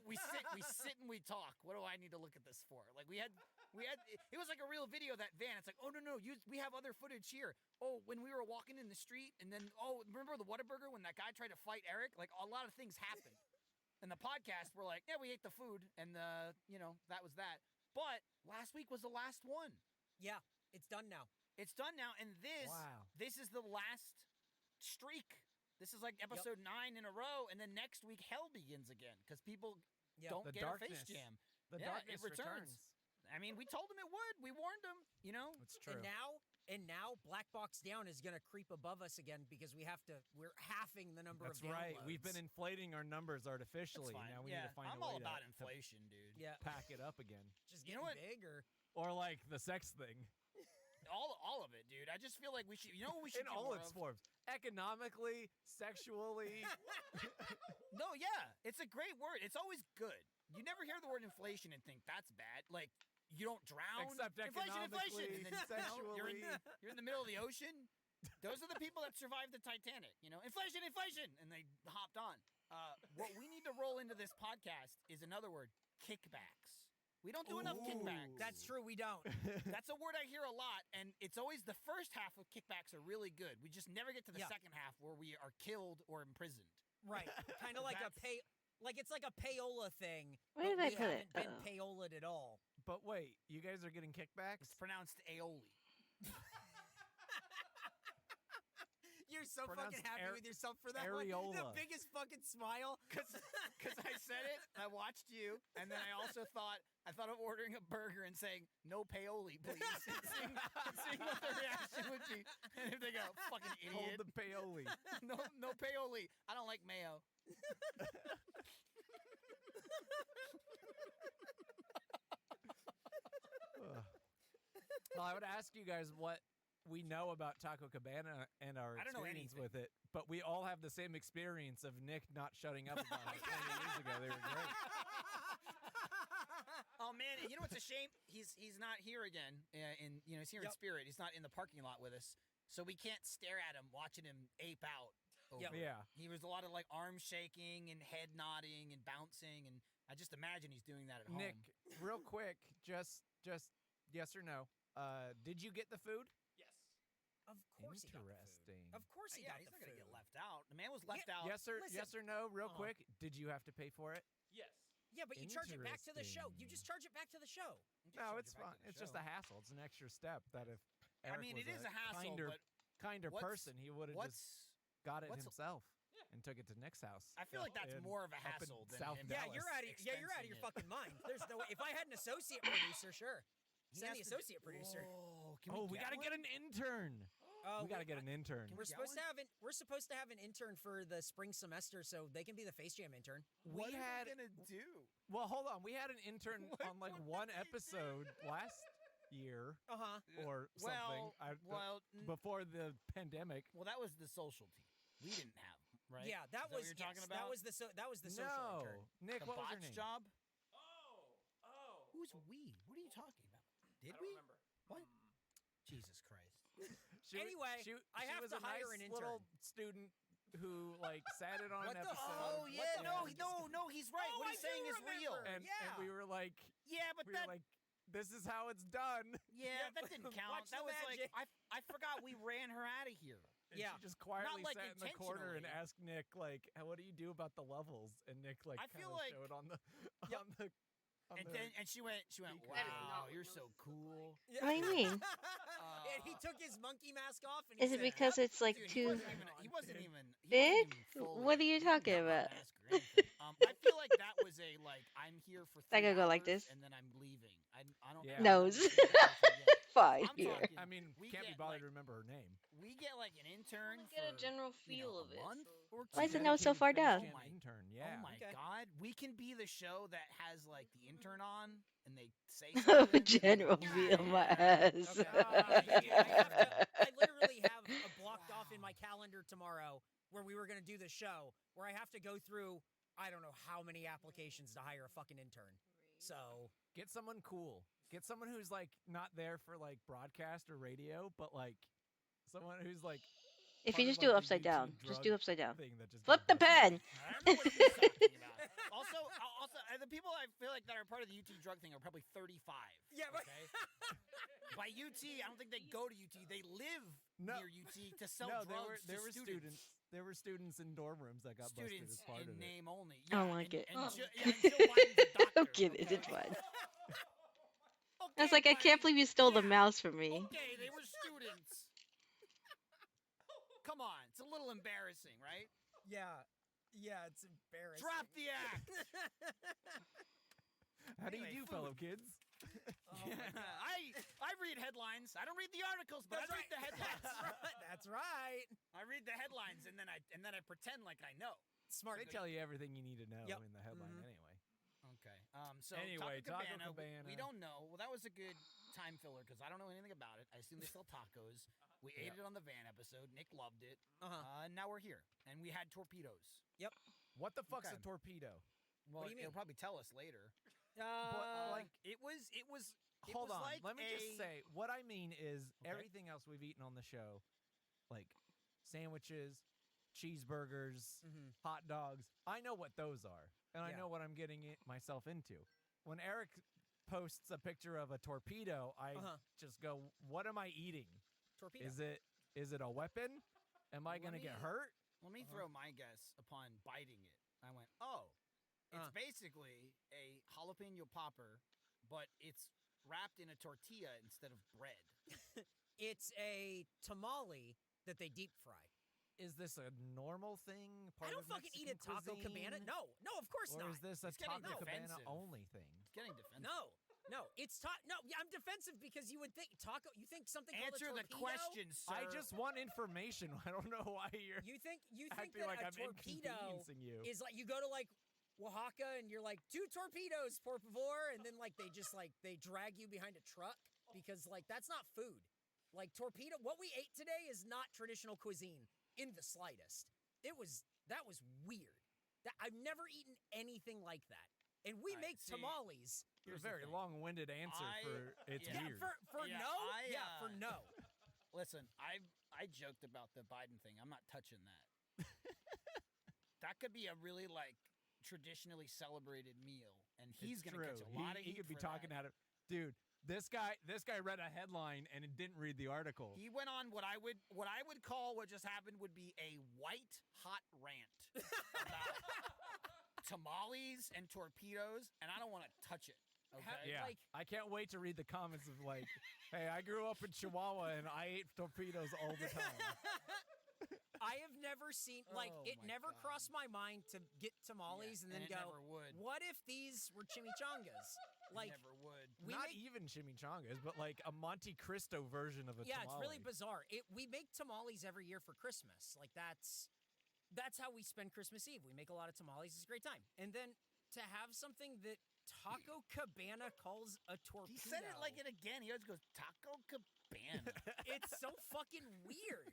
S4: We sit and we talk. What do I need to look at this for? Like we had. It was like a real video of that van. It's like, oh no, we have other footage here. Oh, when we were walking in the street, and then remember the Whataburger when that guy tried to fight Eric? Like a lot of things happened. And the podcast, we're like, yeah, we ate the food, and that was that. But last week was the last one.
S5: Yeah, it's done now.
S4: It's done now, and this is the last streak. This is like episode 9 in a row, and then next week hell begins again because people don't get a face jam.
S3: The darkness
S4: it returns. I mean, we told them it would. We warned them.
S3: It's true.
S5: And now Black Box Down is going to creep above us again because we're halving the number of downloads.
S3: That's right. We've been inflating our numbers artificially. Now we need to find a way
S4: I'm all about inflation, dude.
S5: Yeah.
S3: Pack it up again.
S5: Just getting big
S3: or like the sex thing.
S4: All of it, dude. I just feel like we should. You know what we should
S3: in all its forms, economically, sexually.
S4: No, yeah, it's a great word. It's always good. You never hear the word inflation and think that's bad. Like you don't drown.
S3: Except
S4: inflation. And then,
S3: sexually.
S4: You're in the middle of the ocean. Those are the people that survived the Titanic. Inflation, and they hopped on. What we need to roll into this podcast is another word: kickbacks. We don't do enough kickbacks.
S5: That's true, we don't.
S4: That's a word I hear a lot, and it's always the first half of kickbacks are really good. We just never get to the second half where we are killed or imprisoned.
S5: Right. Kind of like it's like a payola thing.
S1: Where did I put it?
S5: We haven't been payola'd at all.
S3: But wait, you guys are getting kickbacks?
S4: It's pronounced aioli.
S5: You're so
S3: Pronounced
S5: fucking happy with yourself for that
S3: areola.
S5: one. The biggest fucking smile.
S4: Because I said it, I watched you, and then I also thought of ordering a burger and saying, no paoli, please, and seeing what the reaction would be. And if they go, fucking idiot.
S3: Hold the paoli.
S4: No paoli. I don't like mayo.
S3: Well, I would ask you guys what we know about Taco Cabana and our experience with it, but we all have the same experience of Nick not shutting up about it 20 years ago. They were great.
S4: Oh man, you know what's a shame? He's not here again. He's here in spirit. He's not in the parking lot with us, so we can't stare at him watching him ape out.
S3: Yeah.
S4: He was a lot of like arm shaking and head nodding and bouncing, and I just imagine he's doing that at home.
S3: Nick, real quick, just yes or no? Did you get the food?
S6: Yes.
S5: Of course he got the food.
S3: Interesting.
S5: Of course he
S4: Yeah,
S5: got
S4: he's
S5: the
S4: not
S5: food.
S4: gonna get left out. The man was left out.
S3: Yes or
S5: Listen.
S3: yes or no? Real quick, did you have to pay for it?
S6: Yes.
S5: Yeah, but you charge it back to the show. You just charge it back to the show.
S3: No, it's fine. It's just a hassle. It's an extra step that if Eric
S4: mean,
S3: was
S4: it is a hassle, but
S3: kinder
S4: what's-
S3: person, he would have just got it
S4: what's-
S3: himself and took it to Nick's house.
S4: I feel like that's
S3: in-
S4: more of a
S3: up in
S4: hassle than
S3: South
S4: him.
S5: Yeah,
S3: Dallas.
S5: you're out of your
S4: expensing
S5: fucking mind. There's no way. If I had an associate producer, sure.
S4: He
S5: Send
S4: has
S5: the
S4: to do-
S5: associate producer.
S4: Whoa, can
S3: Oh,
S4: we
S3: we gotta get an intern.
S5: Oh,
S3: We gotta get an intern.
S5: We're supposed to have an intern for the spring semester, so they can be the Face Jam intern.
S4: What
S3: We
S4: are
S3: had
S4: we gonna do?
S3: Well, hold on. We had an intern on like one episode last year or something. Before the pandemic.
S4: Well, that was the social team. We didn't have, right?
S5: Yeah,
S4: Is that what you're talking about?
S5: That was the social intern.
S3: Nick,
S4: The
S3: what was your
S4: botch
S3: name?
S4: job?
S6: Oh.
S4: Who's we? What are you talking about? Did
S6: I don't
S4: we?
S6: remember.
S4: What? Jesus Christ.
S5: Anyway, I have
S3: was
S5: to
S3: a
S5: hire
S3: nice
S5: an intern.
S3: little student who like sat in on
S5: What
S3: an
S5: the-
S3: episode.
S4: Oh yeah, no, he's right.
S5: Oh,
S4: what he's
S5: I do
S4: saying is real.
S5: remember.
S3: and
S5: Yeah.
S3: we were like,
S4: Yeah, but that
S3: this is how it's done.
S4: yeah, that didn't count.
S5: Watch
S4: That
S5: the
S4: was
S5: magic.
S4: like I forgot we ran her out of here.
S3: And
S5: Yeah.
S3: she just quietly
S4: Not, like,
S3: sat in the corner and
S4: intentionally.
S3: asked Nick, like, what do you do about the levels? And Nick like
S4: I
S3: kind
S4: feel
S3: of
S4: like-
S3: showed on the
S4: And then she went, wow, you're so cool.
S1: What do you mean?
S5: And he took his monkey mask off. And
S1: Is
S5: he
S1: it
S5: said,
S1: because it's like
S4: Dude,
S1: too
S4: he wasn't even
S1: big?
S4: full
S1: What are you talking
S4: got my
S1: about?
S4: mask or anything. I feel like that was I'm here for 3
S1: I gotta go like
S4: hours
S1: this.
S4: and then I'm leaving. I don't
S3: Yeah.
S1: Nose. fine
S4: I'm
S1: here.
S4: talking-
S3: I mean,
S4: we
S3: can't be
S4: get,
S3: bothered
S4: like-
S3: to remember her name.
S4: We get like an intern
S11: get a
S4: for,
S11: general
S4: you know,
S11: feel of
S4: a
S11: it.
S4: month
S11: so-
S4: or two.
S1: Why is the note so
S3: Dedicated
S1: far
S3: Space
S1: down?
S3: Jam
S4: Oh my-
S3: intern, yeah.
S4: Oh my
S5: Okay.
S4: god, we can be the show that has like the intern on and they say something.
S1: General
S4: and, like,
S1: feel my
S4: "Yeah."
S1: ass.
S5: Okay. I literally have a blocked off in my calendar tomorrow where we were going to do the show where I have to go through I don't know how many applications to hire a fucking intern. So
S3: Get someone cool. Get someone who's like not there for like broadcast or radio, but like someone who's like.
S1: If
S3: part
S1: you
S3: of,
S1: just
S3: like,
S1: do
S3: the
S1: upside
S3: YouTube
S1: down, just
S3: drug
S1: do upside down.
S3: thing that just
S1: Flip
S3: got
S1: the
S3: busted.
S1: pen.
S4: I don't know what he's talking about. Also, the people I feel like that are part of the UT drug thing are probably 35.
S5: Yeah, but-
S4: okay? By UT, I don't think they go to UT. They live near UT to sell
S3: No,
S4: drugs
S3: there
S4: to
S3: were students. There were students in dorm rooms that got busted
S4: Students
S3: as part
S4: in
S3: of it.
S4: name only.
S1: I
S4: Yeah,
S1: don't like
S4: and,
S1: it.
S4: And Jill Biden's a doctor.
S1: I'm kidding.
S4: okay?
S1: It's fine.
S4: Okay,
S1: I was like, I can't
S4: buddy.
S1: believe you stole the
S4: Yeah.
S1: mouse from me.
S4: Okay, they were students. Come on, it's a little embarrassing, right?
S5: yeah, it's embarrassing.
S4: Drop the act.
S3: How do
S4: Anyway,
S3: you do,
S4: food.
S3: fellow kids?
S4: I read headlines. I don't read the articles, but
S5: That's
S4: I read the headlines.
S5: That's right.
S4: I read the headlines and then I pretend like I know.
S5: Smart.
S3: They tell you everything you need to know
S5: Yep.
S3: in the headline
S4: Mhm.
S3: anyway.
S4: Okay. So
S3: Anyway,
S4: Taco
S3: Taco
S4: Cabana,
S3: Cabana.
S4: We don't know. Well, that was a good time filler because I don't know anything about it. I assume they sell tacos. We ate it on the van episode. Nick loved it.
S5: Uh-huh.
S4: Now we're here, and we had torpedoes.
S3: What the fuck's
S4: Okay.
S3: a torpedo?
S4: Well,
S5: do you mean?
S4: it'll probably tell us later.
S5: Like
S4: It was.
S3: Hold on.
S4: Like
S3: Let me just
S4: a-
S3: say, what I mean is
S4: Okay.
S3: everything else we've eaten on the show, like sandwiches, cheeseburgers,
S5: Mhm.
S3: hot dogs. I know what those are, and I
S5: Yeah.
S3: know what I'm getting myself into. When Eric posts a picture of a torpedo, I
S5: Uh-huh.
S3: just go, "What am I eating?
S5: torpedo.
S3: Is it a weapon? Am I
S4: Let
S3: gonna get
S4: me-
S3: hurt?"
S4: Let me throw my guess upon biting it. I went, oh, it's basically a jalapeno popper, but it's wrapped in a tortilla instead of bread.
S5: It's a tamale that they deep fry.
S3: Is this a normal thing? Part
S5: I don't
S3: of
S5: fucking eat
S3: Mexican
S5: at Taco Cabana.
S3: cuisine?
S5: No, of course
S3: Or
S5: not.
S3: is this a
S4: It's getting
S3: Taco Cabana
S4: defensive.
S3: only thing?
S4: It's getting defensive.
S5: No, it's no. Yeah, I'm defensive because you would think taco. You think something
S4: Answer
S5: called a
S4: the
S5: torpedo?
S4: question, sir.
S3: I just want information. I don't know why you're
S5: You think
S3: acting
S5: that
S3: like
S5: a
S3: I'm
S5: torpedo
S3: inconveniencing you.
S5: is like you go to like Oaxaca and you're like 2 torpedoes por favor, and then like they just like they drag you behind a truck because like that's not food. Like torpedo, what we ate today is not traditional cuisine in the slightest. That was weird. I've never eaten anything like that. And we
S4: All right,
S5: make
S4: see,
S5: tamales.
S3: Here's a
S4: the
S3: very
S4: thing.
S3: long-winded answer for it's
S4: yeah,
S3: weird.
S5: For
S4: Yeah,
S5: no?
S4: I,
S5: for no.
S4: Listen, I joked about the Biden thing. I'm not touching that. That could be a really like traditionally celebrated meal, and he's
S3: It's
S4: gonna
S3: true.
S4: catch a lot of
S3: he
S4: heat
S3: could be
S4: for
S3: talking
S4: that.
S3: at it. Dude, this guy read a headline and it didn't read the article.
S4: He went on what I would call what just happened would be a white hot rant about tamales and torpedoes, and I don't want to touch it. Okay.
S3: Yeah,
S5: like-
S3: I can't wait to read the comments of like, "Hey, I grew up in Chihuahua and I ate torpedoes all the time."
S5: I have never seen like
S4: Oh
S5: it
S4: my
S5: never
S4: God.
S5: crossed my mind to get tamales and then
S4: and it
S5: go,
S4: never would.
S5: what if these were chimichangas? Like
S4: Never would.
S5: we
S3: Not
S5: make,
S3: even chimichangas, but like a Monte Cristo version of a
S5: yeah,
S3: tamale.
S5: it's really bizarre. We make tamales every year for Christmas. Like that's how we spend Christmas Eve. We make a lot of tamales. It's a great time. And then to have something that Taco Cabana calls a torpedo.
S4: He said it like it again. He always goes Taco Cabana.
S5: It's so fucking weird.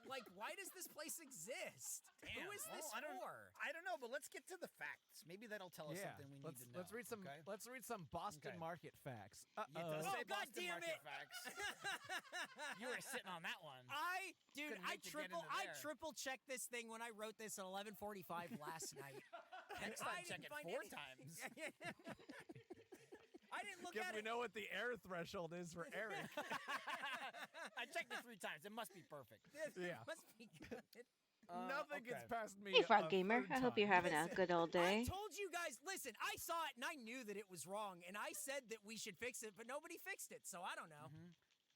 S5: Like, why does this place exist? Who
S4: Damn.
S5: is
S4: Well,
S5: this
S4: I don't-
S5: for?
S4: I don't know, but let's get to the facts. Maybe that'll tell us
S3: Yeah,
S4: something we need
S3: let's
S4: to know.
S3: let's read some
S4: okay?
S3: let's read some Boston
S4: Okay.
S3: market facts.
S4: Yeah, it does
S5: Oh,
S4: say
S5: God
S4: Boston
S5: damn
S4: market
S5: it.
S4: facts. You were sitting on that one.
S5: Dude,
S4: Couldn't
S5: I
S4: wait to get into there.
S5: triple checked this thing when I wrote this at 11:45 last night.
S4: Next
S5: I
S4: time,
S5: didn't
S4: check it
S5: find
S4: 4
S5: any-
S4: times.
S5: I didn't look
S3: Because
S5: at
S3: we
S5: it.
S3: know what the air threshold is for Eric.
S4: I checked it 3 times. It must be perfect.
S3: Yeah.
S5: Must be good.
S3: Nothing gets
S4: okay.
S3: past me.
S1: Hey, Frog
S3: a
S1: Gamer.
S3: third
S1: I hope you're
S3: time.
S1: having a
S5: Listen,
S1: good old
S5: I
S1: day.
S5: told you guys, listen, I saw it and I knew that it was wrong, and I said that we should fix it, but nobody fixed it, so I don't know.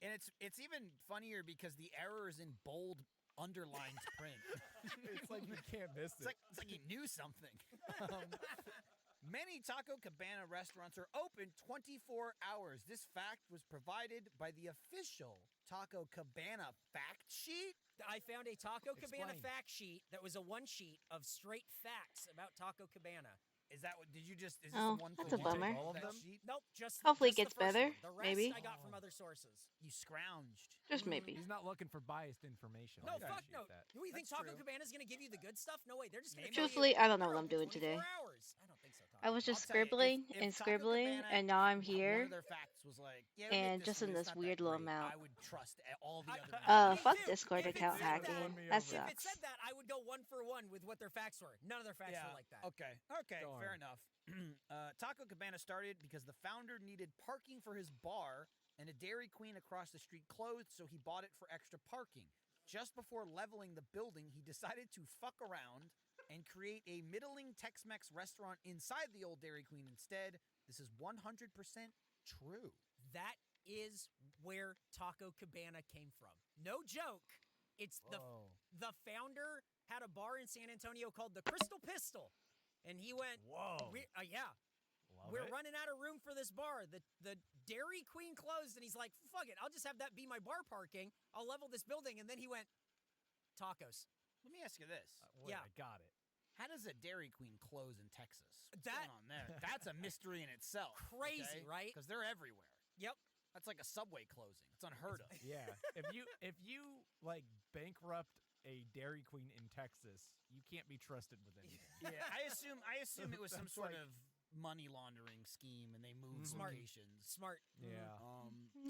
S4: And it's even funnier because the error is in bold underlined print.
S3: It's like you can't miss
S4: It's
S3: it.
S4: like you knew something. Many Taco Cabana restaurants are open 24 hours. This fact was provided by the official Taco Cabana fact sheet.
S5: I found a Taco Cabana
S3: Explain.
S5: fact sheet that was a one sheet of straight facts about Taco Cabana.
S4: Is that what? Did you just? Is this
S1: Oh,
S4: a one
S1: that's
S4: for
S1: a
S4: one?
S1: bummer.
S3: All of
S4: That
S3: them?
S4: sheet?
S5: Nope, just
S1: Hopefully it
S5: just the
S1: gets
S5: first
S1: better,
S5: one. The rest
S1: maybe.
S5: I got from other sources.
S4: You scrounged.
S1: Just maybe.
S3: He's not looking for biased information.
S5: No,
S3: I
S5: fuck
S3: appreciate
S5: no.
S3: that.
S5: Do you think
S4: That's
S5: Taco
S4: true.
S5: Cabana's gonna give you the good stuff? No way. They're just gonna
S4: Maybe.
S5: tell
S1: Truthfully,
S5: you,
S1: I don't know
S5: "We're
S1: what I'm
S5: open
S1: doing
S5: 24
S1: today.
S5: hours." I don't think so. Taco
S1: I was
S5: Cabana.
S1: just
S4: I'll tell you,
S1: scribbling
S4: if
S1: and
S4: Taco
S1: scribbling,
S4: Cabana,
S1: and now I'm
S4: one
S1: here.
S4: of their facts was like, yeah, we
S1: And
S4: did
S1: just
S4: this
S1: in
S4: one, it's
S1: this
S4: not that
S1: weird little
S4: great.
S1: amount.
S4: I would trust all the
S5: I-
S4: other.
S1: Oh,
S5: Me
S1: fuck
S5: too.
S1: Discord
S5: If it
S1: account
S5: said that-
S1: hacking.
S3: me
S1: That
S3: over.
S5: If it
S1: sucks.
S5: said that, I would go 1-for-1 with what their facts were. None of their facts were like that.
S4: Okay.
S3: Darn.
S4: Fair enough. Taco Cabana started because the founder needed parking for his bar, and a Dairy Queen across the street closed, so he bought it for extra parking. Just before leveling the building, he decided to fuck around and create a middling Tex-Mex restaurant inside the old Dairy Queen instead. This is 100% true.
S5: That is where Taco Cabana came from. No joke. It's
S3: Whoa.
S5: the founder had a bar in San Antonio called the Crystal Pistol, and he went,
S3: Whoa.
S5: yeah,
S3: Love
S5: we're
S3: it.
S5: running out of room for this bar. The Dairy Queen closed, and he's like, fuck it, I'll just have that be my bar parking. I'll level this building, and then he went, tacos.
S4: Let me ask you this.
S3: Wait,
S5: Yeah.
S3: I got it.
S4: How does a Dairy Queen close in Texas? What's
S5: That-
S4: going on there? That's a mystery in itself.
S5: Crazy, right?
S4: Because they're everywhere.
S5: Yep.
S4: That's like a subway closing. It's unheard of.
S3: Yeah. if you like bankrupt a Dairy Queen in Texas, you can't be trusted with anything.
S4: Yeah, I assume it was some
S3: That's
S4: sort
S3: like-
S4: of money laundering scheme, and they moved
S5: Smart.
S4: locations.
S5: Smart.
S3: Yeah.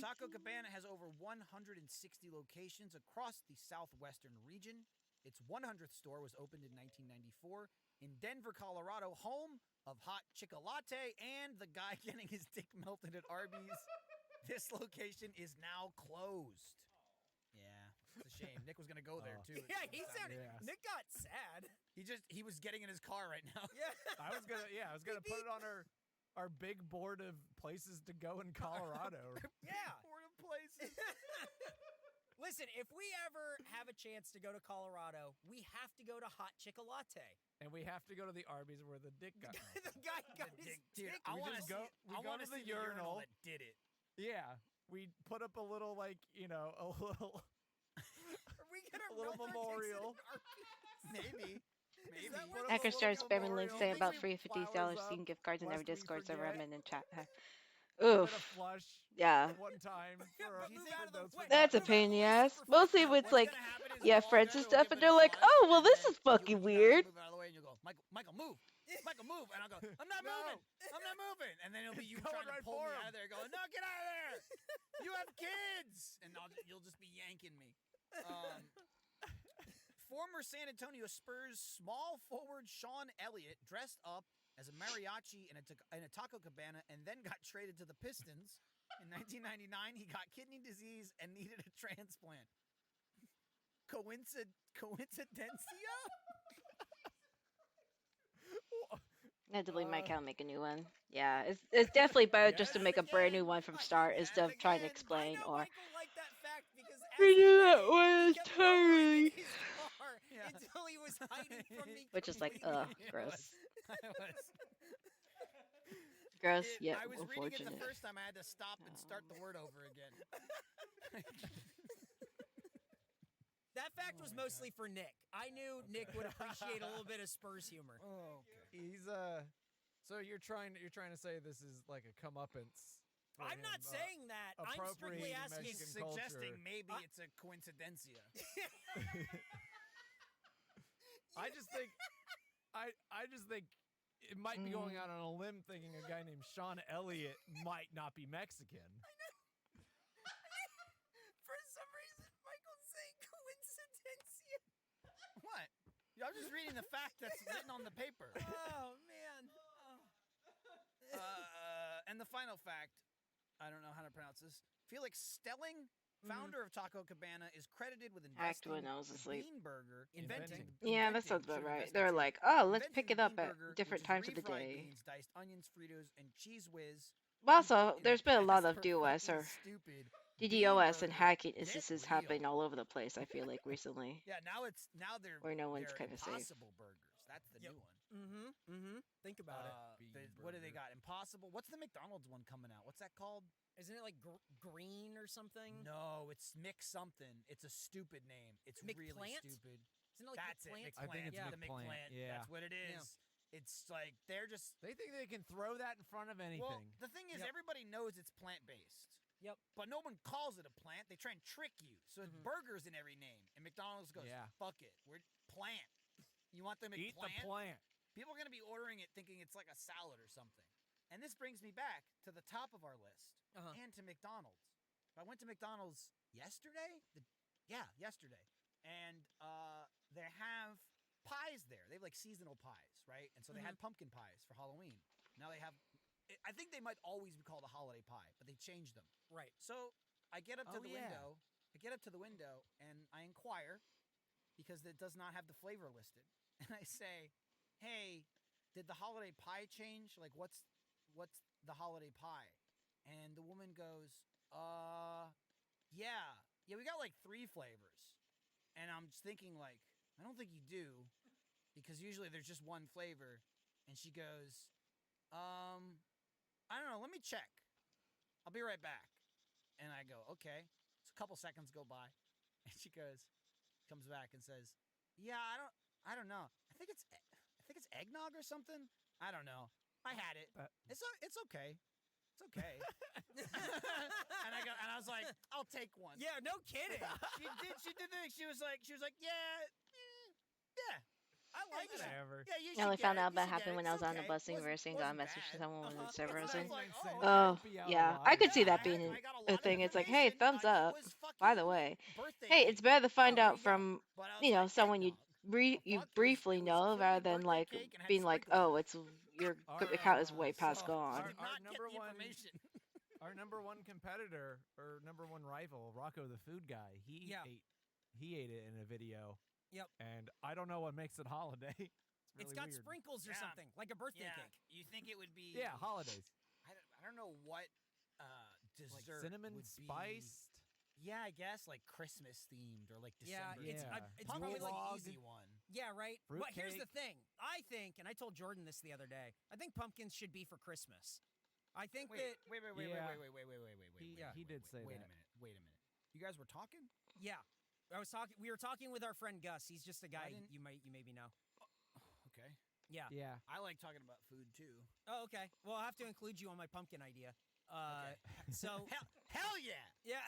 S4: Taco Cabana has over 160 locations across the southwestern region. Its 100th store was opened in 1994 in Denver, Colorado, home of hot chocolate and the guy getting his dick melted at Arby's. This location is now closed. Yeah, it's a shame. Nick was gonna go there
S3: Oh.
S4: too.
S5: Yeah, he sounded.
S3: Yeah.
S5: Nick got sad.
S4: He was getting in his car right now.
S5: Yeah.
S3: I was gonna put it on our big board of places to go in Colorado.
S5: Yeah.
S4: Board of places.
S5: Listen, if we ever have a chance to go to Colorado, we have to go to Hot Chocolate.
S3: And we have to go to the Arby's where the dick got melted.
S5: The guy got his
S4: Dude,
S5: dick.
S4: I
S3: We
S4: want to
S3: just
S4: go.
S3: go- we
S4: I
S3: go
S4: want
S3: to
S4: to
S3: the
S4: see the urinal
S3: urinal.
S4: that did it.
S3: Yeah. We put up a little a little
S5: Are we gonna
S3: a little
S5: melt our dicks in
S3: memorial.
S5: an Arby's?
S4: Maybe.
S5: Is that
S3: Put
S5: where
S3: up
S5: the
S3: a
S1: Hacker
S3: little
S1: starts spamming links
S3: memorial.
S1: saying about
S3: We
S1: free $50
S3: flowers up,
S1: Steam gift cards in every
S3: lest we
S1: Discord server I'm
S3: forget.
S1: in and chat.
S3: Put a
S1: Oof.
S3: flush
S1: Yeah.
S3: one time
S5: Yeah,
S3: for,
S5: but
S3: for
S5: move out of the
S3: those
S5: way.
S1: That's a
S5: Move out
S1: pain
S5: of
S1: in
S5: the
S1: the
S5: way
S1: ass.
S5: super
S1: Mostly
S5: fast.
S1: when it's
S4: What's
S1: like,
S4: gonna happen is
S1: yeah,
S4: we'll all
S1: friends
S4: go
S1: and
S4: to
S1: stuff,
S4: give
S1: and
S4: it
S1: they're
S4: a
S1: like,
S4: flush,
S1: oh, well,
S4: and
S1: this
S4: then
S1: is fucking
S4: you'll be
S1: weird.
S4: Move out of the way, and you'll go, Michael, move. Michael, move. And I'll go, I'm not
S3: No.
S4: moving. I'm not moving. And then it'll be you
S3: Going
S4: trying to
S3: right
S4: pull me
S3: for
S4: out
S3: him.
S4: of there, going, no, get out of there. You have kids. And you'll just be yanking me. Former San Antonio Spurs small forward Sean Elliott dressed up as a mariachi in a Taco Cabana and then got traded to the Pistons. In 1999, he got kidney disease and needed a transplant. Coincidencia?
S1: I had to delete my account and make a new one. Yeah, it's definitely better just to make a brand new one from start instead of trying to explain
S5: I know
S1: or.
S5: Michael liked that fact because as
S1: We
S5: he
S1: do
S5: read
S1: that
S5: it,
S1: one,
S5: he
S1: it's
S5: kept lowering
S1: tiring.
S5: his car
S4: Yeah.
S5: until he was hiding from me.
S1: Which is like,
S5: completely.
S1: gross.
S4: I was.
S1: Gross, yet
S4: I was reading it the
S1: unfortunate.
S4: first time. I had to stop and start the word over again.
S5: That fact was mostly for Nick. I knew Nick would appreciate a little bit of Spurs humor.
S4: Oh, okay.
S3: He's so you're trying to say this is like a comeuppance. for
S5: I'm not
S3: him,
S5: saying that. I'm strictly
S3: appropriating
S5: asking.
S4: He's
S3: Mexican
S4: suggesting
S3: culture.
S4: maybe it's a coincidencia.
S3: I just think it might be going out on a limb thinking a guy named Sean Elliott might not be Mexican.
S5: For some reason, Michael's saying coincidencia.
S4: What? I'm just reading the fact that's written on the paper.
S5: Oh man.
S4: And the final fact, I don't know how to pronounce this. Felix Stelling, founder of Taco Cabana, is credited with
S1: Hacked
S4: inventing
S1: when I was
S4: the
S1: asleep.
S4: Bean Burger.
S3: Inventing.
S1: Yeah, that sounds about right. They're like, oh, let's pick it up at different times of the day.
S4: Beans, diced onions, Fritos, and Cheese Whiz.
S1: But also,
S4: in
S1: there's
S4: the
S1: been a lot
S4: past
S1: of
S4: for
S1: DOS
S4: fucking
S1: or
S4: stupid
S1: DDoS and
S4: Bean
S1: hacking
S4: Burger.
S1: instances
S4: Get
S1: happening
S4: real.
S1: all over the place, I feel like, recently.
S4: Yeah, now they're
S1: Where no one's
S4: they're
S1: kinda safe.
S4: impossible burgers. That's the
S5: Yep.
S4: new one.
S5: Think about it.
S4: What do they got? Impossible. What's the McDonald's one coming out? What's that called?
S5: Isn't it like green or something?
S4: No, it's Mix something. It's a stupid name. It's really
S5: McPlant?
S4: stupid.
S5: Isn't it like
S4: That's
S5: McPlant?
S4: it.
S3: I think it's
S4: McPlant. The
S3: McPlant,
S4: McPlant.
S3: yeah.
S4: That's what it is.
S5: Yeah.
S4: It's like they're just.
S3: They think they can throw that in front of anything.
S4: Well, the thing is,
S5: Yep.
S4: everybody knows it's plant based.
S5: Yep.
S4: But no one calls it a plant. They try and trick you. So it's burgers in every name. And McDonald's goes,
S3: Yeah.
S4: fuck it. We're plant. You want the McPlant?
S3: Eat the plant.
S4: People are going to be ordering it thinking it's like a salad or something. And this brings me back to the top of our list and to McDonald's. I went to McDonald's yesterday. Yesterday. And they have pies there. They have like seasonal pies, right? And so they had pumpkin pies for Halloween. Now they have, I think they might always be called a holiday pie, but they changed them.
S5: Right.
S4: So I get up to the
S3: yeah.
S4: window. I get up to the window and I inquire because it does not have the flavor listed. And I say, "Hey, did the holiday pie change? Like, what's the holiday pie?" And the woman goes, yeah, we got like 3 flavors." And I'm just thinking, like, I don't think you do, because usually there's just one flavor. And she goes, I don't know. Let me check. I'll be right back. And I go, okay. So a couple seconds go by, and she comes back and says, "Yeah, I don't know. I think it's eggnog or something. I don't know. I had it. It's okay. It's okay." and I was like, "I'll take one."
S5: Yeah, no kidding.
S4: She did the thing. She was like, yeah. I like it.
S3: Whatever.
S4: Yeah, you
S1: I
S4: should
S1: only
S4: get
S1: found
S4: it.
S1: out
S4: You
S1: that
S4: should get
S1: happened
S4: it.
S1: when I was
S4: It's
S1: on the
S4: okay.
S1: bus and
S4: Wasn't-
S1: reversing.
S4: wasn't
S1: Got a message from
S4: bad.
S1: someone when the server
S4: And
S1: was
S4: I
S1: in.
S4: like,
S1: Oh,
S3: Be out
S1: yeah.
S3: alive.
S1: I could see
S4: Yeah,
S1: that being
S4: I got a lot
S1: a
S4: of
S1: thing. It's like, hey,
S4: information.
S1: thumbs
S4: It
S1: up.
S4: was
S1: By the
S4: fucking
S1: way,
S4: birthday
S1: hey,
S4: cake.
S1: it's better to find
S4: There
S1: out
S4: you go.
S1: from
S4: But I was like,
S1: someone you
S4: eggnog.
S1: you
S4: Fuck,
S1: briefly
S4: it was
S1: know,
S4: clearly
S1: rather than
S4: birthday
S1: like
S4: cake and had
S1: being like,
S4: sprinkles.
S1: oh, it's your
S3: Our,
S1: account is way
S4: So,
S1: past
S4: I
S1: gone.
S4: did
S3: Our
S4: not get
S3: number
S4: the
S3: one-
S4: information.
S3: Our number one competitor or number one rival, Rocco the food guy, he ate it in a video.
S5: Yep.
S3: And I don't know what makes it holiday. It's
S5: It's
S3: really
S5: got
S3: weird.
S5: sprinkles or
S4: Yeah.
S5: something, like a birthday
S4: Yeah,
S5: cake.
S4: you think it would be?
S3: Yeah, holidays.
S4: I don't know what dessert
S3: Like cinnamon
S4: would
S3: spiced.
S4: Be, yeah, I guess like Christmas themed or like
S5: Yeah,
S4: December.
S5: it's
S4: Pumpkin's
S5: probably like
S4: the easy one.
S5: Yeah, right.
S3: Fruit
S5: But here's the
S3: cake.
S5: thing. I think, and I told Jordan this the other day. I think pumpkins should be for Christmas. I think
S4: Wait,
S5: that.
S4: wait,
S3: Yeah. He did say
S4: Wait
S3: that.
S4: a minute. You guys were talking?
S5: Yeah, we were talking with our friend Gus. He's just a guy
S4: didn't-
S5: you maybe know.
S4: Okay.
S5: Yeah.
S3: Yeah.
S4: I like talking about food too.
S5: Oh, okay. Well, I'll have to include you on my pumpkin idea. So
S4: Hell yeah!
S5: yeah.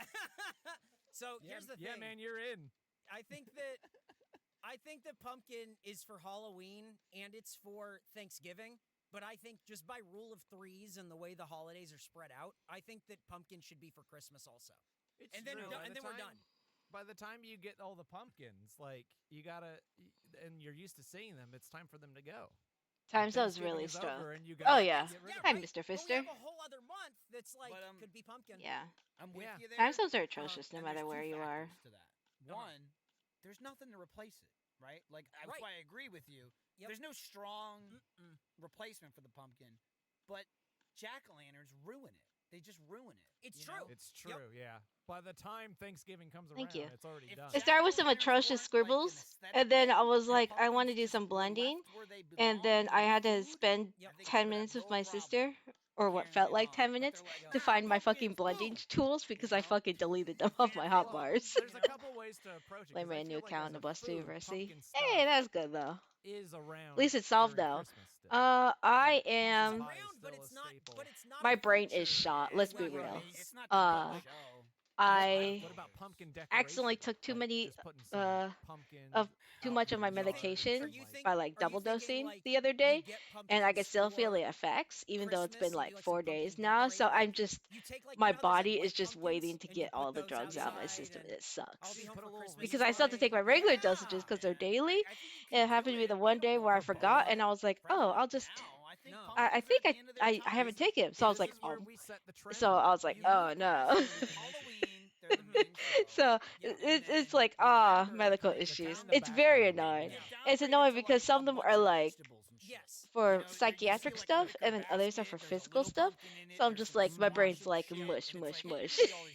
S5: So here's the thing.
S3: Yeah, man, you're in.
S5: I think that pumpkin is for Halloween and it's for Thanksgiving. But I think just by rule of threes and the way the holidays are spread out, I think that pumpkin should be for Christmas also.
S3: It's
S5: And then
S3: true.
S5: we're done-
S3: By
S5: and
S3: the
S5: then we're
S3: time-
S5: done.
S3: By the time you get all the pumpkins, like you gotta, and you're used to seeing them, it's time for them to go.
S1: Time zone's
S3: Thanksgiving
S1: really
S3: is
S1: strong.
S3: over and you
S1: Oh
S3: gotta
S1: yeah.
S3: get rid
S5: Yeah,
S3: of
S1: Hi,
S3: them.
S1: Mr.
S5: But we
S1: Fister.
S5: have a whole other month that's like
S4: But,
S5: could be pumpkin.
S1: Yeah.
S4: I'm with
S3: Yeah.
S4: you there.
S1: Time zones are atrocious no
S4: and
S1: matter
S4: there's
S1: where
S4: two
S1: you are.
S4: factors to that. One, there's nothing to replace it, right? Like that's
S5: Right.
S4: why I agree with you.
S5: Yep.
S4: There's no strong replacement for the pumpkin, but jack-o'-lanterns ruin it. They just ruin it.
S5: It's
S4: you
S5: true.
S4: know?
S3: It's true, yeah. By the time Thanksgiving comes
S1: Thank
S3: around,
S1: you.
S3: it's already
S4: If
S3: done.
S1: It started with some
S4: jack-o'-lanterns
S1: atrocious
S4: weren't, like, an
S1: scribbles,
S4: aesthetic
S1: and then
S4: thing,
S1: I was
S4: and
S1: like, I want to
S4: pumpkins
S1: do
S4: just
S1: some
S4: were
S1: blending,
S4: left where they
S1: and
S4: belong,
S1: then I
S4: in
S1: had to
S4: food,
S1: spend
S5: Yep.
S4: I think
S1: 10
S4: they'd have
S1: minutes with
S4: no
S1: my
S4: problem
S1: sister, or what
S4: carrying
S1: felt
S4: it
S1: like
S4: on.
S1: 10
S4: But
S1: minutes,
S4: they're like,
S1: to
S4: "Ah,
S1: find my fucking
S4: pumpkins,
S1: blending
S4: boom."
S1: tools because I
S4: know?
S1: fucking deleted them off my hotbars.
S3: There's a couple ways to approach it.
S1: Like
S3: 'cause I
S1: my new
S3: feel like
S1: account
S3: as
S1: on the
S3: a
S1: Bus to
S3: food,
S1: University.
S3: pumpkin
S1: Hey,
S3: stuff
S1: that's good though.
S3: is around.
S1: At least it's solved
S3: during
S1: though.
S3: Christmas still.
S1: I
S3: Pumpkin
S1: am.
S3: pie is
S5: Around, but
S3: still
S5: it's
S3: a
S5: not.
S3: staple.
S5: But it's not.
S1: My
S5: a
S1: brain is
S5: feature
S1: shot.
S5: the
S1: Let's
S5: way
S1: be
S5: it
S1: real.
S5: is.
S4: It's not
S1: Uh,
S4: the show.
S1: I
S3: What about pumpkin decoration?
S1: accidentally took too many
S3: just putting some pumpkins
S1: of too
S3: out
S1: much
S3: in
S1: of my
S3: the yard and
S1: medication
S3: some,
S5: Are you
S3: like-
S5: think-
S1: by like
S5: are you
S1: double
S5: thinking,
S1: dosing
S5: like,
S1: the other
S5: you
S1: day,
S5: get
S1: and I
S5: pumpkins
S1: can still feel
S5: for
S1: the effects even though it's
S5: Christmas
S1: been
S5: and do,
S1: like
S5: like, some
S1: 4 days
S5: pumpkin
S1: now. So
S5: decorating?
S1: I'm just
S5: You take like
S1: my
S5: you know how there's,
S1: body
S5: like,
S1: is
S5: white
S1: just waiting
S5: pumpkins,
S1: to
S5: and you
S1: get
S5: put
S1: all the
S5: those
S1: drugs out of my
S5: outside
S1: system.
S5: and
S1: It
S5: I'll
S1: sucks
S5: be home
S3: Put a
S5: for
S3: little
S5: Christmas
S1: because I still have to take my
S5: party.
S1: regular
S5: Yeah.
S1: dosages because they're daily.
S4: I think you can
S1: It happened to
S4: do
S1: be the
S4: it.
S1: one
S4: I
S1: day
S4: don't
S1: where I
S4: know
S1: forgot,
S4: about
S1: and I was like,
S4: Probably
S1: oh,
S4: not
S1: I'll just.
S4: now. I think
S5: No.
S1: I
S4: pumpkins are
S1: think
S4: at the end of their
S1: I
S4: time.
S1: haven't taken it, so I was
S3: This
S1: like,
S3: is where
S1: oh.
S3: we set the trend.
S1: So I was like,
S4: You
S1: oh
S4: have
S1: no.
S4: Halloween, they're the main show.
S1: So
S5: Yeah,
S1: it's
S4: then
S1: like
S3: November,
S1: medical
S3: the
S1: issues.
S3: kind of
S1: It's very
S3: background.
S1: annoying.
S4: They
S1: It's
S4: downgrade it
S1: annoying
S4: to,
S1: because
S4: like,
S1: some
S4: a
S1: of them
S4: bunch
S1: are like
S4: vegetables and shit.
S5: Yes.
S1: for
S4: You know, you
S1: psychiatric
S4: see, like,
S1: stuff,
S4: liquor
S1: and then others are
S4: basket,
S1: for
S4: there's a
S1: physical
S4: little
S1: stuff.
S4: pumpkin in it,
S1: So I'm
S4: there's
S1: just
S4: some
S1: like, my brain's
S4: squash and
S1: like
S4: shit,
S1: mush,
S4: and
S1: mush,
S4: it's like,
S1: mush.
S4: you see all this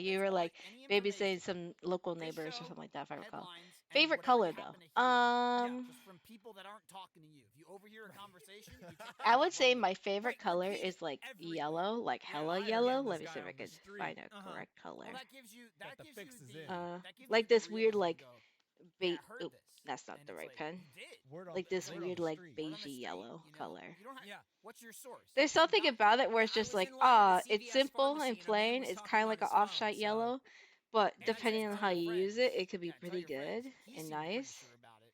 S1: you were
S11: all,
S1: like
S11: any
S1: babysitting
S11: information.
S1: some local
S11: This
S1: neighbors or
S11: show,
S1: something like that, if I recall.
S11: headlines, and
S1: Favorite
S11: whatever
S1: color
S11: you happen to hear,
S1: though?
S11: just from people that aren't talking to you. If you overhear a conversation, you take that
S1: I
S11: and
S1: would
S11: you
S1: say
S11: run with
S1: my
S11: it.
S1: favorite color
S11: Repeat it
S1: is like
S11: everywhere.
S1: yellow, like
S6: Yeah,
S1: hella
S6: I
S1: yellow.
S6: am this
S1: Let me see
S6: guy
S1: if I
S6: on the
S1: could
S6: street.
S1: find a correct color.
S11: Well, that gives you
S3: That the fix is in.
S11: that gives
S1: Like
S11: you
S1: this
S11: the
S1: weird
S11: realism to
S1: like
S11: go,
S1: beige.
S11: I heard
S1: Oh,
S11: this.
S1: that's not
S11: And
S1: the
S11: it's
S1: right
S11: like,
S1: pen.
S11: you did.
S1: Like this
S3: word on
S1: weird
S3: the
S1: like
S3: street.
S11: Word on the
S1: beigey
S11: street,
S1: yellow
S11: you know?
S1: color.
S11: You don't have, what's your source?
S1: There's
S11: Some
S1: something
S11: doctor?
S1: about it where it's
S11: Yeah, I
S1: just
S11: was
S1: like,
S11: in line at the
S1: it's
S11: CVS
S1: simple
S11: pharmacy,
S1: and
S11: and a man
S1: plain.
S11: was
S1: It's
S11: talking
S1: kind of
S11: about
S1: like an
S11: his phone,
S1: offshite
S11: so
S1: yellow, but
S11: and I said,
S1: depending on
S11: tell
S1: how
S11: your
S1: you use
S11: friends.
S1: it, it could be
S11: Yeah, tell
S1: pretty
S11: your friends.
S1: good
S11: He
S1: and
S11: seemed pretty
S1: nice.
S11: sure about it.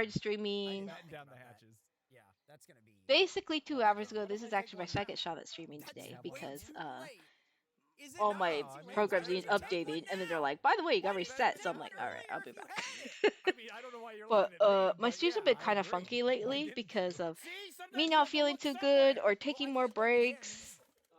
S1: started streaming
S3: Batten down the hatches.
S5: Yeah, that's gonna be.
S1: basically 2 hours ago. This is actually my second shot at streaming today because all my programs need updating, and then they're like, by the way, you got reset. So I'm like, all right, I'll be back.
S6: I mean, I don't know why you're
S1: But
S6: looking at me,
S1: my
S6: but
S1: streams have
S6: yeah,
S1: been
S6: I
S1: kind of
S6: agree.
S1: funky
S6: Why
S1: lately
S6: didn't
S1: because
S6: you?
S1: of
S11: See, sometimes
S1: me
S11: you
S1: not
S11: have to
S1: feeling
S11: look
S1: too
S11: somewhere.
S1: good or taking more breaks.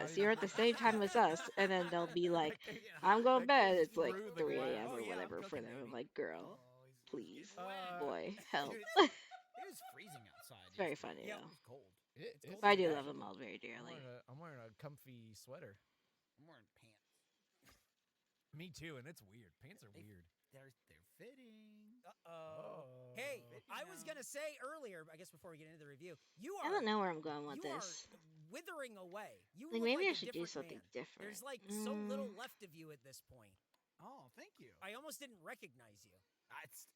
S1: yes, you're at the same time as us, and then they'll be like, I'm going to bed. It's like 3 a.m. or whatever for them. I'm like, girl, please, boy, help.
S11: Dude, it was freezing outside.
S1: It's very
S11: yesterday.
S1: funny
S11: Yeah,
S1: though.
S11: it was cold.
S1: But I do love them all very dearly.
S3: I'm wearing a comfy sweater.
S11: I'm wearing pants.
S3: Me too, and it's weird. Pants are weird.
S11: they're fitting.
S4: Uh-oh.
S5: Hey,
S11: Fitting
S5: I was
S11: now.
S5: gonna say earlier, I guess before we get into the review, you
S1: I
S5: are
S1: don't know where I'm going with
S5: you
S1: this.
S5: are withering away. You
S1: Like
S5: look
S1: maybe
S5: like
S1: I
S5: a
S1: should do
S5: different
S1: something
S5: man.
S1: different.
S5: There's like so little left of you at this point.
S11: Oh, thank you.
S5: I almost didn't recognize you.
S11: It's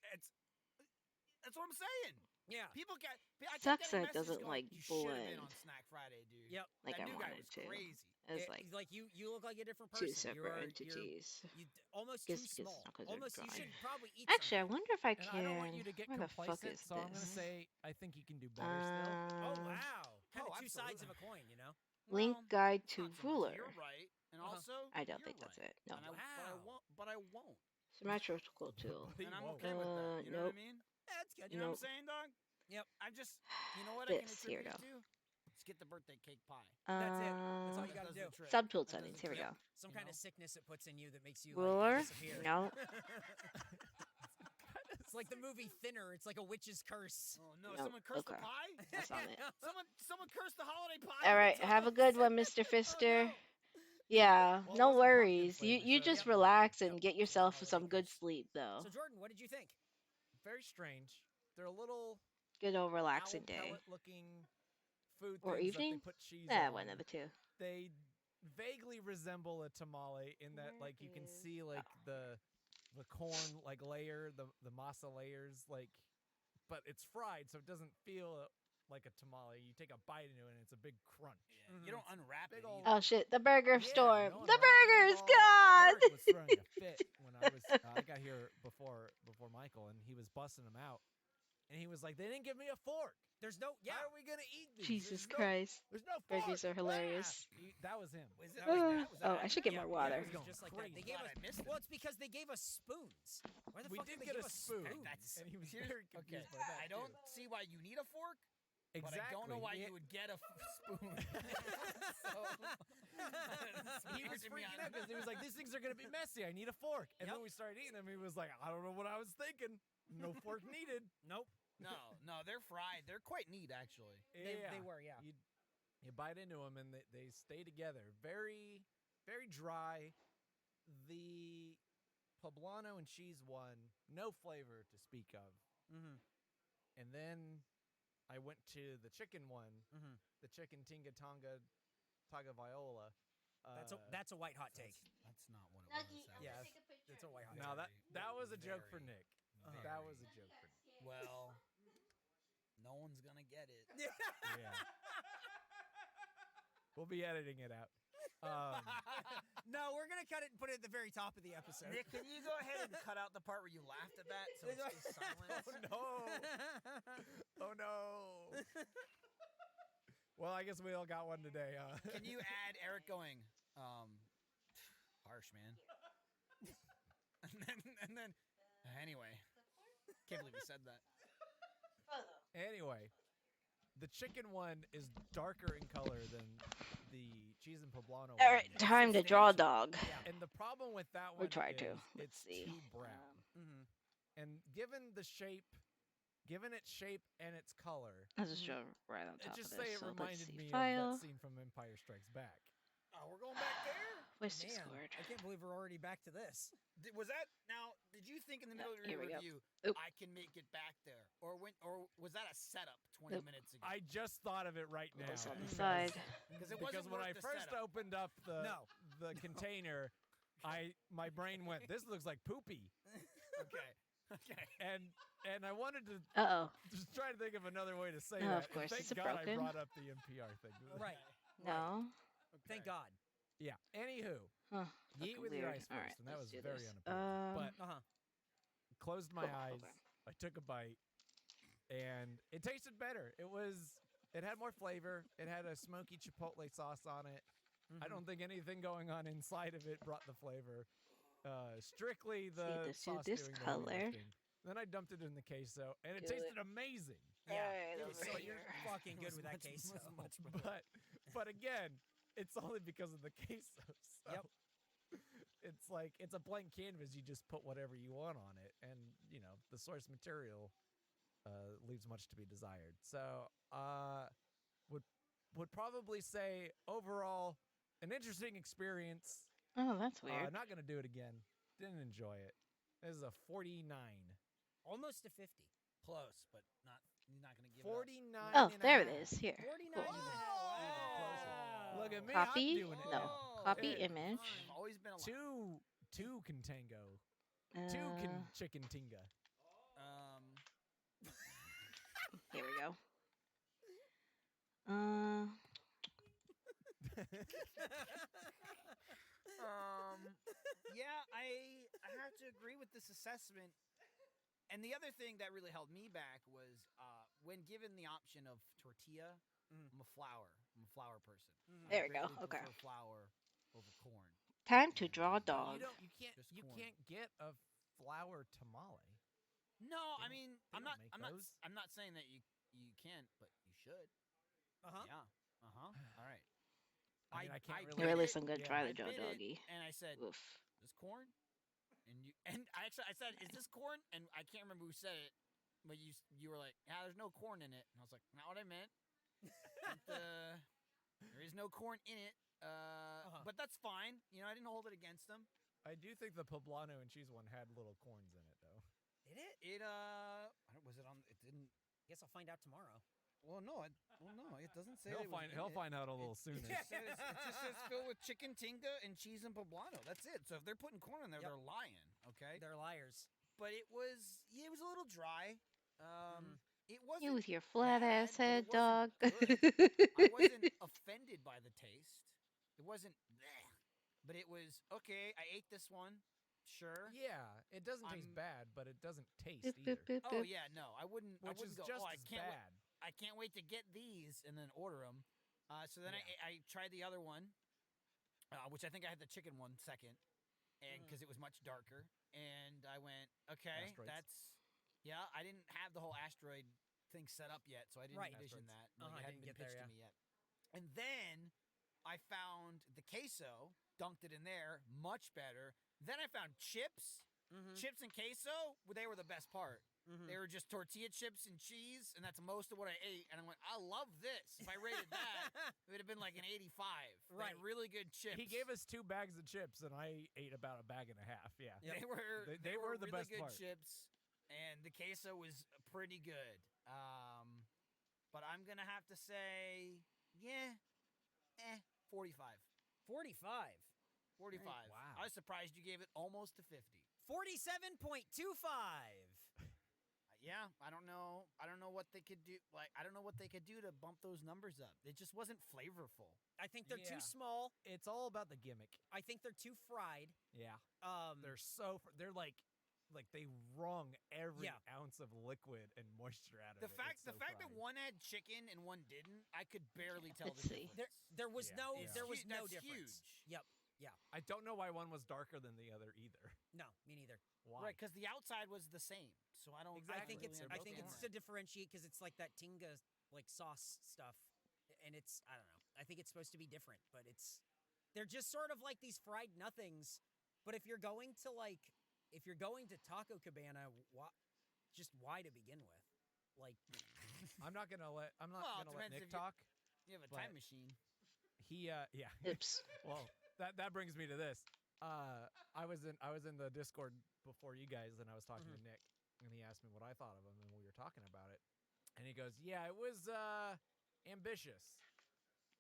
S11: that's what I'm saying.
S5: Yeah.
S11: People get. I kept
S1: Sucks
S11: getting
S1: that it
S11: messages
S1: doesn't
S11: going,
S1: like
S11: you should have been
S1: blend
S11: on Snack Friday, dude.
S5: Yep.
S1: like
S11: that
S1: I
S11: new guy
S1: wanted
S11: was
S1: to.
S11: crazy.
S1: It's like
S5: you look like a different
S1: two
S5: person.
S1: separate
S5: You're
S1: entities.
S5: almost
S1: Guess
S5: too
S1: because
S5: small.
S1: not 'cause they're
S5: Almost you
S1: drawing.
S5: should probably eat
S1: Actually, I
S5: something.
S1: wonder if I
S3: And
S1: can.
S3: I don't want you to get
S1: Where the fuck
S3: complacent,
S1: is
S3: so I'm gonna
S1: this?
S3: say I think you can do better still.
S5: Oh
S1: Um,
S5: wow. Kind of
S11: Oh,
S5: two sides of
S11: absolutely.
S5: a coin, you know?
S1: Link
S11: Well,
S1: guide
S11: it's
S1: to
S11: not so much.
S1: ruler.
S11: You're right, and
S5: Uh-huh.
S11: also
S1: I don't
S11: you're
S1: think that's
S11: right.
S1: it. No.
S11: And but I
S5: Wow.
S11: won't. But I won't.
S1: Symmetrical tool.
S3: But he
S11: And I'm
S3: won't.
S11: okay with that. You know what I
S1: Nope.
S11: mean?
S5: Yeah, that's good.
S11: You know what I'm
S1: Nope.
S11: saying, dog?
S5: Yep.
S11: I'm just. You know what I can
S1: This. Here we
S11: attribute
S1: go.
S11: it to? Let's get the birthday cake pie.
S5: That's it. That's all you
S11: That
S5: got to
S11: does
S5: do.
S11: the trick.
S1: Subtool
S11: That does
S1: settings.
S11: the
S1: Here we
S11: trick.
S1: go.
S5: Some
S11: You
S5: kind
S11: know?
S5: of sickness it puts in you that makes you
S1: Ruler?
S5: like disappear.
S1: No.
S5: It's like the movie Thinner. It's like a witch's curse.
S11: Oh no!
S1: Nope.
S11: Someone cursed
S1: Okay.
S11: the pie.
S1: That's not it.
S11: Someone cursed the holiday pie.
S1: All right.
S11: That's
S1: Have a
S11: I'm
S1: good one,
S11: saying.
S1: Mr. Fister. Yeah.
S3: Well, it
S1: No
S3: wasn't pumpkin
S1: worries. You
S3: flavor,
S1: you
S3: so
S1: just
S3: yeah.
S1: relax and
S5: Yep.
S1: get
S5: So it's a
S1: yourself
S5: holiday
S1: some good
S5: curse.
S1: sleep, though.
S5: So Jordan, what did you think?
S3: Very strange. They're a little
S1: Good old
S3: owl
S1: relaxing day.
S3: pellet-looking food
S1: Or
S3: things that they
S1: evening?
S3: put cheese
S1: Yeah,
S3: on.
S1: one of the two.
S3: They vaguely resemble a tamale in that,
S1: Where
S3: like, you can
S1: is-
S3: see like the corn like layer, the masa layers, like, but it's fried, so it doesn't feel like a tamale. You take a bite into it, and it's a big crunch.
S11: Yeah, you don't unwrap
S3: Big
S11: it.
S3: ol'
S11: either.
S1: Oh shit! The burger
S3: Yeah,
S1: storm.
S3: no
S1: The
S3: unwrapping
S1: burger's
S3: involved.
S1: gone.
S3: Eric was throwing a fit when I got here before Michael, and he was busting them out, and he was like, "They didn't give me a fork.
S5: There's no. Yeah.
S3: How are we gonna eat these?
S1: Jesus
S3: There's
S1: Christ!
S3: there's no fork."
S1: Burgers are hilarious.
S3: That was him.
S11: Was it
S5: That was
S11: like
S1: Uh,
S11: that? Was that
S1: oh, I should get more
S11: accurate?
S1: water.
S5: Yeah,
S3: was
S5: it
S3: going
S5: was just like
S3: crazy.
S5: that. They gave
S11: Glad
S5: us.
S11: I missed it.
S5: Well, it's because they gave us spoons. Why the
S3: We
S5: fuck
S3: did
S5: they
S3: get
S5: give
S3: a
S5: us
S3: spoon,
S5: spoons?
S3: and he was
S11: Here's-
S3: very confused
S11: okay.
S3: by that.
S11: I don't
S3: too.
S11: see why you need a fork,
S3: exactly.
S11: but I don't know why
S3: He-
S11: you would get a spoon. so,
S3: He was freaking out because he was like, "These things are gonna be messy. I need a fork." And
S5: Yep.
S3: then we started eating them. He was like, "I don't know what I was thinking. No fork needed."
S5: Nope.
S11: No, they're fried. They're quite neat, actually.
S5: They were, yeah.
S3: You bite into them and they stay together. Very, very dry. The poblano and cheese one, no flavor to speak of.
S5: Mm-hmm.
S3: And then I went to the chicken one,
S5: Mm-hmm.
S3: the chicken tinga tonga taga viola.
S5: That's a white hot take.
S11: That's not what it
S1: Nuggie,
S11: was.
S1: I'm
S3: Yes.
S1: gonna take a picture.
S5: It's a white hot
S3: now
S5: take.
S3: that was a joke for
S11: very,
S3: Nick.
S11: very-
S3: That was a joke for Nick.
S11: Well, no one's gonna get it.
S3: Yeah. We'll be editing it out.
S5: No, we're gonna cut it and put it at the very top of the episode.
S11: Nick, can you go ahead and cut out the part where you laughed at that so it's just silence?
S3: Oh no! Oh no! Well, I guess we all got one today.
S11: Can you add Eric going? Harsh, man. and then, anyway, can't believe you said that.
S3: Anyway, the chicken one is darker in color than the cheese and poblano.
S1: All right,
S3: one.
S1: time to draw a dog.
S3: And the problem with that
S1: We
S3: one
S1: tried
S3: is
S1: to. Let's
S3: it's
S1: see.
S3: too brown.
S5: Mm-hmm.
S3: And given its shape and its color,
S1: I'll just draw right on top
S3: just
S1: of
S3: say
S1: this.
S3: it
S1: So let's
S3: reminded
S1: see.
S3: me
S1: File.
S3: of that scene from Empire Strikes Back.
S11: Oh, we're going back there.
S1: Where's
S5: Man,
S1: Discord?
S5: I can't believe we're already back to this.
S11: Was that now? Did you think in the middle of
S1: Here
S11: your
S1: we go.
S11: review
S1: Oop.
S11: I can make it back there, or was that a setup 20
S1: Nope.
S11: minutes ago?
S3: I just thought of it right now.
S1: This on the
S3: because-
S1: side.
S11: Because it
S3: Because
S11: wasn't
S3: when
S11: worth
S3: I
S11: the
S3: first
S11: setup.
S3: opened up the
S5: No.
S3: the container, my brain went, "This looks like poopy,"
S11: Okay.
S3: and I wanted to
S1: Uh oh.
S3: just try to think of another way to say
S1: Oh,
S3: that.
S1: of
S3: and
S1: course,
S3: thank
S1: is it
S3: God I
S1: broken?
S3: brought up the NPR thing.
S5: Right.
S1: No.
S5: Thank God.
S3: Yeah. Anywho,
S1: Huh.
S3: you eat
S1: fucking
S3: with your
S1: weird.
S3: eyes first,
S1: All right,
S3: and that
S1: let's
S3: was
S1: do
S3: very
S1: this.
S3: unappealing. But
S5: Uh-huh.
S3: closed my
S1: Cool,
S3: eyes.
S1: okay.
S3: I took a bite, and it tasted better. It had more flavor. It had a smoky chipotle sauce on it. I don't think anything going on inside of it brought the flavor. Strictly the
S1: let's do
S3: sauce
S1: this
S3: doing the heavy
S1: color.
S3: lifting. Then I dumped it in the queso, and it
S1: Do
S3: tasted
S1: it.
S3: amazing.
S5: Yeah.
S1: Alright,
S5: it
S1: over
S5: was so
S1: here.
S5: you're fucking good with that
S11: much-
S5: case.
S11: was much better.
S3: But again, it's only because of the queso. So
S5: Yep.
S3: It's like it's a blank canvas. You just put whatever you want on it, and the source material leaves much to be desired. So would probably say overall an interesting experience.
S1: Oh, that's weird.
S3: Not gonna do it again. Didn't enjoy it. This is a 49.
S5: Almost to 50.
S11: Close, but not. He's not gonna give
S3: 49.
S1: Oh,
S3: and a
S1: there it
S3: half.
S1: is. Here.
S5: 49
S1: Cool.
S3: Even closer. Look at me.
S1: Copy?
S3: I'm doing it
S1: No.
S3: now.
S1: Copy
S3: It-
S1: image.
S11: I've always been allowed.
S3: Two can tango. Two can chicken tinga.
S1: Here we go.
S11: Yeah, I have to agree with this assessment. And the other thing that really held me back was when given the option of tortilla, I'm a flour. I'm a flour person.
S1: There we go.
S11: Greatly
S1: Okay.
S11: prefer flour over corn.
S1: Time to draw a
S3: But
S1: dog.
S3: you can't
S11: Just
S3: you
S11: corn.
S3: can't get a flour tamale.
S11: No,
S3: They
S11: I
S3: don't-
S11: mean,
S3: they
S11: I'm
S3: don't
S11: not.
S3: make
S11: I'm not.
S3: those.
S11: I'm not saying that you can't, but you should.
S5: Uh-huh.
S11: Yeah. All right.
S3: I mean, I can't
S11: bit
S3: really-
S1: Or at
S11: it,
S1: least I'm gonna
S3: yeah.
S1: try
S11: I
S1: the Joe
S11: bit it,
S1: Doggy.
S11: and I said,
S1: Oof.
S11: "This corn?" And I said, "Is this corn?" And I can't remember who said it, but you were like, "Yeah, there's no corn in it." And I was like, "Not what I meant. There is no corn in it." But that's fine. You know, I didn't hold it against them.
S3: I do think the poblano and cheese one had little corns in it, though.
S5: Did it?
S11: It I don't- was it on? It didn't.
S5: Guess I'll find out tomorrow.
S11: Well, no, it doesn't say.
S3: He'll find out a little sooner.
S11: It just says filled with chicken tinga and cheese and poblano. That's it. So if they're putting corn in there,
S5: Yep.
S11: they're lying. Okay.
S5: They're liars.
S11: But it was a little dry. It wasn't.
S1: You with your flat
S11: bad,
S1: ass
S11: but it
S1: head, dog.
S11: wasn't good. I wasn't offended by the taste. It wasn't, bleh, but it was okay. I ate this one. Sure.
S3: Yeah, it doesn't taste
S11: I'm-
S3: bad, but it doesn't taste
S1: Boop,
S3: either.
S1: boop, boop,
S11: Oh
S1: boop.
S11: yeah, no, I wouldn't.
S3: Which
S11: I wouldn't
S3: is
S11: go.
S3: just
S11: Oh, I
S3: as
S11: can't.
S3: bad.
S11: I can't wait to get these and then order them. So then I tried the other one, which I think I had the chicken one second, and because it was much darker. And I went, okay,
S3: Asteroids.
S11: that's yeah. I didn't have the whole asteroid thing set up yet, so I didn't
S5: Right.
S11: envision
S3: Asteroids.
S11: that. Like,
S5: I
S11: it hadn't
S5: didn't
S11: been
S5: get there
S11: pitched to me yet. And then I found the queso, dunked it in there, much better. Then I found chips. Chips and queso, they were the best part. They were just tortilla chips and cheese, and that's most of what I ate. And I went, I love this. If I rated that, it would have been like an 85. They had
S5: Right.
S11: really good chips.
S3: He gave us 2 bags of chips, and I ate about a bag and a half. Yeah.
S5: Yep.
S11: They were
S3: the
S11: really
S3: best
S11: good
S3: part.
S11: chips, and the queso was pretty good. But I'm gonna have to say, 45.
S5: 45.
S11: 45.
S3: Wow.
S11: I was surprised you gave it almost to 50.
S5: 47.25.
S11: Yeah, I don't know what they could do. Like, I don't know what they could do to bump those numbers up. It just wasn't flavorful.
S5: I think they're
S3: Yeah.
S5: too small.
S3: It's all about the gimmick.
S5: I think they're too fried.
S3: Yeah. They're like they wrung every
S5: Yeah.
S3: ounce of liquid and moisture out of
S11: The
S3: it.
S11: fact
S3: It's so
S11: that
S3: fried.
S11: one had chicken and one didn't, I could barely tell
S1: Let's
S11: the
S1: see.
S11: difference.
S5: There was
S3: Yeah.
S5: no
S3: Yeah.
S5: there was
S11: Hu-
S5: no
S11: that's
S5: difference.
S11: huge.
S5: Yep.
S3: I don't know why one was darker than the other either.
S5: No, me neither.
S3: Why?
S11: Right, because the outside was the same. So I don't.
S3: Exactly.
S5: I think
S11: really
S5: it's
S11: understand
S5: I think it's
S11: that.
S5: to differentiate because it's like that tinga like sauce stuff, and it's I don't know. I think it's supposed to be different, but they're just sort of like these fried nothings. But if you're going to Taco Cabana, why to begin with? Like,
S3: I'm not gonna let
S11: Well, it
S3: Nick
S11: depends if you-
S3: talk.
S11: You have a
S3: but-
S11: time machine.
S3: He yeah.
S1: Oops.
S3: Well, that brings me to this. I was in the Discord before you guys, and I was talking to Nick, and he asked me what I thought of him, and we were talking about it, and he goes, "Yeah, it was ambitious,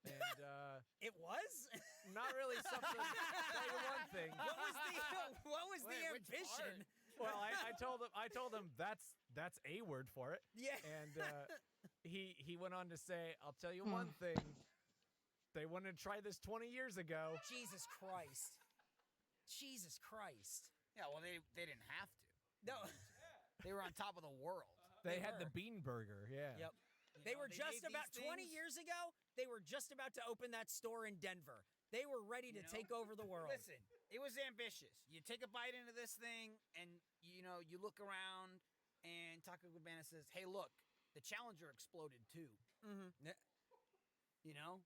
S3: and
S5: it was.
S3: not really something." Tell you one thing.
S5: What was
S11: Wait,
S5: the
S11: which
S5: ambition?
S3: Well, I told him that's a word for it,
S5: Yeah.
S3: and he went on to say, "I'll tell you one thing. They wanted to try this 20 years ago."
S5: Jesus Christ. Jesus Christ.
S11: Yeah, well, they didn't have to.
S5: No.
S11: They were on top of the world.
S3: They
S5: They
S3: had the
S5: were.
S3: bean burger, yeah.
S5: Yep.
S11: You
S5: They
S11: know,
S5: were
S11: they
S5: just
S11: made
S5: about
S11: these
S5: 20
S11: things-
S5: years ago, they were just about to open that store in Denver. They were ready to
S11: You know?
S5: take over the world.
S11: Listen, it was ambitious. You take a bite into this thing, and you look around, and Taco Cabana says, "Hey, look, the Challenger exploded too."
S5: Mm-hmm.
S11: You know,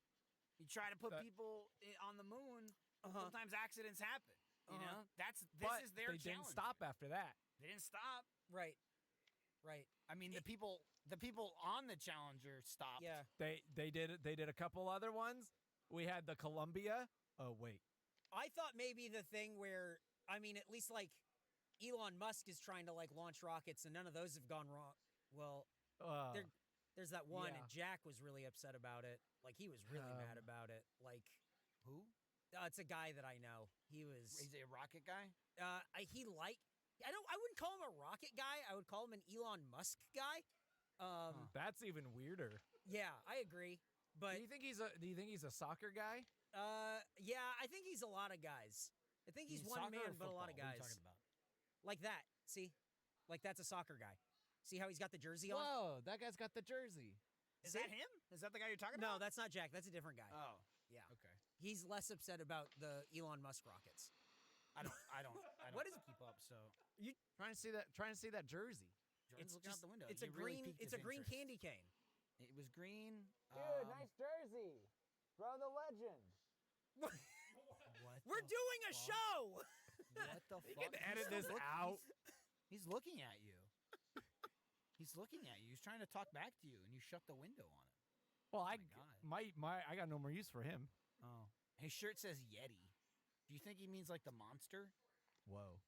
S11: you try to put
S3: That-
S11: people on the moon.
S5: Uh-huh.
S11: Sometimes accidents happen. You
S5: Uh-huh.
S11: know, this
S3: But
S11: is their
S3: they didn't
S11: challenge.
S3: stop after that.
S11: They didn't stop.
S5: Right. Right.
S11: I mean, the people on the Challenger stopped.
S5: Yeah.
S3: They did a couple other ones. We had the Columbia. Oh wait,
S5: I thought maybe the thing where, I mean, at least like Elon Musk is trying to like launch rockets, and none of those have gone wrong. Well, there's that one, and Jack was really upset about it. Like he was really mad about it. Like
S11: Who?
S5: it's a guy that I know.
S11: Is he a rocket guy?
S5: I wouldn't call him a rocket guy. I would call him an Elon Musk guy.
S3: That's even weirder.
S5: Yeah, I agree. But
S3: Do you think he's a soccer guy?
S5: yeah, I think he's a lot of guys. I think he's one
S11: soccer or
S5: man, but a lot of
S11: football? What are
S5: guys.
S11: you talking about?
S5: Like that. See? Like that's a soccer guy. See how he's got the jersey on?
S3: Whoa, that guy's got the jersey.
S11: Is
S5: See?
S11: that him? Is that the guy you're talking
S5: No,
S11: about?
S5: that's not Jack. That's a different guy.
S11: Oh,
S5: Yeah.
S11: okay.
S5: He's less upset about the Elon Musk rockets.
S11: I don't
S5: What is-
S11: keep up. So
S3: Trying to see that jersey.
S11: Jordan's looking out the window.
S5: It's
S11: He
S5: a
S11: really
S5: green.
S11: piqued
S5: It's
S11: his
S5: a green
S11: interest.
S5: candy cane.
S11: It was green.
S3: jersey. Bro, the legend.
S11: What?
S5: We're
S11: the
S5: doing a
S11: fuck?
S5: show.
S11: What the
S3: You
S11: fuck?
S3: can edit this out.
S11: He's looking at you. He's looking at you. He's trying to talk back to you, and you shut the window on him.
S3: Well,
S11: my God.
S3: I got no more use for him.
S11: Oh, his shirt says Yeti. Do you think he means like the monster?
S3: Whoa.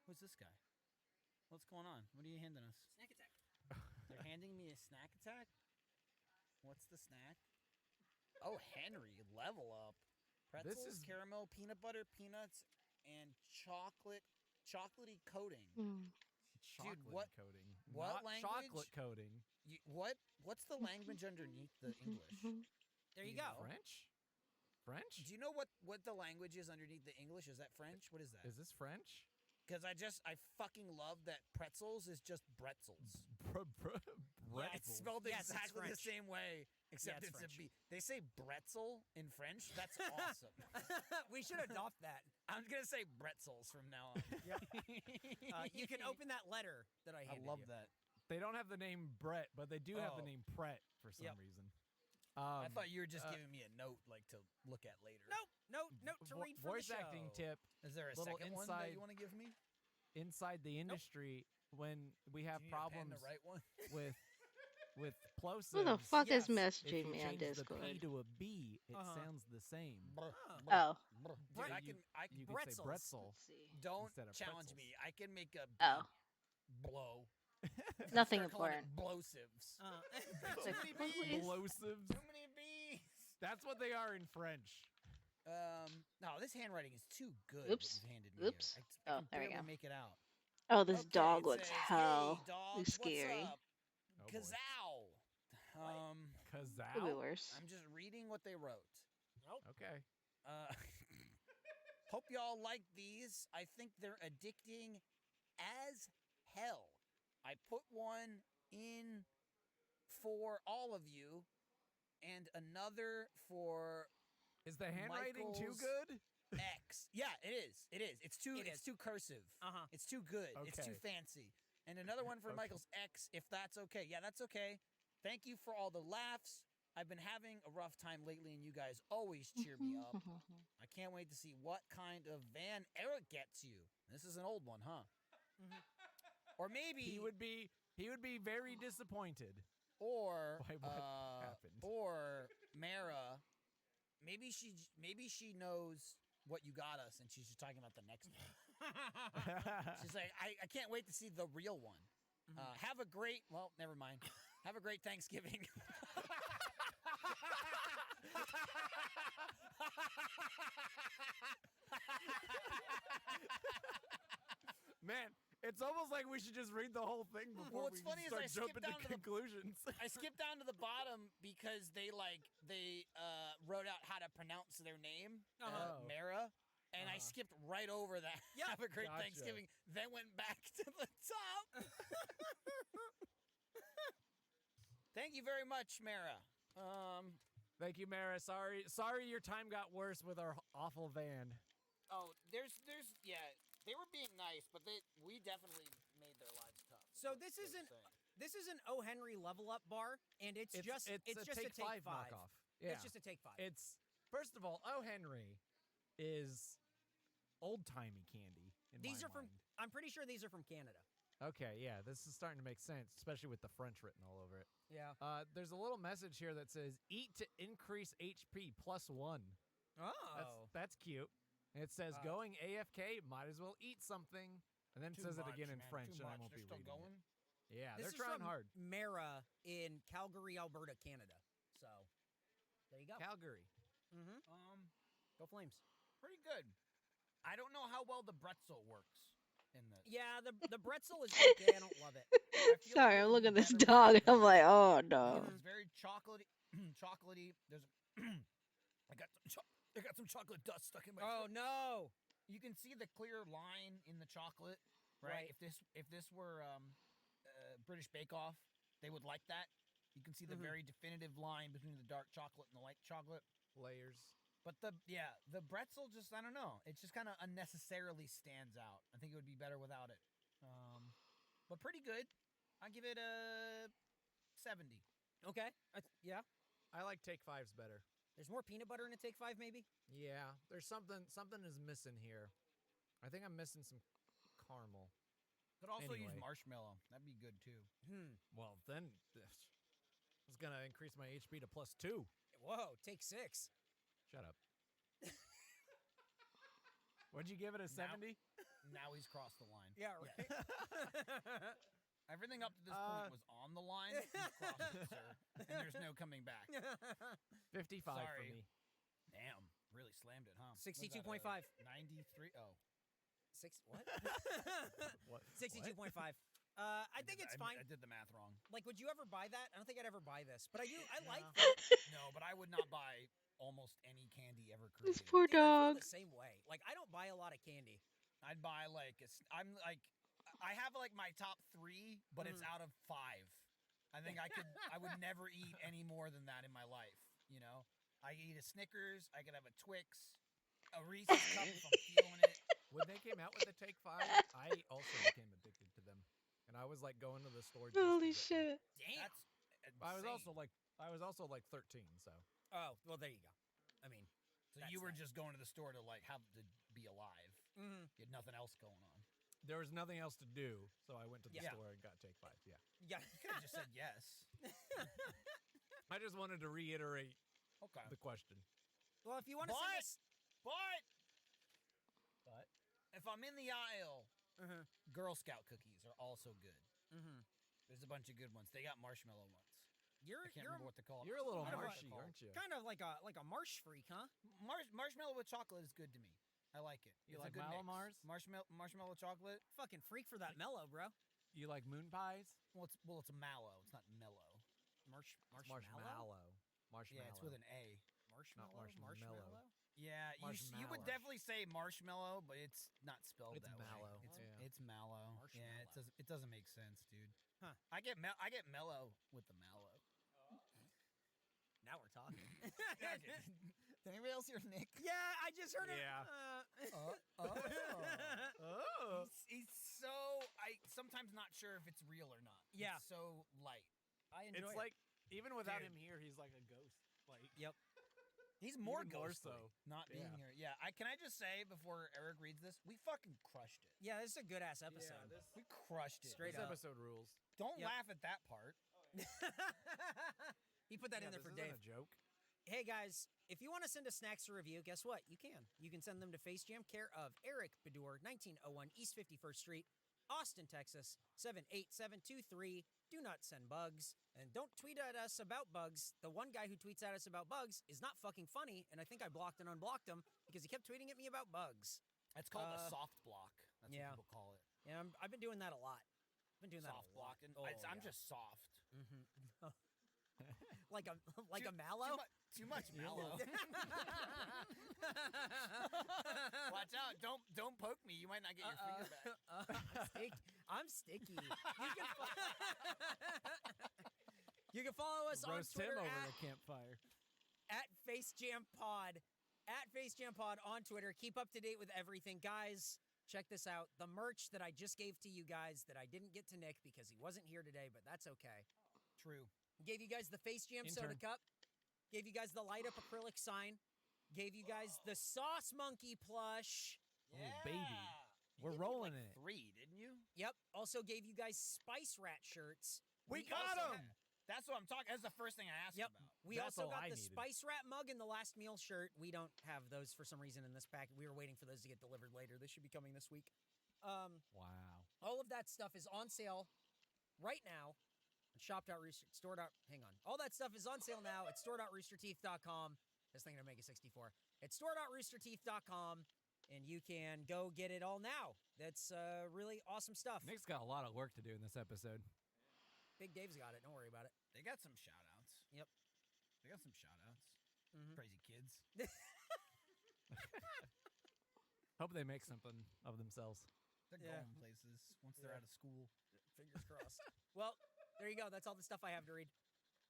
S11: Who's this guy? What's going on? What are you handing us?
S5: Snack attack.
S11: They're handing me a snack attack? What's the snack? Oh, Henry, level up. Pretzels,
S3: is-
S11: caramel, peanut butter, peanuts, and chocolatey coating.
S3: Chocolate
S11: what-
S3: coating.
S11: what
S3: Not
S11: language?
S3: chocolate coating.
S11: What's the language underneath the English?
S5: There you
S11: You
S5: go.
S11: know?
S3: French? French?
S11: Do you know what the language is underneath the English? Is that French? What is that?
S3: Is this French?
S11: Because I fucking love that pretzels is just bretzels.
S5: Yeah,
S11: It's spelled
S5: Yes, it's
S11: exactly the
S5: French.
S11: same way, except
S5: it's
S11: it's
S5: French.
S11: a B. They say bretzel in French. That's awesome.
S5: We should adopt that.
S11: I'm gonna say bretzels from now on.
S5: You can open that letter that I
S11: I
S5: handed
S11: love
S5: you.
S11: that.
S3: They don't have the name Brett, but they do have the
S11: Oh.
S3: name Pret for some
S5: Yep.
S3: reason.
S11: I thought you were just giving me a note like to look at later.
S5: Nope, to read for
S3: voice
S5: the show.
S3: acting tip
S11: Is there a
S3: Little
S11: second one that
S3: inside-
S11: you want to give me?
S3: inside the industry when we have
S11: Do you need a pen
S3: problems
S11: to write one?
S3: with plosives.
S1: Who the fuck
S5: Yes.
S1: is
S3: If
S1: messaging
S3: you
S1: me on
S3: change the P
S1: Discord?
S3: to a B, it
S5: Uh-huh.
S3: sounds the same.
S1: Oh,
S11: Dude, I
S3: you-
S11: can
S3: You can
S5: Bretzels.
S3: say Bretzel.
S1: let's see.
S11: don't
S3: instead of
S11: challenge
S3: pretzels.
S11: me. I can make a
S1: Oh,
S11: blow.
S1: nothing
S11: Start calling it
S1: important.
S11: Blowsives.
S1: It's like,
S11: many
S1: "Oh,
S11: bees."
S1: please."
S3: Plosives.
S11: Too many bees.
S3: That's what they are in French.
S11: No, this handwriting is too good.
S1: Oops.
S11: What you've handed me
S1: Oops.
S11: Here. I
S1: Oh,
S11: can
S1: there we
S11: barely
S1: go.
S11: make it out.
S1: Oh, this
S11: Okay,
S1: dog
S11: it
S1: looks
S11: says,
S1: hell.
S11: Hey, dogs,
S1: Looks scary.
S11: What's up?
S3: Oh, boy.
S11: Kazow.
S1: Could be
S3: Kazao?
S1: worse.
S11: I'm just reading what they wrote.
S3: Okay.
S11: Uh, hope y'all like these. I think they're addicting as hell. I put one in for all of you, and another for
S3: Is the handwriting too
S11: Michael's-
S3: good?
S11: X. Yeah, it is. It is. It's too.
S5: It
S11: It's
S5: is.
S11: too cursive.
S5: Uh-huh.
S11: It's too good. It's too
S3: Okay.
S11: fancy. And another one for
S3: Okay.
S11: Michael's X, if that's okay. Yeah, that's okay. Thank you for all the laughs. I've been having a rough time lately, and you guys always cheer me up. I can't wait to see what kind of van Eric gets you. This is an old one, huh? Or maybe
S3: He would be very disappointed.
S11: or
S3: by what happened.
S11: or Mara. Maybe she knows what you got us, and she's just talking about the next one. She's like, I can't wait to see the real one. Have a great, well, never mind. Have a great Thanksgiving.
S3: Man, it's almost like we should just read the whole thing before
S11: what's
S3: we
S11: funny is
S3: start
S11: I skipped
S3: jumping to
S11: down to the-
S3: conclusions.
S11: I skipped down to the bottom because they wrote out how to pronounce their name,
S3: Oh.
S11: Mara, and I skipped right over that. Have a great
S3: Gotcha.
S11: Thanksgiving. Then went back to the top. Thank you very much, Mara.
S3: Thank you, Mara. Sorry your time got worse with our awful van.
S11: Oh, there's yeah. They were being nice, but we definitely made their lives tough.
S5: So this is an O. Henry level up bar, and it's just
S3: a
S5: just
S3: Take
S5: a take five.
S3: knockoff. Yeah.
S5: It's just a take five.
S3: It's first of all, O. Henry is old timey candy.
S5: These
S3: my
S5: are from.
S3: mind.
S5: I'm pretty sure these are from Canada.
S3: Okay, yeah, this is starting to make sense, especially with the French written all over it.
S5: Yeah.
S3: There's a little message here that says "Eat to increase HP +1."
S5: Oh.
S3: That's cute. And it says, going AFK, might as well eat something. And then it
S11: Too
S3: says it
S11: much,
S3: again in
S11: man,
S3: French,
S11: too
S3: and I
S11: much.
S3: won't
S11: They're
S3: be
S11: still
S3: reading
S11: going?
S3: it. Yeah,
S5: This
S3: they're
S5: is
S3: trying
S5: from
S3: hard.
S5: Mara in Calgary, Alberta, Canada. So there you go.
S3: Calgary.
S5: Go Flames.
S11: Pretty good. I don't know how well the pretzel works in this.
S5: Yeah, the pretzel is okay. I don't love it.
S11: I feel
S1: Sorry,
S11: like it
S1: I'm
S11: would be
S1: looking at this
S11: better
S1: dog.
S11: without
S1: I'm
S11: the
S1: like, oh
S11: because
S1: no.
S11: it's very chocolatey. chocolatey. There's I got some chocolate dust stuck in my
S5: Oh
S11: throat.
S5: no!
S11: You can see the clear line in the chocolate, right?
S5: Right.
S11: If this were British Bake Off, they would like that. You can see the very definitive line between the dark chocolate and the light chocolate.
S3: Layers.
S11: But the pretzel just I don't know. It just kind of unnecessarily stands out. I think it would be better without it. But pretty good. I give it a 70.
S5: Okay. Yeah.
S3: I like Take Fives better.
S5: There's more peanut butter in a Take 5, maybe.
S3: Yeah, there's something is missing here. I think I'm missing some caramel.
S11: Could also use
S3: Anyway.
S11: marshmallow. That'd be good too.
S3: Well, then it's gonna increase my HP to +2.
S5: Whoa! Take 6.
S3: Shut up. What'd you give it, a 70?
S11: Now he's crossed the line.
S5: Yeah. Right.
S11: Everything up to this point was on the line. He's crossed it, sir. And there's no coming back.
S3: 55 for
S11: Sorry.
S3: me.
S11: Damn. Really slammed it, huh?
S5: 62.5.
S11: 93. Oh.
S5: Six. What?
S3: What?
S5: 62.5. I think it's fine.
S11: I did the math wrong.
S5: Like, would you ever buy that? I don't think I'd ever buy this, but I do. I like
S11: No.
S5: it.
S11: No, but I would not buy almost any candy ever created.
S1: This poor
S5: Dude, I feel
S1: dog.
S5: the same way. Like, I don't buy a lot of candy.
S11: I'd buy like I have like my top 3, but it's out of 5. I think I would never eat any more than that in my life. You know, I could eat a Snickers. I could have a Twix, a Reese's cup if I'm feeling it.
S3: When they came out with the Take 5, I also became addicted to them, and I was like going to the store. Just
S1: Holy
S3: to get them.
S1: shit.
S5: Damn.
S11: That's
S3: I was
S11: insane.
S3: also like 13, so
S5: Oh, well, there you go. I mean,
S11: So
S5: that's
S11: you were
S5: that.
S11: just going to the store to like have to be alive.
S5: Mhm.
S11: You had nothing else going on.
S3: there was nothing else to do, so I went to the
S11: Yeah.
S3: store and got Take 5. Yeah,
S5: Yeah.
S11: You could have just said yes.
S3: I just wanted to reiterate
S11: Okay.
S3: the question.
S5: Well, if you want to send us,
S11: But
S3: But
S11: if I'm in the aisle,
S5: Mhm.
S11: Girl Scout cookies are also good.
S5: Mhm.
S11: There's a bunch of good ones. They got marshmallow ones.
S5: you're
S11: I can't
S5: you're
S11: remember what they're called.
S3: you're a little
S11: I don't know what
S3: marshy,
S11: they're called.
S3: aren't you?
S5: kind of like a marsh freak, huh?
S11: Marshmallow with chocolate is good to me. I like it.
S3: You
S11: It's
S3: like
S11: a good mix.
S3: Mars?
S11: Marshmallow with chocolate.
S5: Fucking freak for that mellow, bro.
S3: You like moon pies?
S11: Well, it's mallow. It's not mellow.
S5: Marshmallow.
S3: Marshmallow.
S11: Yeah, it's with an A.
S5: Marshmallow.
S11: Yeah, you would
S3: Marshmallow.
S11: definitely say marshmallow, but it's not spelled
S3: It's
S11: that
S3: mallow.
S11: way.
S3: Yeah.
S11: It's mallow. Yeah, it doesn't make sense, dude.
S5: Huh.
S11: I get mellow with the mallow.
S5: Now we're talking.
S11: Did anybody else hear Nick?
S5: Yeah, I just heard him.
S3: Yeah.
S11: Oh. He's so sometimes not sure if it's real or not.
S5: Yeah.
S11: It's so light.
S5: I enjoy
S3: It's
S5: it.
S3: like even without
S11: Dude.
S3: him here, he's like a ghost. Like
S5: Yep.
S11: He's more
S3: Even more
S11: ghostly,
S3: so.
S11: not being
S3: Yeah.
S11: here. Yeah, can I just say before Eric reads this, we fucking crushed it.
S5: Yeah, this is a good ass episode.
S11: We crushed it.
S5: Straight
S3: this
S5: up.
S3: episode rules.
S11: Don't
S5: Yep.
S11: laugh at that part.
S5: He put that in there
S3: this
S5: for
S3: isn't
S5: Dave.
S3: a joke.
S5: Hey guys, if you want to send us snacks to review, guess what? You can. You can send them to Face Jam, care of Eric Bedour, 1901 East 51st Street, Austin, Texas, 78723. Do not send bugs. And don't tweet at us about bugs. The one guy who tweets at us about bugs is not fucking funny, and I think I blocked and unblocked him because he kept tweeting at me about bugs.
S11: It's called a
S5: Uh,
S11: soft block. That's
S5: yeah.
S11: what people call it.
S5: Yeah, I've been doing that a lot. I've been doing that
S11: Soft
S5: a lot.
S11: blocking.
S5: Oh,
S11: I'm
S5: yeah.
S11: just soft.
S5: like a
S11: Too-
S5: mallow.
S11: Too much mallow. Watch out! Don't poke me. You might not get your finger back.
S5: I'm sticky. You can follow us on
S3: Roast him
S5: Twitter
S3: over the campfire.
S5: at FaceJamPod. At FaceJamPod on Twitter. Keep up to date with everything. Guys, check this out. The merch that I just gave to you guys that I didn't get to Nick because he wasn't here today, but that's okay.
S11: True.
S5: Gave you guys the Face Jam soda
S3: Intern.
S5: cup. Gave you guys the light up acrylic sign. Gave you guys the Sauce Monkey plush.
S3: Oh, baby. We're rolling it.
S11: 3, didn't you?
S5: Yep. Also gave you guys Spice Rat shirts.
S11: We got
S5: also
S11: 'em! That's what I'm talking. That's the first thing I asked
S5: Yep.
S11: about.
S5: We
S3: That's
S5: also
S3: all
S5: got
S3: I
S5: the
S3: needed.
S5: Spice Rat mug and the Last Meal shirt. We don't have those for some reason in this pack. We were waiting for those to get delivered later. They should be coming this week.
S3: Wow.
S5: All of that stuff is on sale right now at shop.rooster. Hang on. All that stuff is on sale now at store.roosterteeth.com. This thing to make it 64. It's store.roosterteeth.com, and you can go get it all now. That's really awesome stuff.
S3: Nick's got a lot of work to do in this episode.
S5: Big Dave's got it. Don't worry about it.
S11: They got some shout outs.
S5: Yep.
S11: They got some shout outs.
S5: Mhm.
S11: Crazy kids.
S3: Hope they make something of themselves.
S11: They're
S5: Yeah.
S11: going places once they're
S5: Yeah.
S11: out of school.
S5: Fingers crossed. Well, there you go. That's all the stuff I have to read.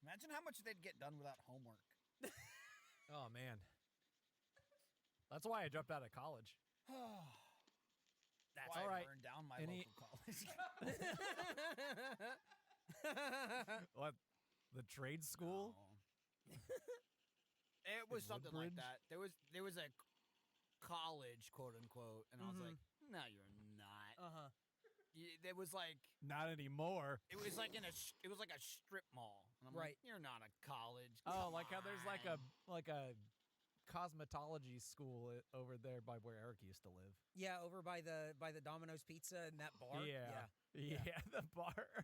S11: Imagine how much they'd get done without homework.
S3: Oh man. That's why I dropped out of college.
S11: That's
S5: why
S3: all
S11: I
S3: right.
S11: burned down my
S3: Any-
S11: local college.
S3: What? The trade school?
S11: No. It was
S3: In
S11: something like
S3: Woodbridge?
S11: that. There was a college, quote unquote, and I was like, no, you're not.
S5: Uh-huh.
S11: It was like
S3: Not anymore.
S11: it was like it was like a strip mall, and I'm
S5: Right.
S11: like, you're not a college.
S3: Oh,
S11: Come
S3: like how there's like
S11: on."
S3: a cosmetology school over there by where Eric used to live.
S5: Yeah, over by the Domino's Pizza and that bar.
S3: Yeah.
S5: Yeah.
S3: Yeah, the bar.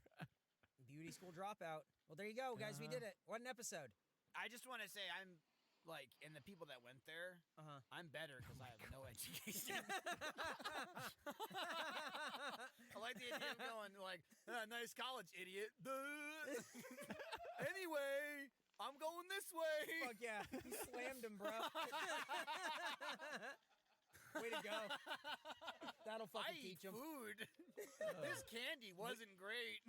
S5: Beauty school dropout. Well, there you go, guys. We did it. What an episode.
S11: I just want to say I'm like, and the people that went there,
S5: Uh-huh.
S11: I'm better because I have no education. I like the idea of going like, nice college, idiot. Anyway, I'm going this way.
S5: Fuck yeah. You slammed him, bro. Way to go. That'll fucking
S11: I eat
S5: teach him.
S11: food. This candy wasn't great.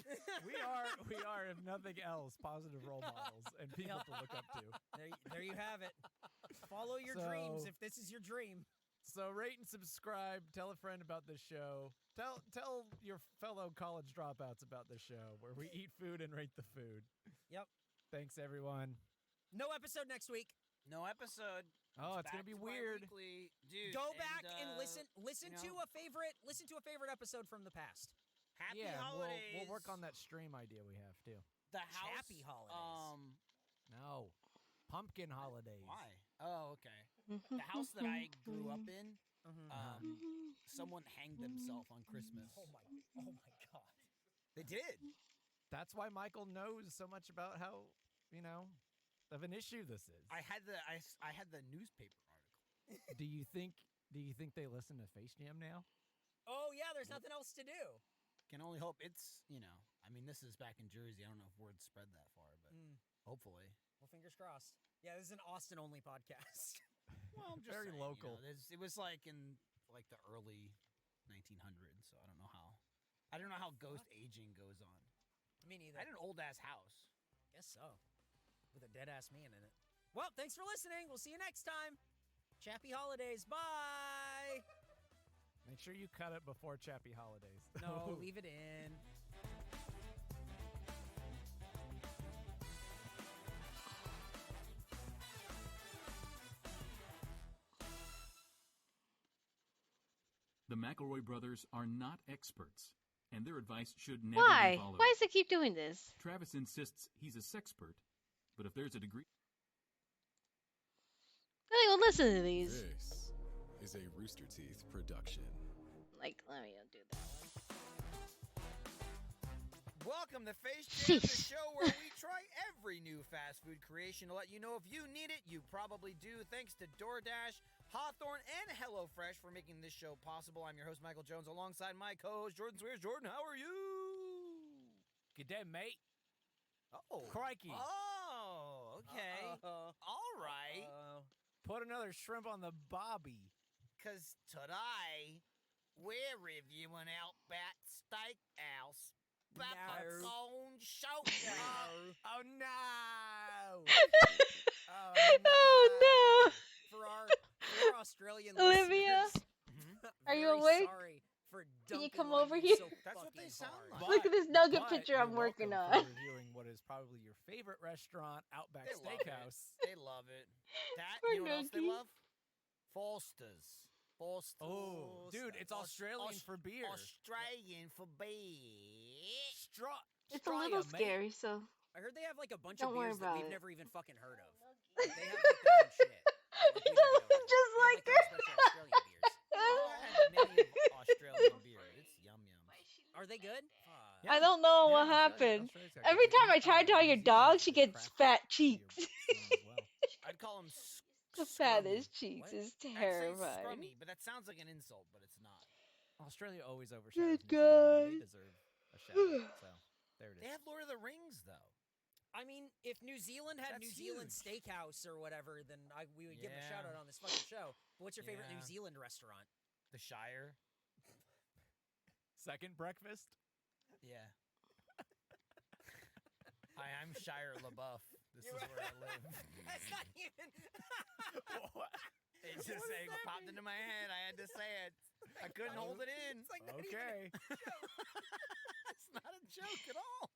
S3: we are, if nothing else, positive role models and people to look up to.
S5: There you have it. Follow your dreams
S3: So-
S5: if this is your dream.
S3: So rate and subscribe. Tell a friend about this show. Tell your fellow college dropouts about this show where we eat food and rate the food.
S5: Yep.
S3: Thanks everyone.
S5: No episode next week.
S11: No episode.
S3: Oh, it's gonna
S11: back
S3: be
S11: to
S3: weird.
S11: bi-weekly. Dude.
S5: Go back and listen
S11: you
S5: to
S11: know,
S5: a favorite episode from the past.
S11: Happy
S3: Yeah,
S11: holidays.
S3: we'll work on that stream idea we have too.
S11: The house.
S5: Happy holidays.
S3: No, pumpkin holidays.
S11: Why? Oh, okay. The house that I grew up in,
S5: Mm-hmm.
S11: someone hanged themselves on Christmas.
S5: Oh my god.
S11: They did.
S3: That's why Michael knows so much about how of an issue this is.
S11: I had the newspaper article.
S3: Do you think they listen to Face Jam now?
S5: Oh yeah, there's nothing else to do.
S11: Can only hope it's, I mean, this is back in Jersey. I don't know if word spread that far, but hopefully.
S5: Well, fingers crossed. Yeah, this is an Austin only podcast.
S11: Well, I'm just
S3: Very
S11: saying,
S3: local.
S11: It was like in like the early 1900s, so I don't know how ghost aging goes on.
S5: Me neither.
S11: I had an old ass house.
S5: Guess so. With a dead ass man in it. Well, thanks for listening. We'll see you next time. Chappy holidays. Bye.
S3: Make sure you cut it before Chappy Holidays.
S5: No, leave it in.
S12: The McElroy brothers are not experts, and their advice should never
S1: Why?
S12: be followed.
S1: Why does it keep doing this?
S12: Travis insists he's a sexpert, but if there's a degree...
S1: I think we'll listen to these.
S10: This is a Rooster Teeth production.
S1: Like, let me do that one.
S11: Welcome to Face Jam, the
S1: Sheesh.
S11: show where we try every new fast food creation to let you know if you need it, you probably do. Thanks to DoorDash, Hawthorne, and HelloFresh for making this show possible. I'm your host, Michael Jones, alongside my co-host, Jordan Swears. Jordan, how are you?
S3: Good day, mate.
S11: Oh.
S3: Crikey.
S11: Oh, okay. All right.
S3: Put another shrimp on the bobby.
S11: Because today, we're reviewing Outback Steakhouse. Peppercorn shoulder.
S3: Oh no!
S1: Oh no!
S5: For our Australian
S1: Olivia,
S5: listeners,
S1: are you
S5: very
S1: awake?
S5: Sorry for
S1: Can you
S5: dunking
S1: come
S5: on
S1: over
S5: you
S1: here?
S5: so
S11: That's what they
S5: fucking
S11: sound
S5: hard.
S11: like.
S1: Look at this nugget
S3: But
S1: picture
S3: you're
S1: I'm working
S3: welcome
S1: on.
S3: for reviewing what is probably your favorite restaurant, Outback
S11: They love
S3: Steakhouse.
S11: They love it. That,
S1: Poor
S11: you know what else they
S1: Nookie.
S11: love? Foster's. Foster's.
S3: Oh, dude, it's Australian for beer.
S11: Australian for beer.
S1: It's a little
S3: Australia, mate.
S1: scary, so
S5: I heard they have like a bunch
S1: Don't
S5: of
S1: worry
S5: beers that
S1: about
S5: we've
S1: it.
S5: never even fucking heard of. They have like their own shit. Like, we didn't get over here.
S1: Just
S5: They have,
S1: like
S5: their own special Australian beers.
S11: I had many of Australian beer. It's yum yum.
S5: Are they good?
S1: I don't know what
S3: Yeah,
S1: happened.
S3: Australia's got
S1: Every
S3: good
S1: time
S3: beer.
S1: I try to tell
S3: New
S1: your
S3: Zealand
S1: dog,
S3: has
S1: she
S3: good
S1: gets
S3: craft
S1: fat
S3: beer
S1: cheeks.
S3: scene as well.
S11: I'd call them
S1: The fattest
S11: scrummy.
S1: cheeks
S5: What?
S1: is
S11: I'd say
S1: terrifying.
S11: scrummy, but that sounds like an insult, but it's not.
S3: Australia always overshadows
S1: Good
S3: New Zealand, and they
S1: guy.
S3: deserve a shout out. So there it is.
S11: They have Lord of the Rings though.
S5: I mean, if New Zealand had
S11: That's
S5: New Zealand
S11: huge.
S5: Steakhouse or whatever, then we would give them a shout
S11: Yeah.
S5: out on this fucking show. But what's your favorite New
S11: Yeah.
S5: Zealand restaurant?
S11: The Shire.
S3: Second breakfast.
S11: Yeah. Hi, I'm Shire LaBeouf. This is where I live.
S5: That's not even.
S11: It just popped into my head. I had to say it. I couldn't hold it in.
S5: It's like not
S3: Okay.
S11: It's not a joke at all.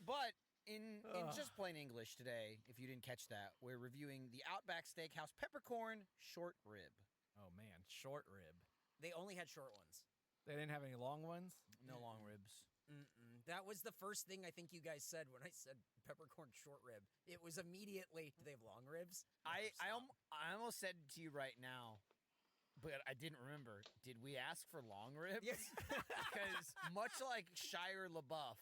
S11: But in just plain English today, if you didn't catch that, we're reviewing the Outback Steakhouse peppercorn short rib.
S3: Oh man, short rib.
S5: They only had short ones.
S3: They didn't have any long ones.
S11: No long ribs.
S5: Mm-mm. That was the first thing I think you guys said when I said peppercorn short rib. It was immediately, do they have long ribs?
S11: I
S5: Stop.
S11: almost said to you right now, but I didn't remember. Did we ask for long ribs?
S5: Yes.
S11: Because much like Shire LaBeouf,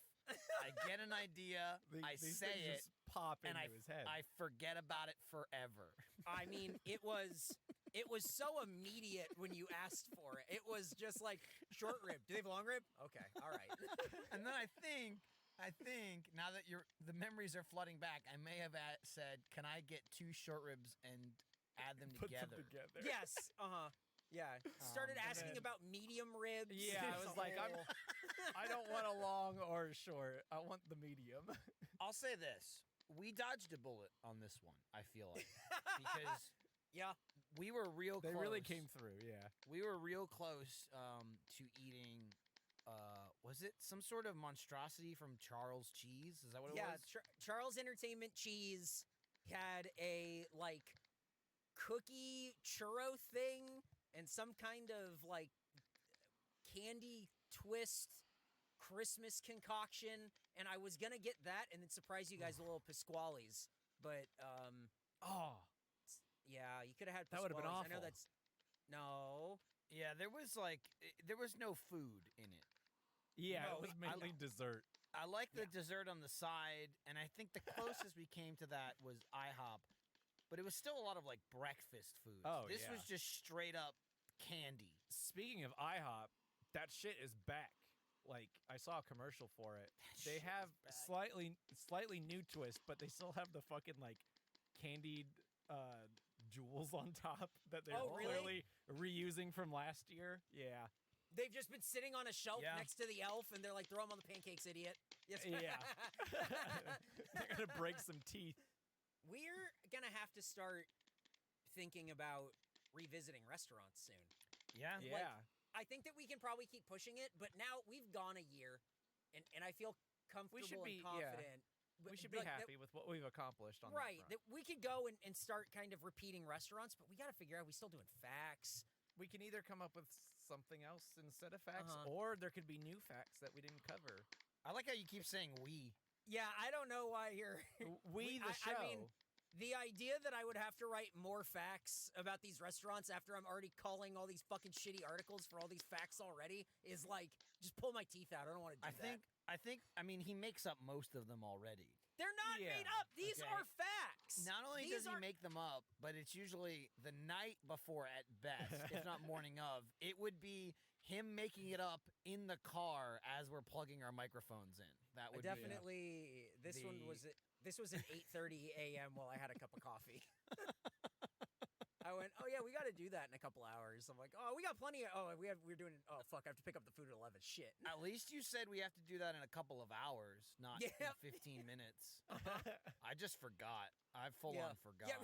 S11: I get an idea, I
S3: These
S11: say
S3: things
S11: it,
S3: just pop
S11: and
S3: into his head.
S11: I forget about it forever.
S5: I mean, it was so immediate when you asked for it. It was just like short rib. Do they have long rib? Okay, all right.
S11: And then I think now that the memories are flooding back, I may have said, "Can I get 2 short ribs and add them
S3: Put them
S11: together?"
S3: together.
S5: Yes. Yeah. Started
S3: and
S5: asking
S3: then-
S5: about medium ribs.
S3: Yeah, I
S5: It's
S3: was
S5: a
S3: like,
S5: whole-
S3: I don't want a long or a short. I want the medium.
S11: I'll say this: we dodged a bullet on this one. I feel like because
S5: yeah,
S11: we were real.
S3: They
S11: close.
S3: really came through. Yeah.
S11: We were real close to eating. Was it some sort of monstrosity from Charles Cheese? Is that what it
S5: yeah.
S11: was?
S5: Charles Entertainment Cheese had a like cookie churro thing and some kind of like candy twist Christmas concoction, and I was gonna get that and then surprise you guys with a little Pasquale's, but
S3: Oh,
S5: yeah, you could have had
S3: That would've been
S5: Pasquale's. I know
S3: awful.
S5: that's no.
S11: Yeah, there was no food in it.
S3: yeah.
S5: No,
S3: it was
S5: I-
S3: mainly dessert.
S11: I like the dessert on the side, and I think the closest we came to that was IHOP, but it was still a lot of like breakfast food.
S3: Oh,
S11: this
S3: yeah.
S11: was just straight up candy.
S3: Speaking of IHOP, that shit is back. Like I saw a commercial for it. They
S11: shit
S3: have
S11: is back.
S3: slightly new twist, but they still have the fucking like candied jewels on top that they're
S5: Oh, really?
S3: clearly reusing from last year. Yeah.
S5: They've just been sitting on a shelf
S11: Yeah.
S5: next to the elf, and they're like, "Throw them on the pancakes, idiot." Yes.
S3: Yeah. They're gonna break some teeth.
S5: We're gonna have to start thinking about revisiting restaurants soon.
S11: Yeah.
S3: Yeah.
S5: I think that we can probably keep pushing it, but now we've gone a year, and I feel comfortable
S3: be-
S5: and
S3: yeah.
S5: confident.
S3: We should
S5: but
S3: be
S5: that-
S3: happy with what we've accomplished on
S5: right,
S3: that
S5: that we could go and start kind of repeating restaurants, but we got to figure out we still doing facts.
S3: We can either come up with something else instead of facts,
S5: Uh-huh.
S3: or there could be new facts that we didn't cover.
S11: I like how you keep saying we.
S5: Yeah, I don't know why you're
S3: We the show.
S5: I mean, the idea that I would have to write more facts about these restaurants after I'm already calling all these fucking shitty articles for all these facts already is like, just pull my teeth out. I don't want to do that.
S11: I mean, he makes up most of them already.
S5: They're not
S3: Yeah,
S5: made up. These
S11: okay.
S5: are facts.
S11: Not only
S5: These
S11: does he
S5: are-
S11: make them up, but it's usually the night before at best, if not morning of. It would be him making it up in the car as we're plugging our microphones in. That would
S5: definitely. This one was this was at 8:30 a.m. while I had a cup of coffee. I went, oh yeah, we got to do that in a couple hours. I'm like, oh, we got plenty of. Oh, we're doing. Oh fuck, I have to pick up the food at 11. Shit.
S11: be. At least you said we have to do that in a couple of hours, not
S5: Yeah.
S11: in 15 minutes. I just forgot. I full
S5: Yeah.
S11: on forgot.
S5: Yeah.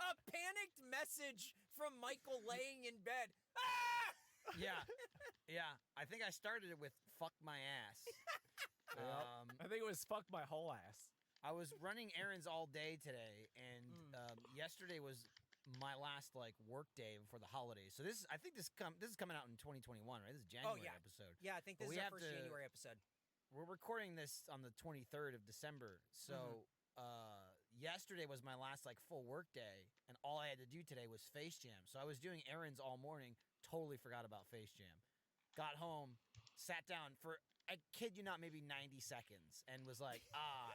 S5: A panicked message from Michael laying in bed. Ah!
S11: Yeah. Yeah. I think I started it with "fuck my ass."
S3: I think it was fuck my whole ass.
S11: I was running errands all day today, and yesterday was
S4: my last like work day before the holidays. So I think this is coming out in 2021, right? This is January episode.
S5: Yeah, I think
S4: But
S5: this
S4: we
S5: is our
S4: have
S5: first
S4: to-
S5: January episode.
S4: We're recording this on the 23rd of December. So yesterday was my last like full work day, and all I had to do today was Face Jam. So I was doing errands all morning, totally forgot about Face Jam. Got home, sat down for, I kid you not, maybe 90 seconds, and was like,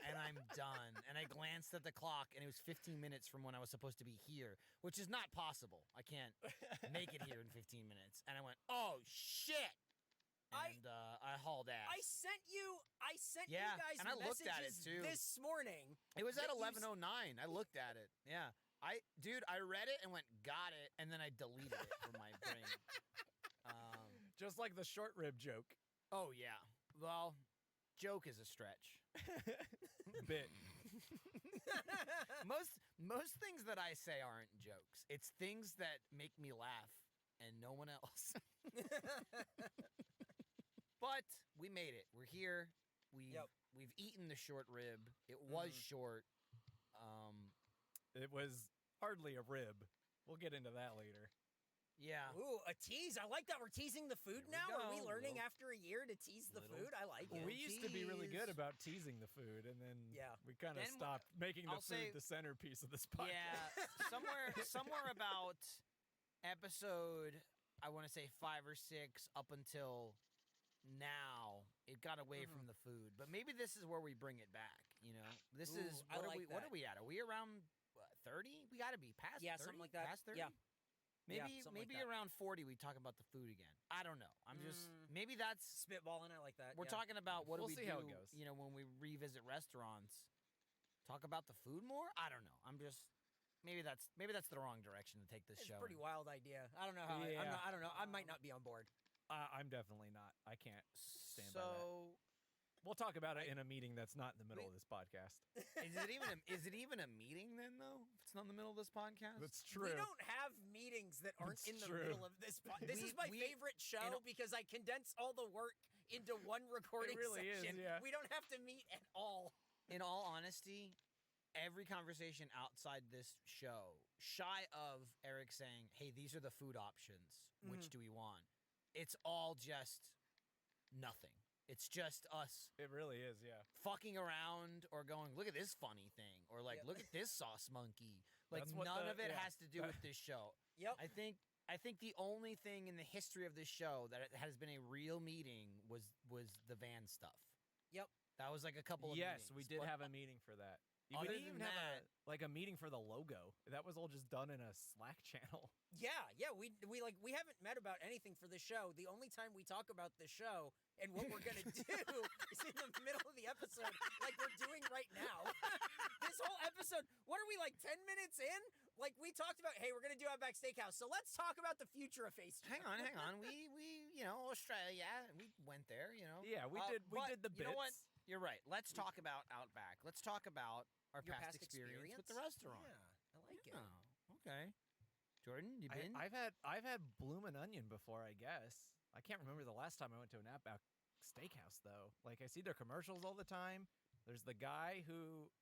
S4: and I'm done. And I glanced at the clock, and it was 15 minutes from when I was supposed to be here, which is not possible. I can't make it here in 15 minutes. And I went, oh shit. And I hauled ass.
S5: I sent you you
S4: Yeah,
S5: guys
S4: and I looked at it,
S5: messages
S4: too.
S5: this morning.
S4: It was at
S5: that you
S4: 11:09. I looked at it. Yeah. I read it and went, got it, and then I deleted it from my brain.
S3: Just like the short rib joke.
S4: Oh yeah. Well, joke is a stretch.
S3: Bit.
S4: Most things that I say aren't jokes. It's things that make me laugh and no one else. But we made it. We're here. We've eaten the short rib. It was short.
S3: It was hardly a rib. We'll get into that later.
S4: Yeah.
S5: Ooh, a tease. I like that we're teasing the food
S4: Here we
S5: now. Are we
S4: go.
S5: learning after a year to tease the food? I like it.
S3: We used to be really good about teasing the food, and then we kind of
S4: Then
S3: stopped making the
S4: I'll
S3: food
S4: say-
S3: the centerpiece of this podcast.
S4: Yeah, somewhere about episode, I want to say 5 or 6 up until now, it got away from the food. But maybe this is where we bring it back. You know, this
S5: Ooh,
S4: is
S5: I
S4: what
S5: like
S4: what
S5: that.
S4: are we at? Are we around 30? We got to be past 30?
S5: something like that.
S4: Past 30?
S5: Yeah.
S4: Maybe
S5: Yeah, something like
S4: maybe
S5: that.
S4: around 40 we talk about the food again. I don't know. I'm just maybe that's
S5: spitballing. I like that.
S4: we're
S5: yeah.
S4: talking about what
S3: We'll
S4: do we
S3: see
S4: do,
S3: how it goes.
S4: you know, when we revisit restaurants. Talk about the food more? I don't know. I'm just maybe that's the wrong direction to take this
S5: It's
S4: show.
S5: a pretty wild idea. I don't know how.
S3: Yeah.
S5: I don't know. I might not be on board.
S3: I'm definitely not. I can't stand by that.
S4: So
S3: We'll talk about it in a meeting that's not in the middle of this podcast.
S4: is it even a meeting then though? If it's not in the middle of this podcast?
S3: That's true.
S5: We don't have meetings that aren't
S3: It's
S5: in the
S3: true.
S5: middle of this. This is my
S4: We-
S5: favorite show because I condense all the work into one recording
S3: really is,
S5: session.
S3: yeah.
S5: We don't have to meet at all.
S4: In all honesty, every conversation outside this show, shy of Eric saying, "Hey, these are the food options. Which do we want?" It's all just nothing. It's just us
S3: It really is, yeah.
S4: fucking around or going, look at this funny thing, or like, look at this sauce monkey. Like
S3: That's what
S4: none
S3: the-
S4: of it
S3: yeah.
S4: has to do with this show.
S5: Yep.
S4: I think the only thing in the history of this show that it has been a real meeting was the van stuff.
S5: Yep.
S4: That was like a couple of
S3: Yes, we
S4: meetings,
S3: did
S4: but
S3: have a meeting for that. We
S4: other
S3: didn't even
S4: than
S3: have
S4: that-
S3: a meeting for the logo. That was all just done in a Slack channel.
S5: Yeah. We haven't met about anything for the show. The only time we talk about the show and what we're gonna do is in the middle of the episode, like we're doing right now. This whole episode, what are we like 10 minutes in? Like we talked about, hey, we're gonna do Outback Steakhouse, so let's talk about the future of Face Jam.
S4: Hang on. We you know, Australia, we went there, you know.
S3: Yeah, we did the bits.
S4: You know what? You're right. Let's talk about Outback. Let's talk about our
S5: Your
S4: past experience with the restaurant.
S5: Yeah, I like it.
S4: Oh, okay. Jordan, you been?
S3: I've had bloomin' onion before, I guess. I can't remember the last time I went to an Outback Steakhouse though. Like I see their commercials all the time. There's the guy who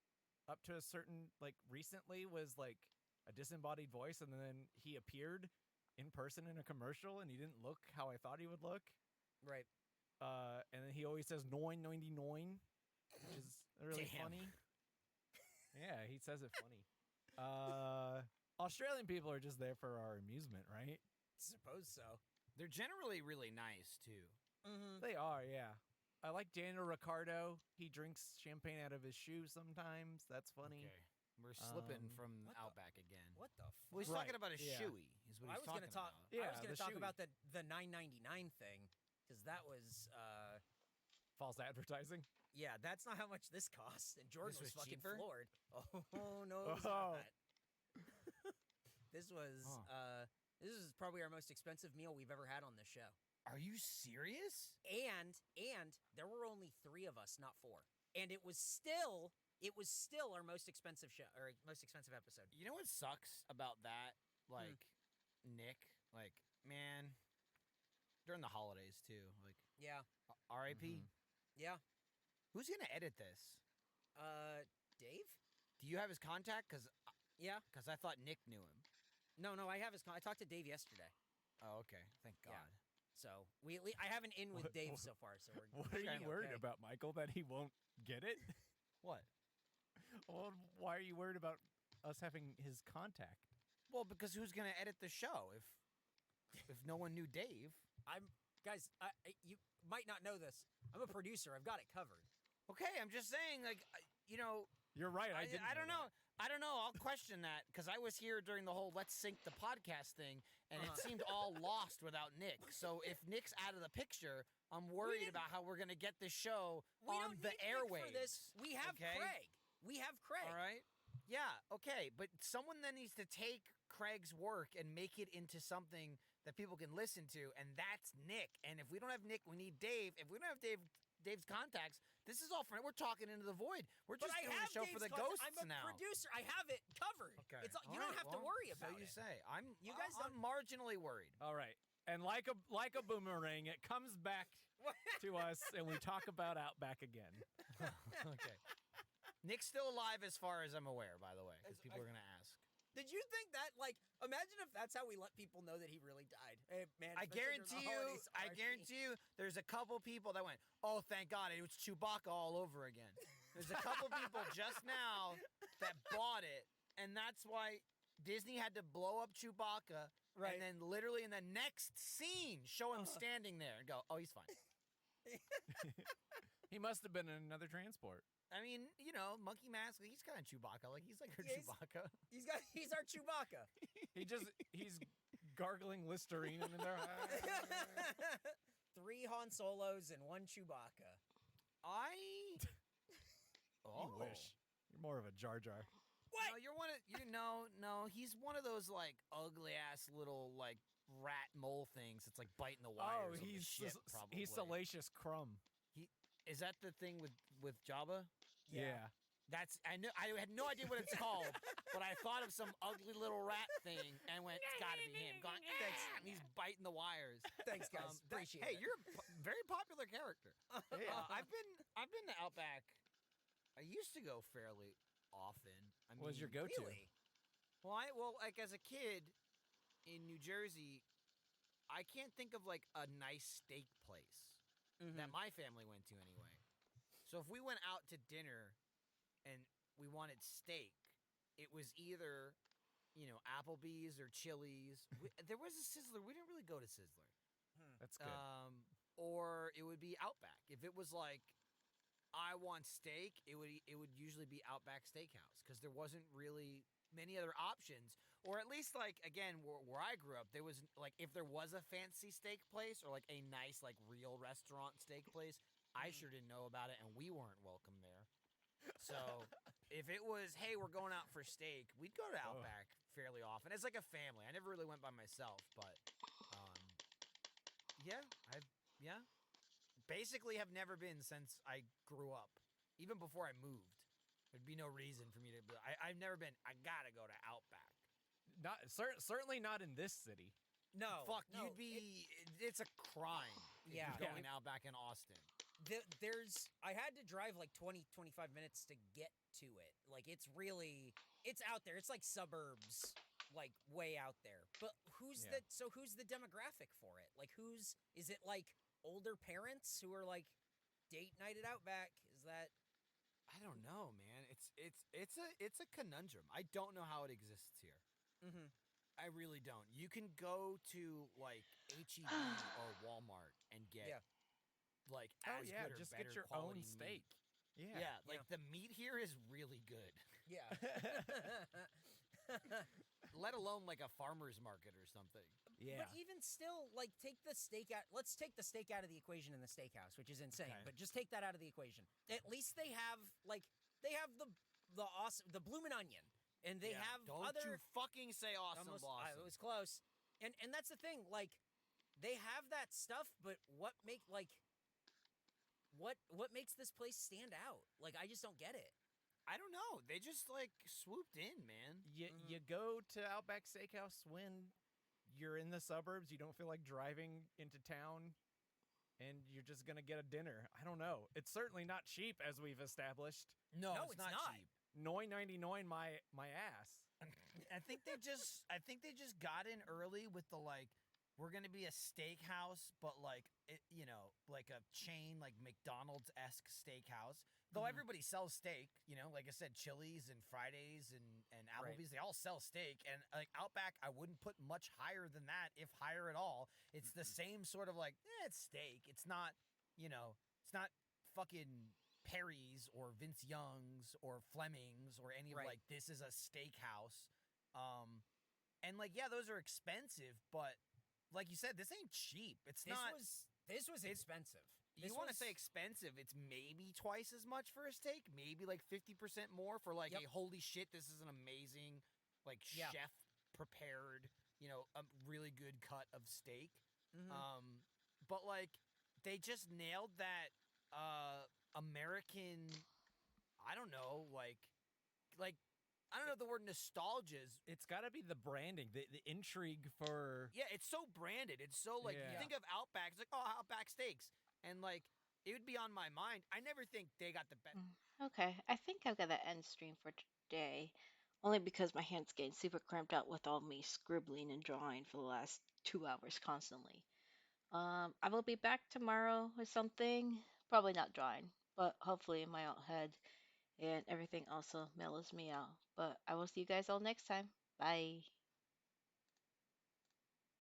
S3: up to a certain like recently was like a disembodied voice, and then he appeared in person in a commercial and he didn't look how I thought he would look.
S5: Right.
S3: And then he always says 9.99, which is really
S4: Damn.
S3: funny. Yeah, he says it funny. Australian people are just there for our amusement, right?
S5: Suppose so.
S4: They're generally really nice too.
S5: Mm-hmm.
S3: They are, yeah. I like Daniel Ricciardo. He drinks champagne out of his shoe sometimes. That's funny.
S4: Okay. We're slipping
S3: Um,
S4: from
S5: what the-
S4: Outback again.
S5: What the?
S4: Well, he's
S3: Right,
S4: talking about a
S3: yeah.
S4: shoey. Is what
S5: I
S4: he's
S5: was
S4: talking
S5: gonna talk.
S4: about.
S3: Yeah,
S5: I was gonna
S3: the
S5: talk
S3: shoey.
S5: about the $9.99 thing because that was
S3: False advertising.
S5: yeah, that's not how much this costs. And Jordan
S4: This
S5: was,
S4: was
S5: fucking
S4: cheaper?
S5: floored. Oh no, it was
S3: Oh.
S5: not. This was
S4: Huh.
S5: this is probably our most expensive meal we've ever had on this show.
S4: Are you serious?
S5: And there were only 3 of us, not 4. And it was still our most expensive show or most expensive episode.
S4: You know what sucks about that? Like, Nick, like, man, during the holidays too. Like,
S5: Yeah.
S4: R.I.P.
S5: Yeah.
S4: Who's gonna edit this?
S5: Dave?
S4: Do you have his contact?
S5: Yeah.
S4: Because I thought Nick knew him.
S5: No, I have his. I talked to Dave yesterday.
S4: Oh, okay. Thank God.
S5: Yeah. So I have an in with
S3: What-
S5: Dave
S3: what-
S5: so far. So we're.
S3: What are
S5: we're
S3: you worried
S5: okay.
S3: about, Michael? That he won't get it?
S4: What?
S3: Well, why are you worried about us having his contact?
S4: Well, because who's gonna edit the show if no one knew Dave?
S5: Guys. You might not know this. I'm a producer. I've got it covered.
S4: Okay, I'm just saying, like,
S3: You're right. I didn't.
S4: I don't know. I don't know. I'll question that because I was here during the whole "Let's sync the podcast" thing, and it seemed all lost without Nick. So if Nick's out of the picture, I'm worried about how we're gonna get the show
S5: We
S4: on
S5: don't
S4: the
S5: need Nick
S4: airwaves.
S5: for this. We have
S4: okay?
S5: Craig. We have Craig.
S4: All right. Yeah. Okay. But someone then needs to take Craig's work and make it into something that people can listen to, and that's Nick. And if we don't have Nick, we need Dave. If we don't have Dave's contacts, this is all for we're talking into the void. We're just doing a show for the ghosts
S5: I'm a
S4: now.
S5: producer. I have it covered.
S4: Okay.
S5: It's you
S4: All
S5: don't
S4: right,
S5: have to
S4: well,
S5: worry about
S4: so you
S5: it.
S4: say.
S5: You guys
S4: I'm marginally worried.
S3: All right. And like a boomerang, it comes back to us, and we talk about Outback again.
S4: Okay. Nick's still alive as far as I'm aware, by the way, because people are gonna ask.
S5: Did you think that? Like, imagine if that's how we let people know that he really died. Hey, man,
S4: I
S5: especially during
S4: guarantee
S5: the
S4: you,
S5: holidays,
S4: I
S5: RIP.
S4: guarantee you, there's a couple people that went, "Oh, thank God, it was Chewbacca all over again." There's a couple people just now that bought it, and that's why Disney had to blow up Chewbacca,
S5: Right.
S4: and then literally in the next scene, show him standing there and go, "Oh, he's fine."
S3: He must have been in another transport.
S4: I mean, Monkey Mask, he's kind of Chewbacca. Like, he's like our
S5: Yeah,
S4: Chewbacca.
S5: He's our Chewbacca.
S3: He's gargling Listerine in there.
S5: 3 Han Solos and 1 Chewbacca.
S3: You wish. You're more of a Jar Jar.
S5: What?
S4: No, you're one of no. He's one of those like ugly ass little like rat mole things. It's like biting the wires. of the ship, probably.
S3: he's Salacious Crumb.
S4: Is that the thing with Jabba?
S3: Yeah.
S4: That's I had no idea what it's called, but I thought of some ugly little rat thing and went, it's got to be him. Going, thanks. And he's biting the wires.
S5: Thanks, guys. Appreciate
S4: hey,
S5: it.
S4: you're a very popular character. I've been to Outback. I used to go fairly often. I mean,
S3: What was your go-to?
S5: Really?
S4: Well, like as a kid in New Jersey, I can't think of like a nice steak place that my family went to anyway. So if we went out to dinner and we wanted steak, it was either, Applebee's or Chili's. There was a Sizzler. We didn't really go to Sizzler.
S3: That's good.
S4: Or it would be Outback. If it was like, I want steak, it would usually be Outback Steakhouse because there wasn't really many other options. Or at least, like, again, where I grew up, there was, like, if there was a fancy steak place or, like, a nice, like, real restaurant steak place, I sure didn't know about it, and we weren't welcome there. So if it was, hey, we're going out for steak, we'd go to Outback fairly often as, like, a family. I never really went by myself, but, yeah. Basically have never been since I grew up. Even before I moved. There'd be no reason for me to be. I've never been, I gotta go to Outback.
S3: Certainly not in this city.
S5: No.
S4: Fuck,
S5: no,
S4: you'd be. It's a crime. if
S5: Yeah.
S4: you're going Outback in Austin.
S5: I had to drive like 20, 25 minutes to get to it. Like, it's out there. It's like suburbs, like way out there. But who's the demographic for it? Like, is it like older parents who are like date night at Outback? Is that?
S4: I don't know, man. It's a conundrum. I don't know how it exists here. I really don't. You can go to like HEB or Walmart and get like as good or
S3: just
S4: better
S3: get your
S4: quality
S3: own steak.
S4: Meat. Yeah, like the meat here is really good.
S5: Yeah.
S4: Let alone like a farmer's market or something.
S3: Yeah.
S5: But even still, like, let's take the steak out of the equation in the steakhouse, which is insane.
S4: Okay.
S5: But just take that out of the equation. At least they have the awesome, the bloomin' onion, and they have
S4: Don't
S5: other.
S4: you fucking say awesome
S5: Almost,
S4: blossom.
S5: it was close, and that's the thing. Like, they have that stuff, but what makes this place stand out? Like, I just don't get it.
S4: I don't know. They just like swooped in, man.
S3: You go to Outback Steakhouse when you're in the suburbs, you don't feel like driving into town, and you're just gonna get a dinner. I don't know. It's certainly not cheap, as we've established.
S4: No,
S5: No,
S4: it's
S5: it's
S4: not
S5: not.
S4: cheap.
S3: $9.99 my ass.
S11: I think they just got in early with the like we're gonna be a steakhouse, but like like a chain like McDonald's esque steakhouse. Though everybody sells steak, like I said, Chili's and Fridays and
S5: Right.
S11: Applebee's, they all sell steak. And like Outback, I wouldn't put much higher than that, if higher at all. It's the same sort of like, it's steak. It's not fucking Perry's or Vince Young's or Fleming's or any of
S5: Right.
S11: like this is a steakhouse. And like yeah, those are expensive, but like you said, this ain't cheap. It's
S5: This
S11: not.
S5: was expensive.
S11: You want to say expensive? It's maybe twice as much for a steak, maybe like 50% more for like
S5: Yep.
S11: a holy shit. This is an amazing, like
S5: Yeah.
S11: chef prepared, a really good cut of steak. But like they just nailed that American. I don't know, like I don't know if the word nostalgia is.
S3: It's got to be the branding, the intrigue for.
S11: Yeah, it's so branded. It's so like you
S3: Yeah.
S11: think of Outback. It's like, oh, Outback steaks, and like it would be on my mind. I never think they got the best.
S1: Okay, I think I've got to end stream for today, only because my hand's getting super cramped out with all me scribbling and drawing for the last 2 hours constantly. I will be back tomorrow with something, probably not drawing, but hopefully in my own head, and everything also mellows me out. But I will see you guys all next time. Bye.